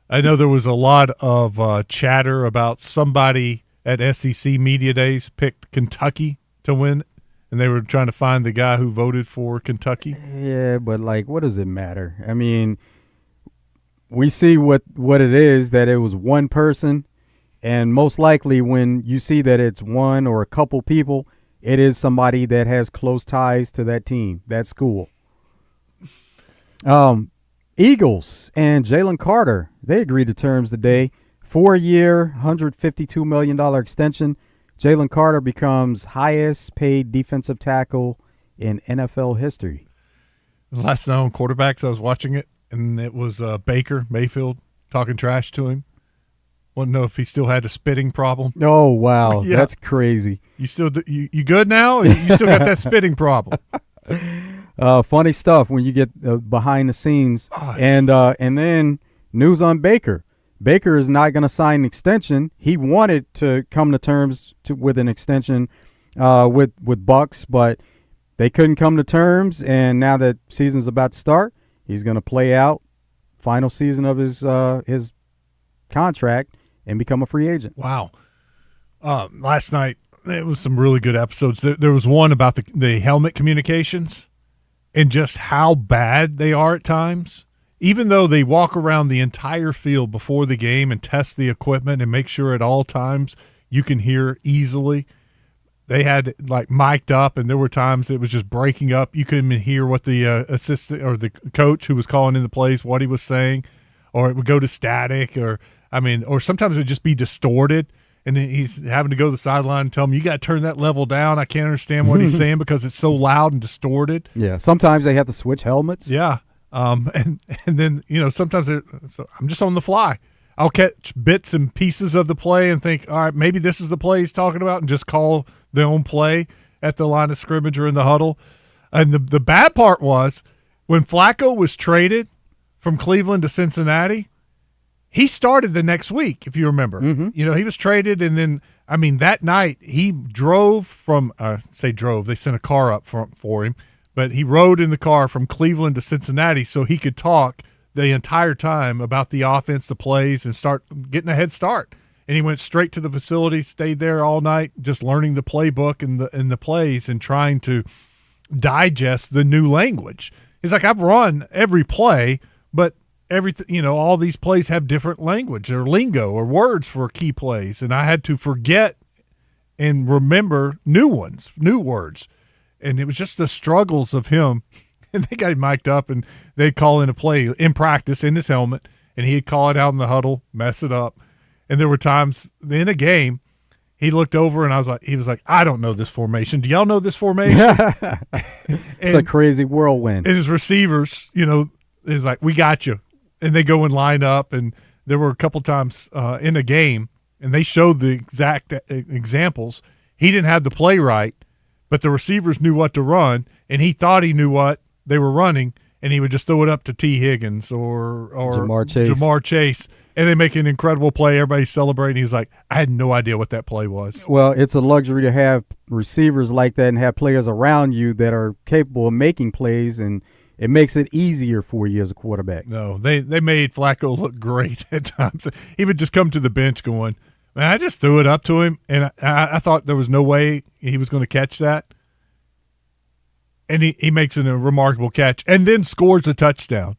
I know there was a lot of chatter about somebody at SEC Media Days picked Kentucky to win, and they were trying to find the guy who voted for Kentucky. Yeah, but, what does it matter? I mean, we see what it is, that it was one person, and most likely when you see that it's one or a couple people, it is somebody that has close ties to that team, that school. Eagles and Jalen Carter, they agreed to terms today. 4-year, $152 million extension. Jalen Carter becomes highest paid defensive tackle in NFL history. Last night on quarterbacks, I was watching it, and it was Baker Mayfield talking trash to him. Want to know if he still had a spitting problem? Oh, wow. Yeah. That's crazy. You still you good now? You still got that spitting problem? Funny stuff when you get behind the scenes. And then news on Baker. Baker is not going to sign an extension. He wanted to come to terms with an extension with Bucks, but they couldn't come to terms. And now that season's about to start, he's going to play out final season of his contract and become a free agent. Wow. Last night, it was some really good episodes. There was one about the helmet communications and just how bad they are at times. Even though they walk around the entire field before the game and test the equipment and make sure at all times you can hear easily, they had mic'd up, and there were times it was just breaking up. You couldn't even hear what the assistant or the coach who was calling in the plays, what he was saying, or it would go to static, or sometimes it would just be distorted. And then he's having to go to the sideline and tell him, you got to turn that level down. I can't understand what he's saying because it's so loud and distorted. Yeah, sometimes they have to switch helmets. Yeah. And then, sometimes I'm just on the fly. I'll catch bits and pieces of the play and think, all right, maybe this is the play he's talking about, and just call their own play at the line of scrimmage or in the huddle. And the bad part was when Flacco was traded from Cleveland to Cincinnati, he started the next week, if you remember. Mm-hmm. He was traded, and then, that night he drove from they sent a car up for him. But he rode in the car from Cleveland to Cincinnati so he could talk the entire time about the offense, the plays, and start getting a head start. And he went straight to the facility, stayed there all night, just learning the playbook and the plays and trying to digest the new language. He's like, I've run every play, but everything, all these plays have different language or lingo or words for key plays, and I had to forget and remember new words. And it was just the struggles of him. And they got him mic'd up, and they'd call in a play in practice in his helmet, and he'd call it out in the huddle, mess it up. And there were times in a game he looked over, and he was like, I don't know this formation. Do y'all know this formation? It's a crazy whirlwind. And his receivers, is like, we got you. And they go and line up, and there were a couple times in a game, and they showed the exact examples. He didn't have the play right, but the receivers knew what to run, and he thought he knew what they were running, and he would just throw it up to T. Higgins or Jamar Chase, and they make an incredible play. Everybody's celebrating. He's like, I had no idea what that play was. Well, it's a luxury to have receivers like that and have players around you that are capable of making plays, and it makes it easier for you as a quarterback. No, they made Flacco look great at times. He would just come to the bench going, man, I just threw it up to him, and I thought there was no way he was going to catch that. And he makes a remarkable catch and then scores a touchdown.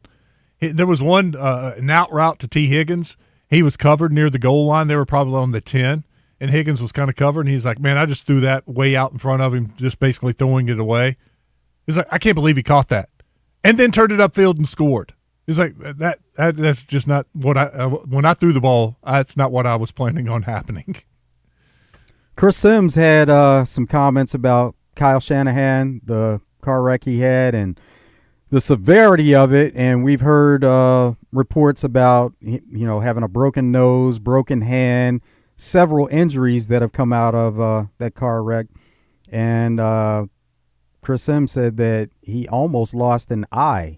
There was one an out route to T. Higgins. He was covered near the goal line. They were probably on the 10, and Higgins was kind of covered. And he's like, man, I just threw that way out in front of him, just basically throwing it away. He's like, I can't believe he caught that. And then turned it upfield and scored. He's like, that's just not what when I threw the ball, that's not what I was planning on happening. Chris Sims had some comments about Kyle Shanahan, the car wreck he had, and the severity of it. And we've heard reports about having a broken nose, broken hand, several injuries that have come out of that car wreck. And Chris Sims said that he almost lost an eye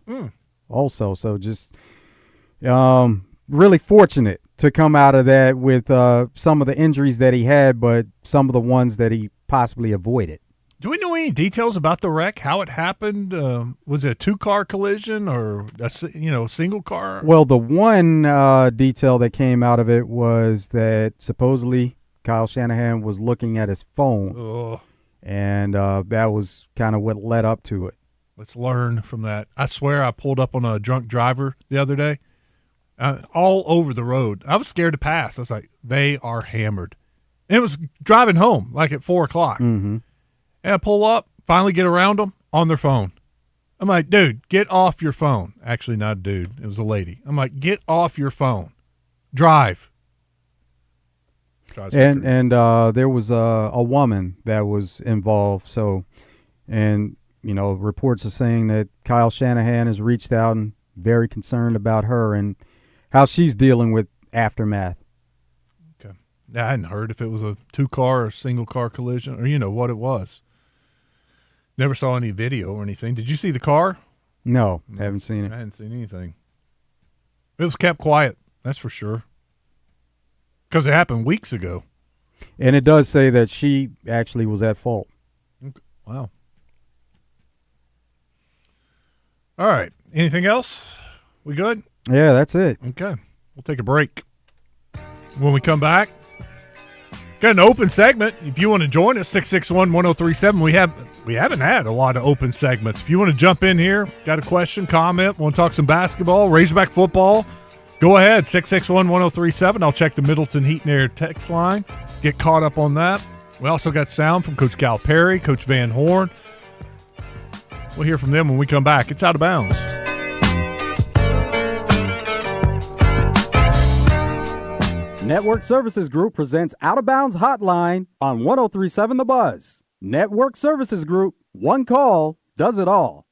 also. So just really fortunate to come out of that with some of the injuries that he had, but some of the ones that he possibly avoided. Do we know any details about the wreck, how it happened? Was it a two-car collision or a single car? Well, the one detail that came out of it was that supposedly Kyle Shanahan was looking at his phone, and that was kind of what led up to it. Let's learn from that. I swear I pulled up on a drunk driver the other day, all over the road. I was scared to pass. I was like, they are hammered. And it was driving home, like at 4 o'clock. Mm-hmm. And I pull up, finally get around them on their phone. I'm like, dude, get off your phone. Actually, not a dude. It was a lady. I'm like, get off your phone. Drive. And there was a woman that was involved. So, and, reports are saying that Kyle Shanahan has reached out and very concerned about her and how she's dealing with aftermath. Okay. I hadn't heard if it was a two-car or single-car collision or, what it was. Never saw any video or anything. Did you see the car? No, haven't seen it. I hadn't seen anything. It was kept quiet, that's for sure. Because it happened weeks ago. And it does say that she actually was at fault. Okay. Wow. All right. Anything else? We good? Yeah, that's it. Okay. We'll take a break. When we come back, got an open segment. If you want to join us, 661-1037. We haven't had a lot of open segments. If you want to jump in here, got a question, comment, want to talk some basketball, Razorback football, go ahead, 661-1037. I'll check the Middleton Heat and Air text line, get caught up on that. We also got sound from Coach Cal Perry, Coach Van Horn. We'll hear from them when we come back. It's Out of Bounds. Network Services Group presents Out of Bounds Hotline on 1037 The Buzz. Network Services Group, one call does it all.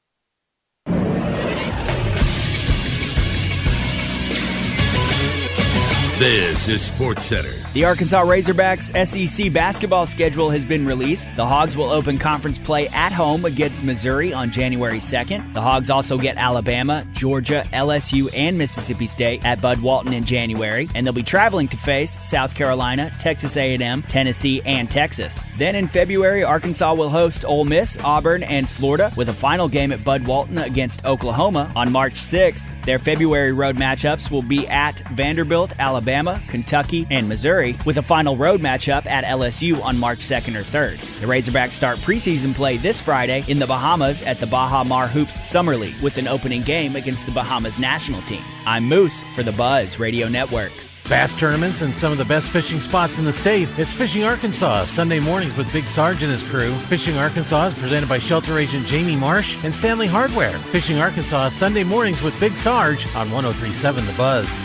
This is Sports Center. The Arkansas Razorbacks SEC basketball schedule has been released. The Hogs will open conference play at home against Missouri on January 2nd. The Hogs also get Alabama, Georgia, LSU, and Mississippi State at Bud Walton in January, and they'll be traveling to face South Carolina, Texas A&M, Tennessee, and Texas. Then in February, Arkansas will host Ole Miss, Auburn, and Florida with a final game at Bud Walton against Oklahoma on March 6th. Their February road matchups will be at Vanderbilt, Alabama, Alabama, Kentucky, and Missouri, with a final road matchup at LSU on March 2nd or 3rd. The Razorbacks start preseason play this Friday in the Bahamas at the Baha Mar Hoops Summer League with an opening game against the Bahamas national team. I'm Moose for the Buzz Radio Network. Bass tournaments and some of the best fishing spots in the state. It's Fishing Arkansas, Sunday mornings with Big Sarge and his crew. Fishing Arkansas is presented by Shelter Agent Jamie Marsh and Stanley Hardware. Fishing Arkansas, Sunday mornings with Big Sarge on 103.7 The Buzz.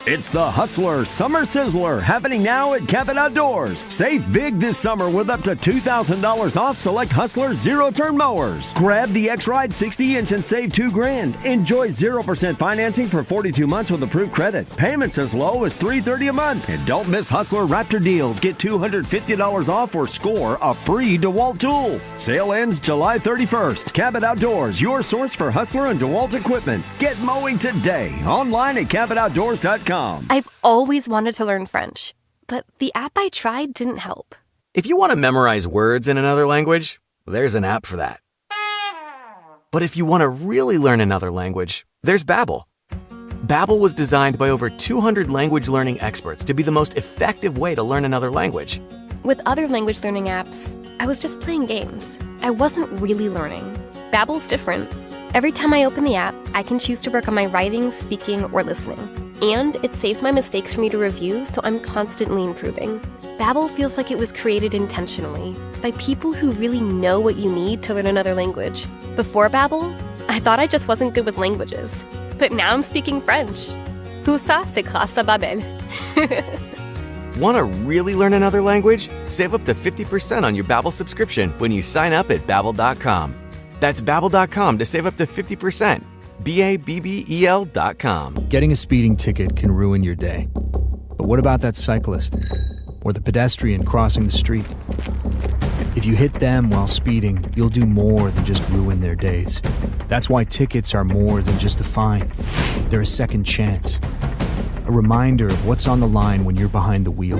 It's the Hustler Summer Sizzler happening now at Cabot Outdoors. Save big this summer with up to $2,000 off select Hustler zero-turn mowers. Grab the X-Ride 60-inch and save $2,000. Enjoy 0% financing for 42 months with approved credit. Payments as low as $330 a month. And don't miss Hustler Raptor deals. Get $250 off or score a free DeWalt tool. Sale ends July 31st. Cabot Outdoors, your source for Hustler and DeWalt equipment. Get mowing today. Online at CabotOutdoors.com. I've always wanted to learn French, but the app I tried didn't help. If you want to memorize words in another language, there's an app for that. But if you want to really learn another language, there's Babbel. Babbel was designed by over 200 language learning experts to be the most effective way to learn another language. With other language learning apps, I was just playing games. I wasn't really learning. Babbel's different. Every time I open the app, I can choose to work on my writing, speaking, or listening. And it saves my mistakes for me to review, so I'm constantly improving. Babbel feels like it was created intentionally by people who really know what you need to learn another language. Before Babbel, I thought I just wasn't good with languages. But now I'm speaking French. Tout ça, c'est grâce à Babbel. Want to really learn another language? Save up to 50% on your Babbel subscription when you sign up at Babbel.com. That's Babbel.com to save up to 50%. Babbel.com. Getting a speeding ticket can ruin your day. But what about that cyclist? Or the pedestrian crossing the street? If you hit them while speeding, you'll do more than just ruin their days. That's why tickets are more than just a fine. They're a second chance. A reminder of what's on the line when you're behind the wheel.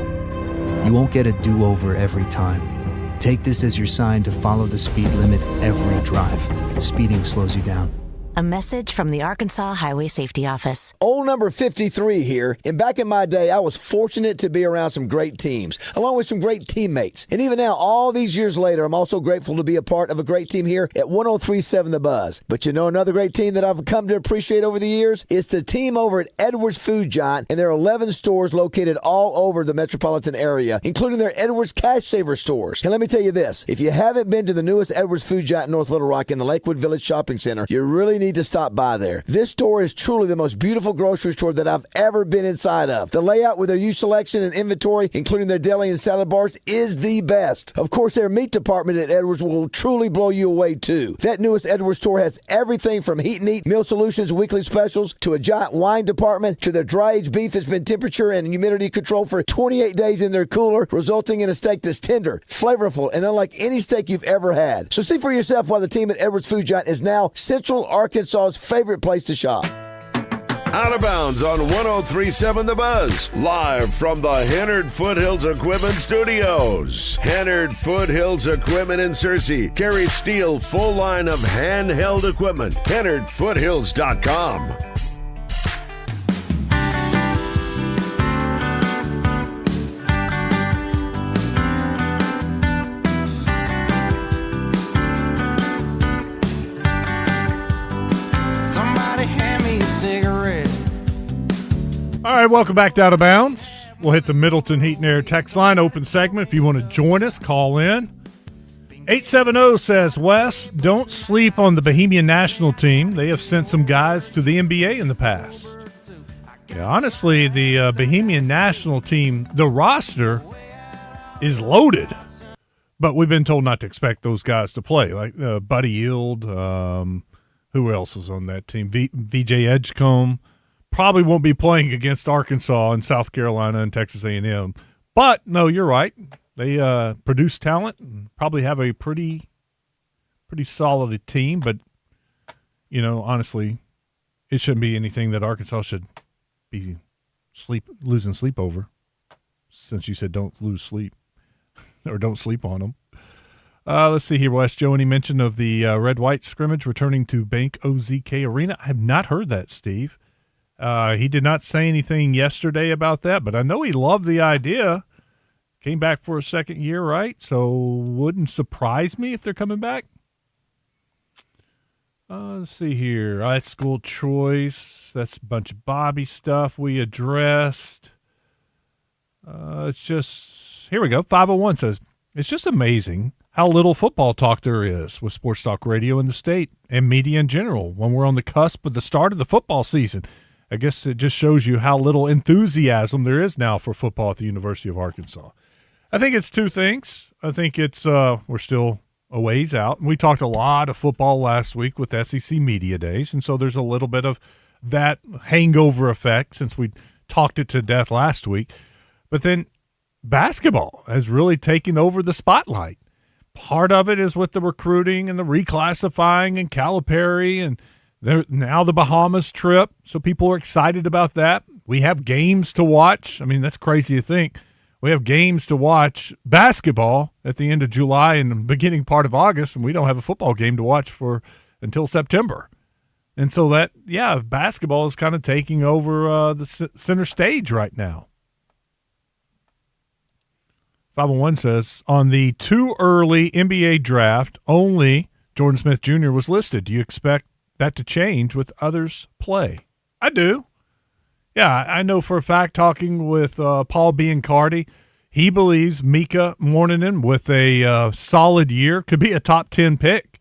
You won't get a do-over every time. Take this as your sign to follow the speed limit every drive. Speeding slows you down. A message from the Arkansas Highway Safety Office. Old number 53 here, and back in my day, I was fortunate to be around some great teams, along with some great teammates. And even now, all these years later, I'm also grateful to be a part of a great team here at 103.7 The Buzz. But you know another great team that I've come to appreciate over the years? It's the team over at Edwards Food Giant, and there are 11 stores located all over the metropolitan area, including their Edwards Cash Saver stores. And let me tell you this, if you haven't been to the newest Edwards Food Giant in North Little Rock in the Lakewood Village Shopping Center, you really need to stop by there. This store is truly the most beautiful grocery store that I've ever been inside of. The layout with their used selection and inventory, including their deli and salad bars, is the best. Of course, their meat department at Edwards will truly blow you away too. That newest Edwards store has everything from Heat and Eat meal solutions, weekly specials, to a giant wine department, to their dry-aged beef that's been temperature and humidity controlled for 28 days in their cooler, resulting in a steak that's tender, flavorful, and unlike any steak you've ever had. So see for yourself why the team at Edwards Food Giant is now Central Arkansas's favorite place to shop. Out of Bounds on 103.7 The Buzz. Live from the Henard Foothills Equipment Studios. Henard Foothills Equipment in Searcy carries Steele's full line of handheld equipment. HenardFoothills.com. All right, welcome back to Out of Bounds. We'll hit the Middleton Heat and Air text line, open segment. If you want to join us, call in. 870 says, Wes, don't sleep on the Bohemian national team. They have sent some guys to the NBA in the past. Yeah, honestly, the Bohemian national team, the roster is loaded. But we've been told not to expect those guys to play, like Buddy Yield. Who else was on that team? VJ Edgecombe. Probably won't be playing against Arkansas and South Carolina and Texas A&M. But, no, you're right. They produce talent and probably have a pretty solid team. But, you know, honestly, it shouldn't be anything that Arkansas should be losing sleep over, since you said don't lose sleep or don't sleep on them. Let's see here, Wes. Joe, any mention of the red-white scrimmage returning to Bank OZK Arena? I have not heard that, Steve. He did not say anything yesterday about that, but I know he loved the idea. Came back for a second year, right? So wouldn't surprise me if they're coming back. Let's see here. That's school choice. That's a bunch of Bobby stuff we addressed. It's just, here we go. 501 says, it's just amazing how little football talk there is with sports talk radio in the state and media in general when we're on the cusp of the start of the football season. I guess it just shows you how little enthusiasm there is now for football at the University of Arkansas. I think it's two things. I think it's we're still a ways out. We talked a lot of football last week with SEC Media Days, and so there's a little bit of that hangover effect since we talked it to death last week. But then basketball has really taken over the spotlight. Part of it is with the recruiting and the reclassifying and Calipari and now the Bahamas trip, so people are excited about that. We have games to watch. I mean, that's crazy to think. We have games to watch basketball at the end of July and the beginning part of August, and we don't have a football game to watch until September. And so that, basketball is kind of taking over the center stage right now. 501 says, on the too early NBA draft, only Jordan Smith Jr. was listed. Do you expect that to change with others' play? I do. Yeah, I know for a fact, talking with Paul Biancardi, he believes Mika Mourningen, with a solid year, could be a top 10 pick.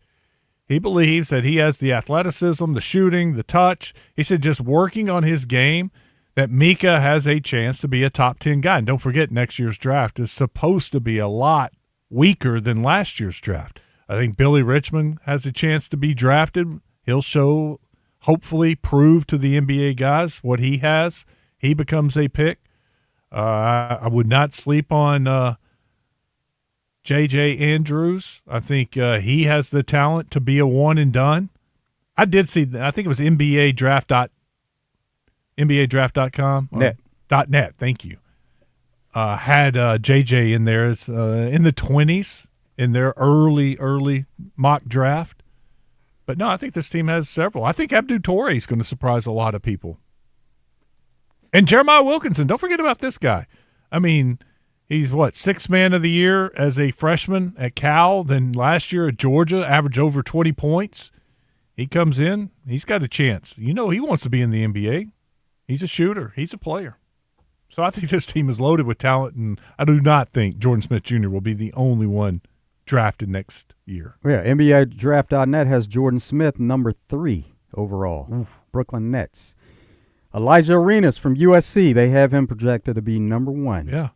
He believes that he has the athleticism, the shooting, the touch. He said just working on his game, that Mika has a chance to be a top 10 guy. And don't forget, next year's draft is supposed to be a lot weaker than last year's draft. I think Billy Richmond has a chance to be drafted. He'll show, hopefully prove to the NBA guys what he has. He becomes a pick. I would not sleep on J.J. Andrews. I think he has the talent to be a one and done. I did see, I think it was NBADraft.com. .net, thank you. Had J.J. in there. It's in the 20s in their early mock draft. But no, I think this team has several. I think Abdou Toure is going to surprise a lot of people. And Jeremiah Wilkinson, don't forget about this guy. I mean, he's sixth man of the year as a freshman at Cal. Then last year at Georgia, averaged over 20 points. He comes in, he's got a chance. You know, he wants to be in the NBA. He's a shooter. He's a player. So I think this team is loaded with talent, and I do not think Jordan Smith Jr. will be the only one drafted next year. Yeah, NBADraft.net has Jordan Smith number 3 overall. Brooklyn Nets. Elijah Arenas from USC, they have him projected to be number 1. Yeah.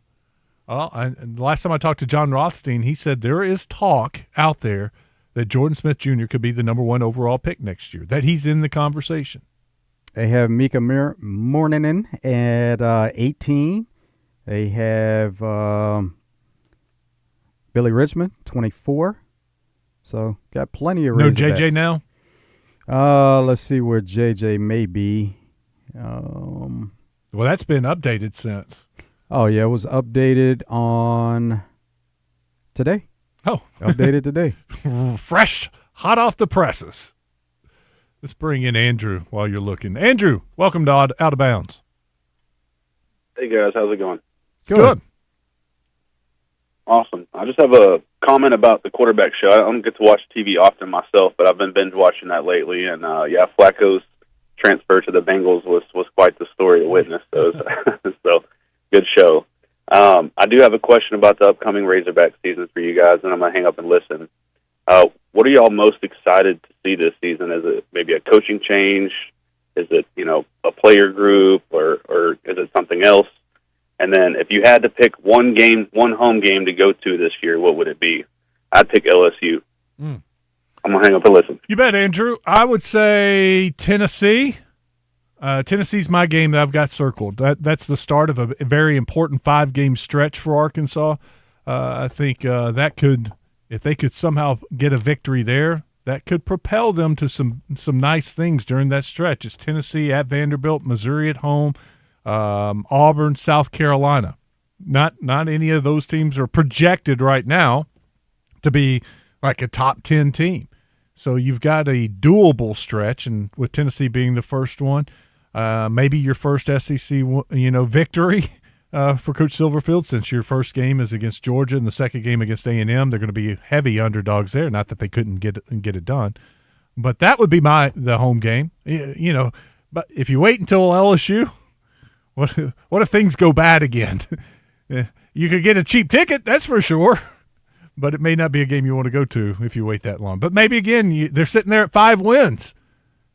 Well, and the last time I talked to John Rothstein, he said there is talk out there that Jordan Smith Jr. could be the number 1 overall pick next year, that he's in the conversation. They have Mika Mourningen at 18. They have Billy Richmond, 24. So got plenty of Razorbacks. No JJ now? Let's see where JJ may be. Well, that's been updated since. Oh, yeah, it was updated on today. Oh. Updated today. Fresh, hot off the presses. Let's bring in Andrew while you're looking. Andrew, welcome to Out of Bounds. Hey, guys. How's it going? Good. Awesome. I just have a comment about the quarterback show. I don't get to watch TV often myself, but I've been binge watching that lately. And, Flacco's transfer to the Bengals was quite the story to witness. So good show. I do have a question about the upcoming Razorback season for you guys, and I'm going to hang up and listen. What are y'all most excited to see this season? Is it maybe a coaching change? Is it, a player group, or is it something else? And then if you had to pick one home game to go to this year, what would it be? I'd pick LSU. I'm going to hang up and listen. You bet, Andrew. I would say Tennessee. Tennessee's my game that I've got circled. That's the start of a very important 5-game stretch for Arkansas. I think that could, if they could somehow get a victory there, that could propel them to some nice things during that stretch. It's Tennessee at Vanderbilt, Missouri at home, Auburn, South Carolina. Not any of those teams are projected right now to be like a top 10 team. So you've got a doable stretch, and with Tennessee being the first one, maybe your first SEC victory for Coach Silverfield, since your first game is against Georgia and the second game against A&M. They're going to be heavy underdogs there. Not that they couldn't get it done, but that would be the home game. But if you wait until LSU, what if things go bad again? You could get a cheap ticket, that's for sure, but it may not be a game you want to go to if you wait that long. But maybe again, they're sitting there at 5 wins,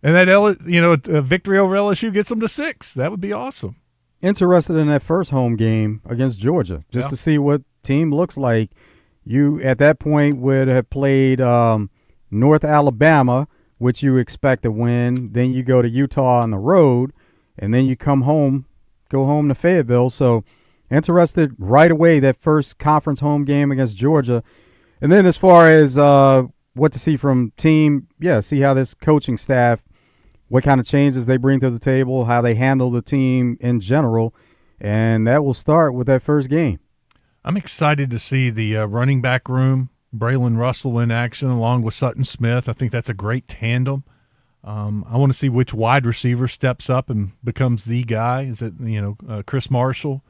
and that a victory over LSU gets them to 6. That would be awesome. Interested in that first home game against Georgia, just to see what team looks like. You at that point would have played North Alabama, which you expect to win. Then you go to Utah on the road, and then you go home to Fayetteville. So interested right away that first conference home game against Georgia. And then as far as what to see from team, see how this coaching staff, what kind of changes they bring to the table, how they handle the team in general, and that will start with that first game. I'm excited to see the running back room, Braylon Russell in action along with Sutton Smith. I think that's a great tandem. I want to see which wide receiver steps up and becomes the guy. Is it Chris Marshall?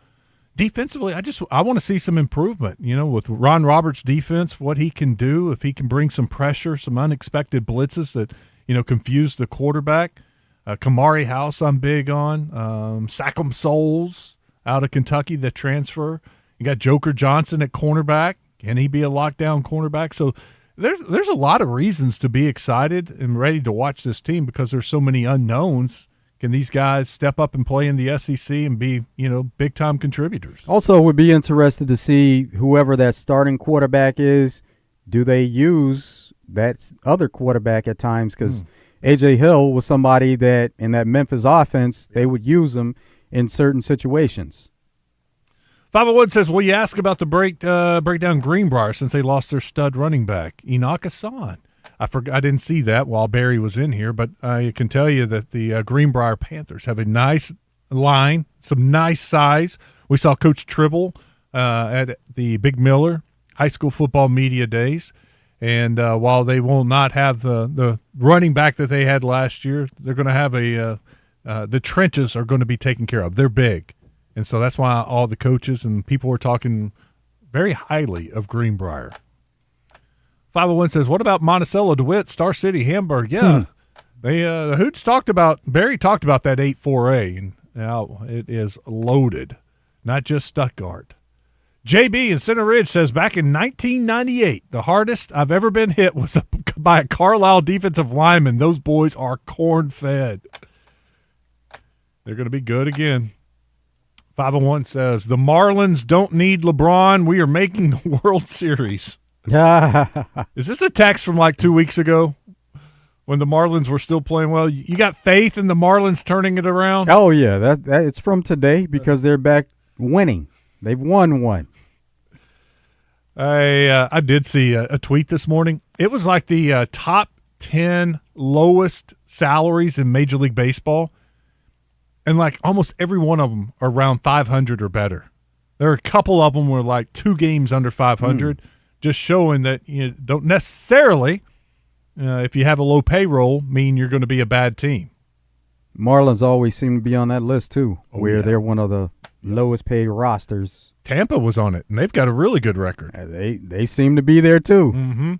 Defensively, I want to see some improvement. With Ron Roberts' defense, what he can do if he can bring some pressure, some unexpected blitzes that confuse the quarterback. Kamari House, I'm big on. Sackham Souls out of Kentucky, the transfer. You got Joker Johnson at cornerback. Can he be a lockdown cornerback? So there's a lot of reasons to be excited and ready to watch this team because there's so many unknowns. Can these guys step up and play in the SEC and be, big-time contributors? Also, would be interested to see whoever that starting quarterback is, do they use that other quarterback at times? Because A.J. Hill was somebody that in that Memphis offense, they would use him in certain situations. 501 says, will you ask about the breakdown Greenbrier since they lost their stud running back, Enoch Hassan? I didn't see that while Barry was in here, but I can tell you that the Greenbrier Panthers have a nice line, some nice size. We saw Coach Tribble at the Big Miller High School Football Media Days, and while they will not have the running back that they had last year, they're going to have the trenches are going to be taken care of. They're big, and so that's why all the coaches and people were talking very highly of Greenbrier. 501 says, what about Monticello, DeWitt, Star City, Hamburg? Yeah, they the Hoots Barry talked about that 8-4A, and now it is loaded, not just Stuttgart. JB in Center Ridge says, back in 1998, the hardest I've ever been hit was by a Carlisle defensive lineman. Those boys are corn-fed. They're going to be good again. 501 says, the Marlins don't need LeBron. We are making the World Series. Is this a text from like 2 weeks ago when the Marlins were still playing well? You got faith in the Marlins turning it around? Oh, yeah. That it's from today because they're back winning. They've won one. I did see a tweet this morning. It was like the top 10 lowest salaries in Major League Baseball, and like almost every one of them are around 500 or better. There are a couple of them were like 2 games under 500. Just showing that you don't necessarily, if you have a low payroll, mean you're going to be a bad team. Marlins always seem to be on that list, too, where they're one of the lowest paid rosters. Tampa was on it, and they've got a really good record. They seem to be there, too. Mm-hmm.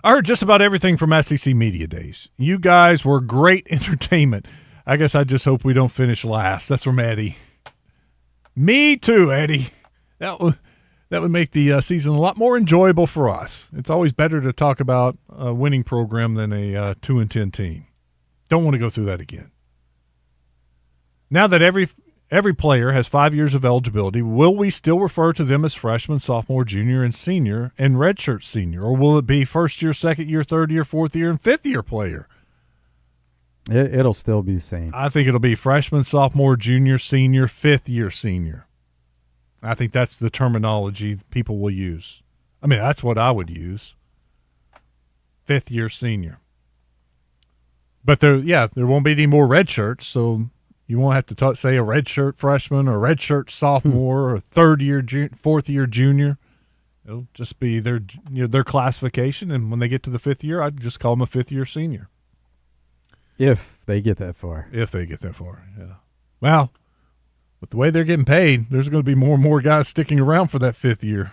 I heard just about everything from SEC Media Days. You guys were great entertainment. I guess I just hope we don't finish last. That's from Eddie. Me too, Eddie. That would make the season a lot more enjoyable for us. It's always better to talk about a winning program than a 2-10 team. Don't want to go through that again. Now that every player has 5 years of eligibility, will we still refer to them as freshman, sophomore, junior, and senior, and redshirt senior? Or will it be first year, second year, third year, fourth year, and fifth year player? It'll still be the same. I think it'll be freshman, sophomore, junior, senior, fifth year senior. I think that's the terminology people will use. I mean, that's what I would use. Fifth year senior. But there won't be any more red shirts, so you won't have to say a red shirt freshman or a red shirt sophomore or a third year, fourth year junior. It'll just be their classification, and when they get to the fifth year, I'd just call them a fifth year senior. If they get that far. If they get that far, yeah. Well, with the way they're getting paid, there's going to be more and more guys sticking around for that 5th year.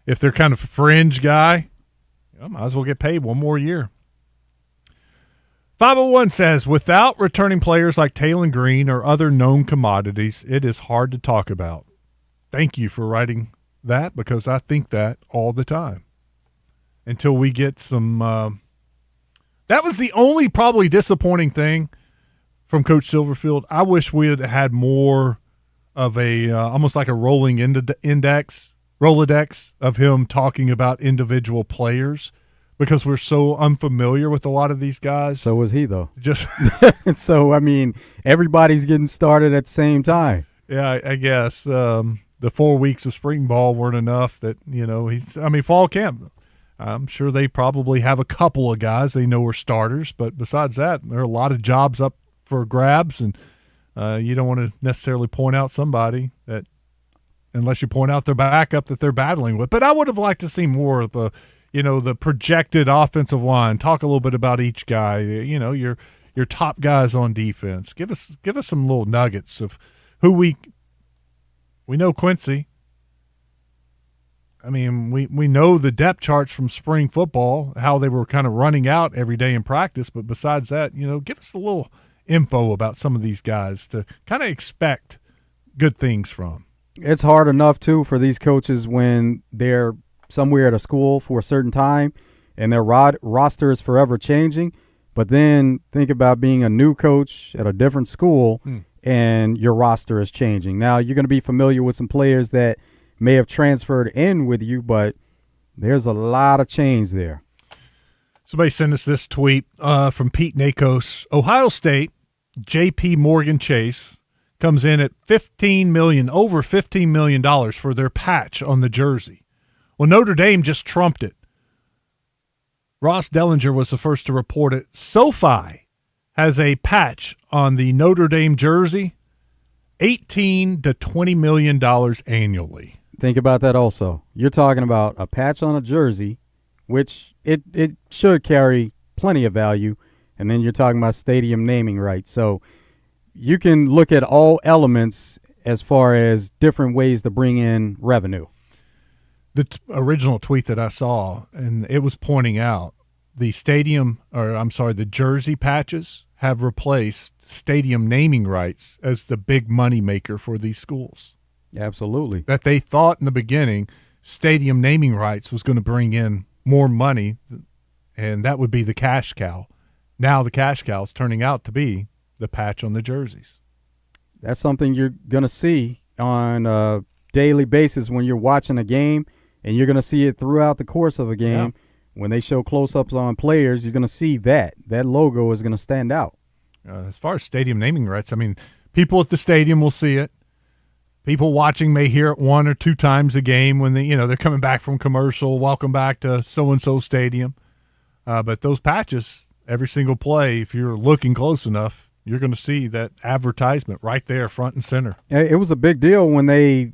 If they're kind of a fringe guy, might as well get paid one more year. 501 says, without returning players like Taylon Green or other known commodities, it is hard to talk about. Thank you for writing that, because I think that all the time. Until we get some that was the only probably disappointing thing from Coach Silverfield. I wish we had had more of a almost like a rolling Rolodex of him talking about individual players, because we're so unfamiliar with a lot of these guys. So was he, though. Just so, I mean, everybody's getting started at the same time. Yeah, I guess the 4 weeks of spring ball weren't enough that, fall camp, I'm sure they probably have a couple of guys they know are starters, but besides that, there are a lot of jobs up for grabs, and you don't want to necessarily point out somebody that, unless you point out their backup that they're battling with. But I would have liked to see more of the projected offensive line. Talk a little bit about each guy, your top guys on defense. Give us some little nuggets of who we know Quincy. I mean, we know the depth charts from spring football, how they were kind of running out every day in practice. But besides that, give us a little info about some of these guys to kind of expect good things from. It's hard enough, too, for these coaches when they're somewhere at a school for a certain time and their roster is forever changing. But then think about being a new coach at a different school and your roster is changing. Now, you're going to be familiar with some players that may have transferred in with you, but there's a lot of change there. Somebody sent us this tweet from Pete Nakos. Ohio State, J.P. Morgan Chase, comes in at over $15 million for their patch on the jersey. Well, Notre Dame just trumped it. Ross Dellinger was the first to report it. SoFi has a patch on the Notre Dame jersey, $18 to $20 million annually. Think about that also. You're talking about a patch on a jersey, which it should carry plenty of value, and then you're talking about stadium naming rights. So you can look at all elements as far as different ways to bring in revenue. The original tweet that I saw, and it was pointing out the jersey patches have replaced stadium naming rights as the big money maker for these schools. Absolutely. That they thought in the beginning stadium naming rights was going to bring in more money, and that would be the cash cow. Now the cash cow is turning out to be the patch on the jerseys. That's something you're going to see on a daily basis when you're watching a game, and you're going to see it throughout the course of a game. Yeah. When they show close-ups on players, you're going to see that logo is going to stand out. As far as stadium naming rights, I mean, people at the stadium will see it. People watching may hear it one or two times a game when they're coming back from commercial. Welcome back to so-and-so stadium. But those patches, every single play, if you're looking close enough, you're going to see that advertisement right there, front and center. It was a big deal when they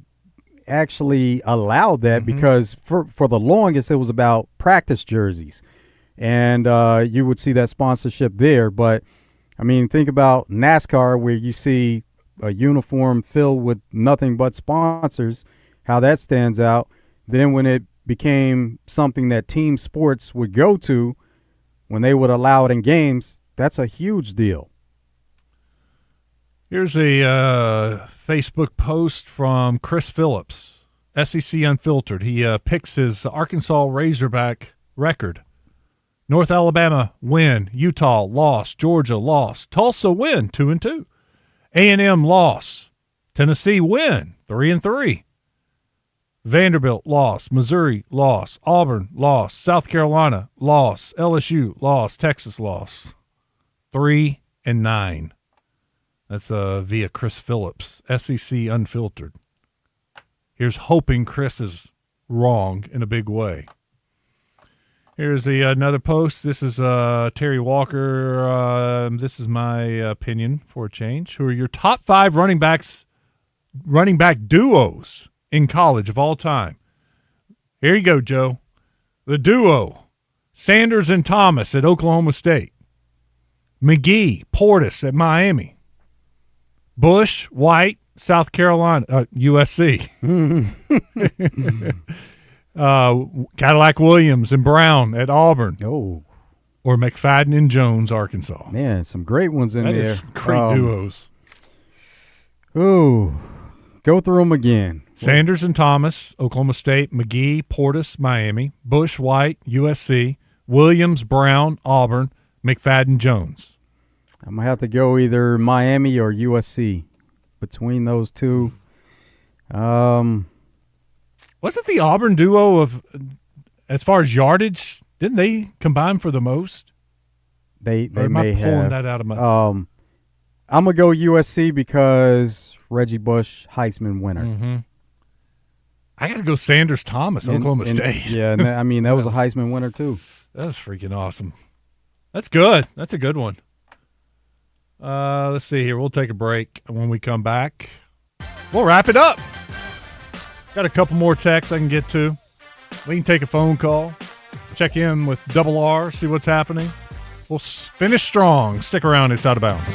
actually allowed that because for the longest it was about practice jerseys, and you would see that sponsorship there. But, I mean, think about NASCAR where you see a uniform filled with nothing but sponsors, how that stands out. Then when it became something that team sports would go to, when they would allow it in games, that's a huge deal. Here's a Facebook post from Chris Phillips, SEC Unfiltered. He picks his Arkansas Razorback record. North Alabama win, Utah loss, Georgia loss, Tulsa win 2-2. A&M loss, Tennessee win 3-3. Vanderbilt loss, Missouri loss, Auburn loss, South Carolina loss, LSU loss, Texas loss. 3-9. That's via Chris Phillips, SEC Unfiltered. Here's hoping Chris is wrong in a big way. Here's another post. This is Terry Walker. This is my opinion for a change. Who are your top 5 running back duos in college of all time? Here you go, Joe. The duo, Sanders and Thomas at Oklahoma State. McGee, Portis at Miami. Bush, White, South Carolina, USC. Cadillac Williams and Brown at Auburn. Oh. Or McFadden and Jones, Arkansas. Man, some great ones in there. That is great duos. Ooh. Go through them again. Sanders and Thomas, Oklahoma State. McGee, Portis, Miami. Bush, White, USC. Williams, Brown, Auburn. McFadden, Jones. I'm going to have to go either Miami or USC. Between those two. Wasn't the Auburn duo of, as far as yardage, didn't they combine for the most? They or am may I pulling have. that out of my I'm going to go USC because Reggie Bush, Heisman winner. Mm-hmm. I got to go Sanders Thomas, Oklahoma State. Yeah, I mean, that was a Heisman winner too. That was freaking awesome. That's good. That's a good one. Let's see here. We'll take a break. When we come back, we'll wrap it up. Got a couple more texts I can get to. We can take a phone call. Check in with Double R, see what's happening. We'll finish strong. Stick around. It's Out of Bounds.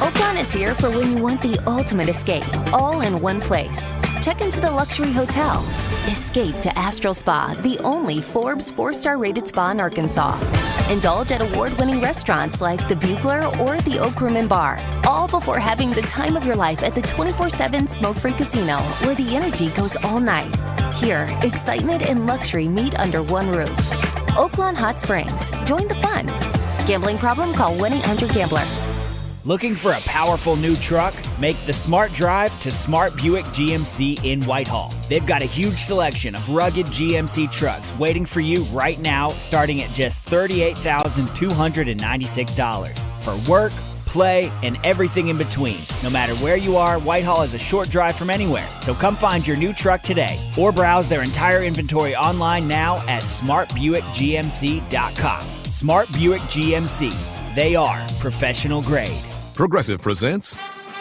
Oakland is here for when you want the ultimate escape, all in one place. Check into the luxury hotel. Escape to Astral Spa, the only Forbes 4-star rated spa in Arkansas. Indulge at award-winning restaurants like the Bugler or the Oak Room and Bar, all before having the time of your life at the 24/7 smoke-free casino, where the energy goes all night. Here, excitement and luxury meet under one roof. Oakland Hot Springs. Join the fun. Gambling problem? Call 1-800-GAMBLER. Looking for a powerful new truck? Make the smart drive to Smart Buick GMC in Whitehall. They've got a huge selection of rugged GMC trucks waiting for you right now, starting at just $38,296. For work, play, and everything in between. No matter where you are, Whitehall is a short drive from anywhere. So come find your new truck today or browse their entire inventory online now at smartbuickgmc.com. Smart Buick GMC. They are professional grade. Progressive presents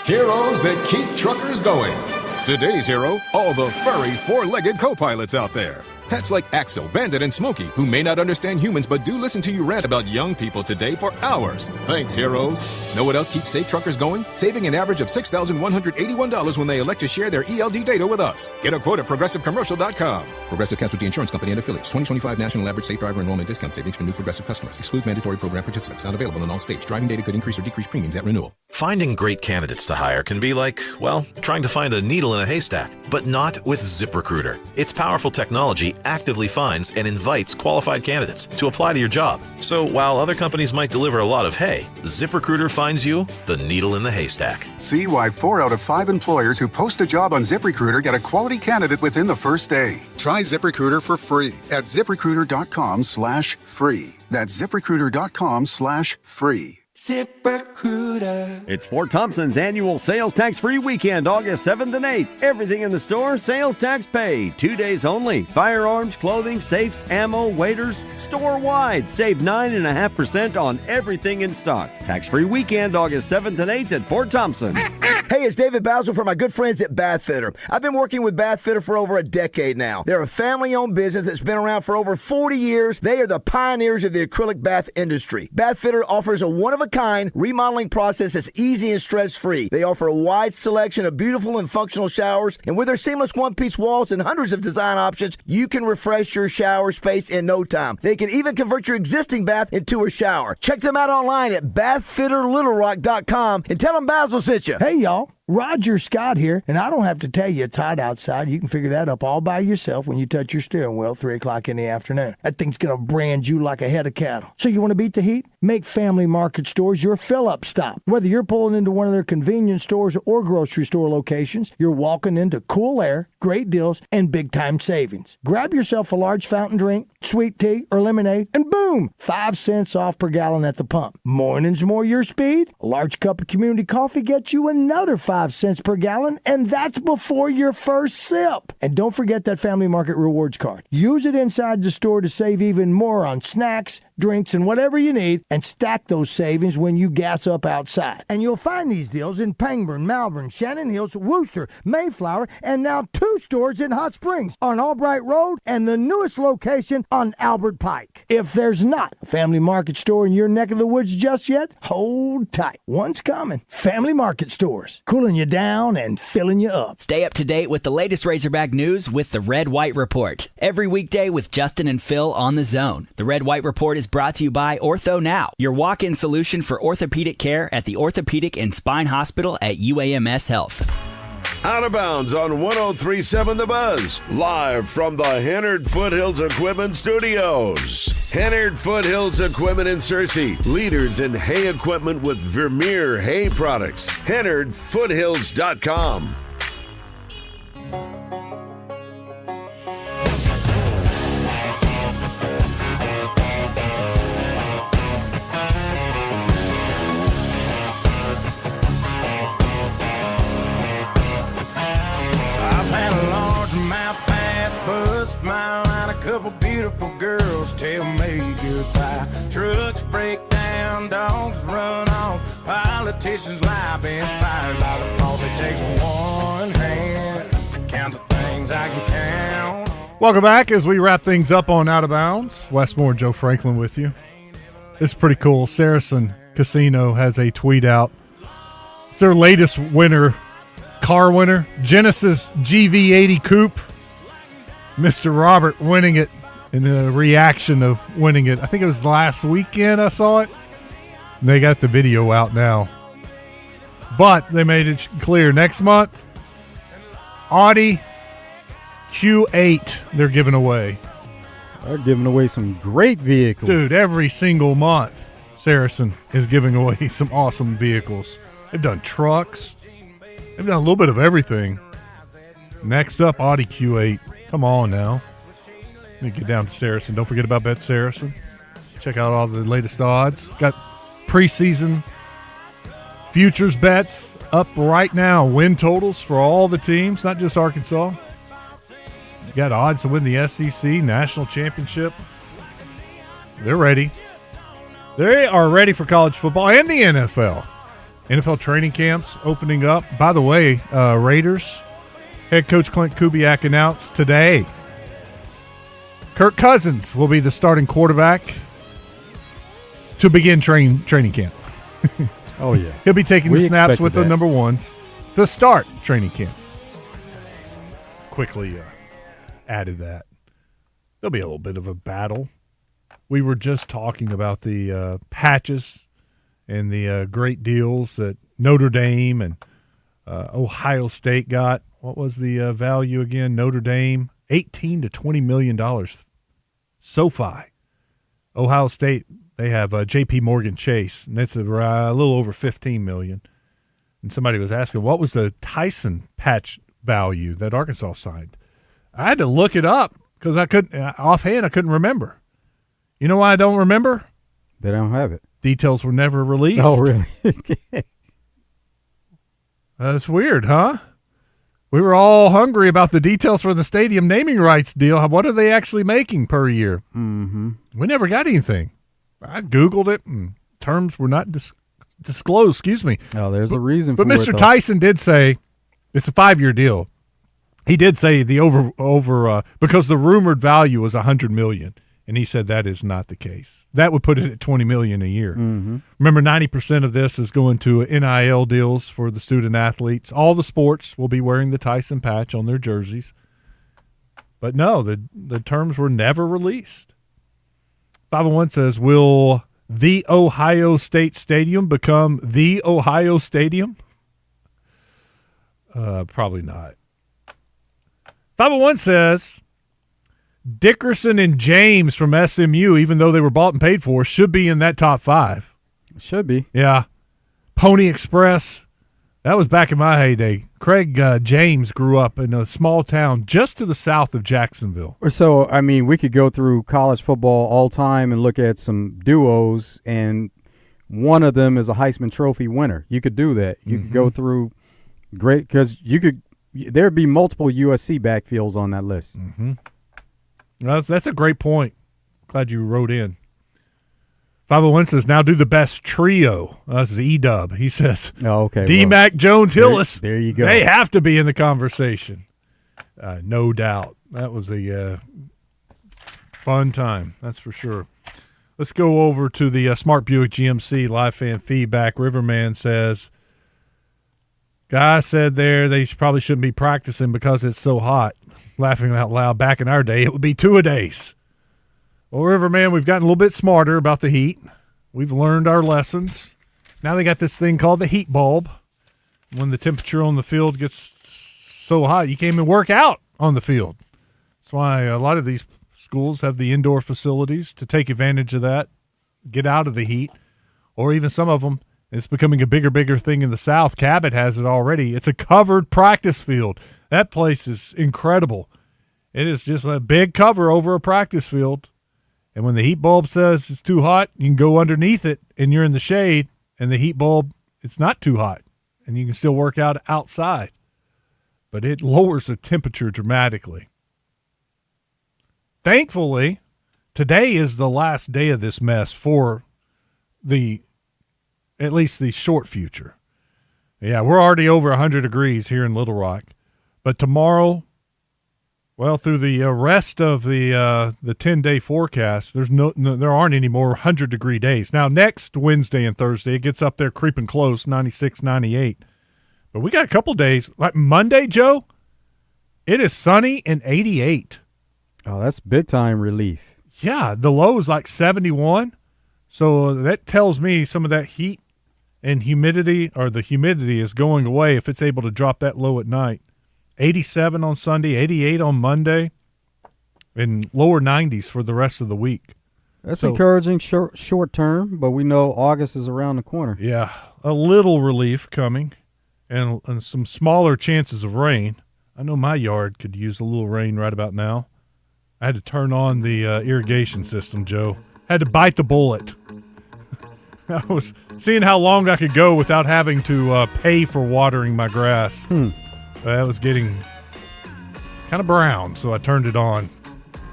Heroes That Keep Truckers Going. Today's hero, all the furry four-legged co-pilots out there. Pets like Axel, Bandit, and Smokey, who may not understand humans but do listen to you rant about young people today for hours. Thanks, heroes. Know what else keeps safe truckers going? Saving an average of $6,181 when they elect to share their ELD data with us. Get a quote at ProgressiveCommercial.com. Progressive Casualty Insurance Company and Affiliates. 2025 National Average Safe Driver Enrollment Discount Savings for new Progressive customers. Excludes mandatory program participants. Not available in all states. Driving data could increase or decrease premiums at renewal. Finding great candidates to hire can be like, well, trying to find a needle in a haystack, but not with ZipRecruiter. Its powerful technology actively finds and invites qualified candidates to apply to your job. So while other companies might deliver a lot of hay, ZipRecruiter finds you the needle in the haystack. See why 4 out of 5 employers who post a job on ZipRecruiter get a quality candidate within the first day. Try ZipRecruiter for free at ZipRecruiter.com/free. That's ZipRecruiter.com/free. ZipRecruiter. It's Fort Thompson's annual sales tax-free weekend, August 7th and 8th. Everything in the store, sales tax paid. 2 days only. Firearms, clothing, safes, ammo, waiters, store-wide. Save 9.5% on everything in stock. Tax-free weekend, August 7th and 8th at Fort Thompson. Hey, it's David Basil from my good friends at Bath Fitter. I've been working with Bath Fitter for over a decade now. They're a family-owned business that's been around for over 40 years. They are the pioneers of the acrylic bath industry. Bath Fitter offers a one-of-a-kind remodeling process that's easy and stress-free. They offer a wide selection of beautiful and functional showers, and with their seamless one-piece walls and hundreds of design options, you can refresh your shower space in no time. They can even convert your existing bath into a shower. Check them out online at bathfitterlittlerock.com and tell them Basil sent you. Hey, y'all. Roger Scott here, and I don't have to tell you it's hot outside. You can figure that up all by yourself when you touch your steering wheel at 3 o'clock in the afternoon. That thing's going to brand you like a head of cattle. So you want to beat the heat? Make Family Market Stores your fill-up stop. Whether you're pulling into one of their convenience stores or grocery store locations, you're walking into cool air, great deals, and big-time savings. Grab yourself a large fountain drink, sweet tea, or lemonade, and boom, 5 cents off per gallon at the pump. Mornings more your speed? A large cup of community coffee gets you another 5 cents per gallon, and that's before your first sip. And don't forget that Family Market Rewards card. Use it inside the store to save even more on snacks, drinks, and whatever you need, and stack those savings when you gas up outside. And you'll find these deals in Pangburn, Malvern, Shannon Hills, Worcester, Mayflower, and now 2 stores in Hot Springs on Albright Road and the newest location on Albert Pike. If there's not a Family Market store in your neck of the woods just yet, hold tight. One's coming. Family Market stores, cooling you down and filling you up. Stay up to date with the latest Razorback news with the Red White Report. Every weekday with Justin and Phil on the Zone. The Red White Report is brought to you by Ortho Now, your walk-in solution for orthopedic care at the Orthopedic and Spine Hospital at UAMS Health. Out of Bounds on 103.7 The Buzz, live from the Henard Foothills Equipment Studios. Henard Foothills Equipment in Searcy, leaders in hay equipment with Vermeer hay products. HenardFoothills.com. Bus smile and a couple beautiful girls tell me goodbye. Trucks break down, dogs run off, politicians lie, been fired by the boss. It takes one hand to count the things I can count. Welcome back as we wrap things up on Out of Bounds. Wes Moore and Joe Franklin with you. It's pretty cool. Saracen Casino has a tweet out. It's their latest car winner, Genesis GV80 Coupe. Mr. Robert winning it in the reaction of winning it. I think it was last weekend I saw it. And they got the video out now. But they made it clear. Next month, Audi Q8 they're giving away. They're giving away some great vehicles. Dude, every single month, Saracen is giving away some awesome vehicles. They've done trucks. They've done a little bit of everything. Next up, Audi Q8. Come on now. Let me get down to Saracen. Don't forget about Bet Saracen. Check out all the latest odds. Got preseason futures bets up right now. Win totals for all the teams, not just Arkansas. You got odds to win the SEC National Championship. They're ready. They are ready for college football and the NFL. NFL training camps opening up. By the way, Raiders head coach Clint Kubiak announced today Kirk Cousins will be the starting quarterback to begin training camp. Oh, yeah. He'll be taking the snaps with the number ones to start training camp. Quickly added that. There'll be a little bit of a battle. We were just talking about the patches and the great deals that Notre Dame and Ohio State got. What was the value again? Notre Dame, $18 to $20 million. SoFi. Ohio State, they have J.P. Morgan Chase, and that's a little over $15 million. And somebody was asking, what was the Tyson patch value that Arkansas signed? I had to look it up because offhand, I couldn't remember. You know why I don't remember? They don't have it. Details were never released. Oh, really? That's weird, huh? We were all hungry about the details for the stadium naming rights deal. What are they actually making per year? Mm-hmm. We never got anything. I Googled it, and terms were not disclosed. Excuse me. Oh, there's a reason for it. But Mr. Tyson did say it's a 5-year deal. He did say the over because the rumored value was $100 million. And he said that is not the case. That would put it at $20 million a year. Mm-hmm. Remember, 90% of this is going to NIL deals for the student athletes. All the sports will be wearing the Tyson patch on their jerseys. But no, the terms were never released. 501 says, will the Ohio State Stadium become the Ohio Stadium? Probably not. 501 says, Dickerson and James from SMU, even though they were bought and paid for, should be in that top 5. Should be. Yeah. Pony Express, that was back in my heyday. Craig James grew up in a small town just to the south of Jacksonville. So, I mean, we could go through college football all time and look at some duos, and one of them is a Heisman Trophy winner. You could do that. You could go through great – because there'd be multiple USC backfields on that list. Mm-hmm. That's a great point. Glad you wrote in. 501 says, now do the best trio. This is E-Dub. He says, okay, D-Mac, Jones, Hillis. There you go. They have to be in the conversation. No doubt. That was a fun time. That's for sure. Let's go over to the Smart Buick GMC live fan feedback. Riverman says, guy said there they probably shouldn't be practicing because it's so hot. Laughing out loud, back in our day, it would be 2-a-days. Well, Riverman, we've gotten a little bit smarter about the heat. We've learned our lessons. Now they got this thing called the heat bulb. When the temperature on the field gets so hot, you can't even work out on the field. That's why a lot of these schools have the indoor facilities to take advantage of that, get out of the heat, or even some of them, it's becoming a bigger thing in the South. Cabot has it already. It's a covered practice field. That place is incredible. It is just a big cover over a practice field. And when the heat bulb says it's too hot, you can go underneath it and you're in the shade, and the heat bulb, it's not too hot, and you can still work out outside. But it lowers the temperature dramatically. Thankfully, today is the last day of this mess for at least the short future. Yeah, we're already over 100 degrees here in Little Rock. But tomorrow, well, through the rest of the 10-day forecast, there aren't any more 100-degree days. Now, next Wednesday and Thursday, it gets up there creeping close, 96, 98. But we got a couple days. Like Monday, Joe, it is sunny and 88. Oh, that's big-time relief. Yeah, the low is like 71. So that tells me some of that heat and humidity, or the humidity, is going away if it's able to drop that low at night. 87 on Sunday, 88 on Monday, and lower 90s for the rest of the week. That's encouraging short term, but we know August is around the corner. Yeah, a little relief coming, and some smaller chances of rain. I know my yard could use a little rain right about now. I had to turn on the irrigation system, Joe. Had to bite the bullet. I was seeing how long I could go without having to pay for watering my grass. That was getting kind of brown, so I turned it on.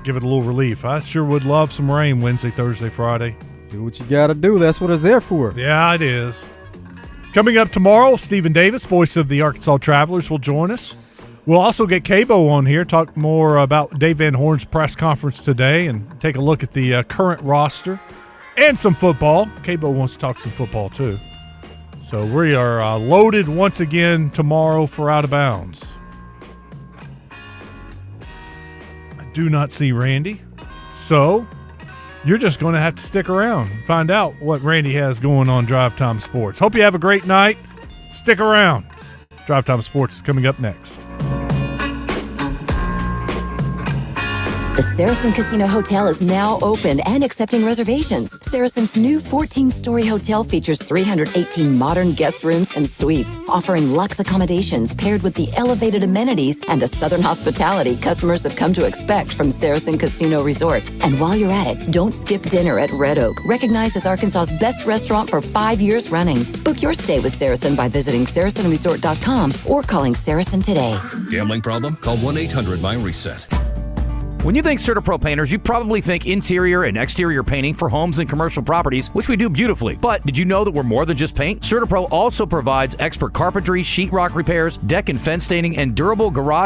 Give it a little relief. I sure would love some rain Wednesday, Thursday, Friday. Do what you got to do. That's what it's there for. Yeah, it is. Coming up tomorrow, Stephen Davis, voice of the Arkansas Travelers, will join us. We'll also get Cabo on here, talk more about Dave Van Horn's press conference today, and take a look at the current roster and some football. Cabo wants to talk some football, too. So we are loaded once again tomorrow for Out of Bounds. I do not see Randy, so you're just going to have to stick around and find out what Randy has going on Drive Time Sports. Hope you have a great night. Stick around. Drive Time Sports is coming up next. The Saracen Casino Hotel is now open and accepting reservations. Saracen's new 14-story hotel features 318 modern guest rooms and suites, offering luxe accommodations paired with the elevated amenities and the southern hospitality customers have come to expect from Saracen Casino Resort. And while you're at it, don't skip dinner at Red Oak, recognized as Arkansas's best restaurant for 5 years running. Book your stay with Saracen by visiting SaracenResort.com or calling Saracen today. Gambling problem? Call 1-800-MY-RESET. When you think CertaPro Painters, you probably think interior and exterior painting for homes and commercial properties, which we do beautifully. But did you know that we're more than just paint? CertaPro also provides expert carpentry, sheetrock repairs, deck and fence staining, and durable garage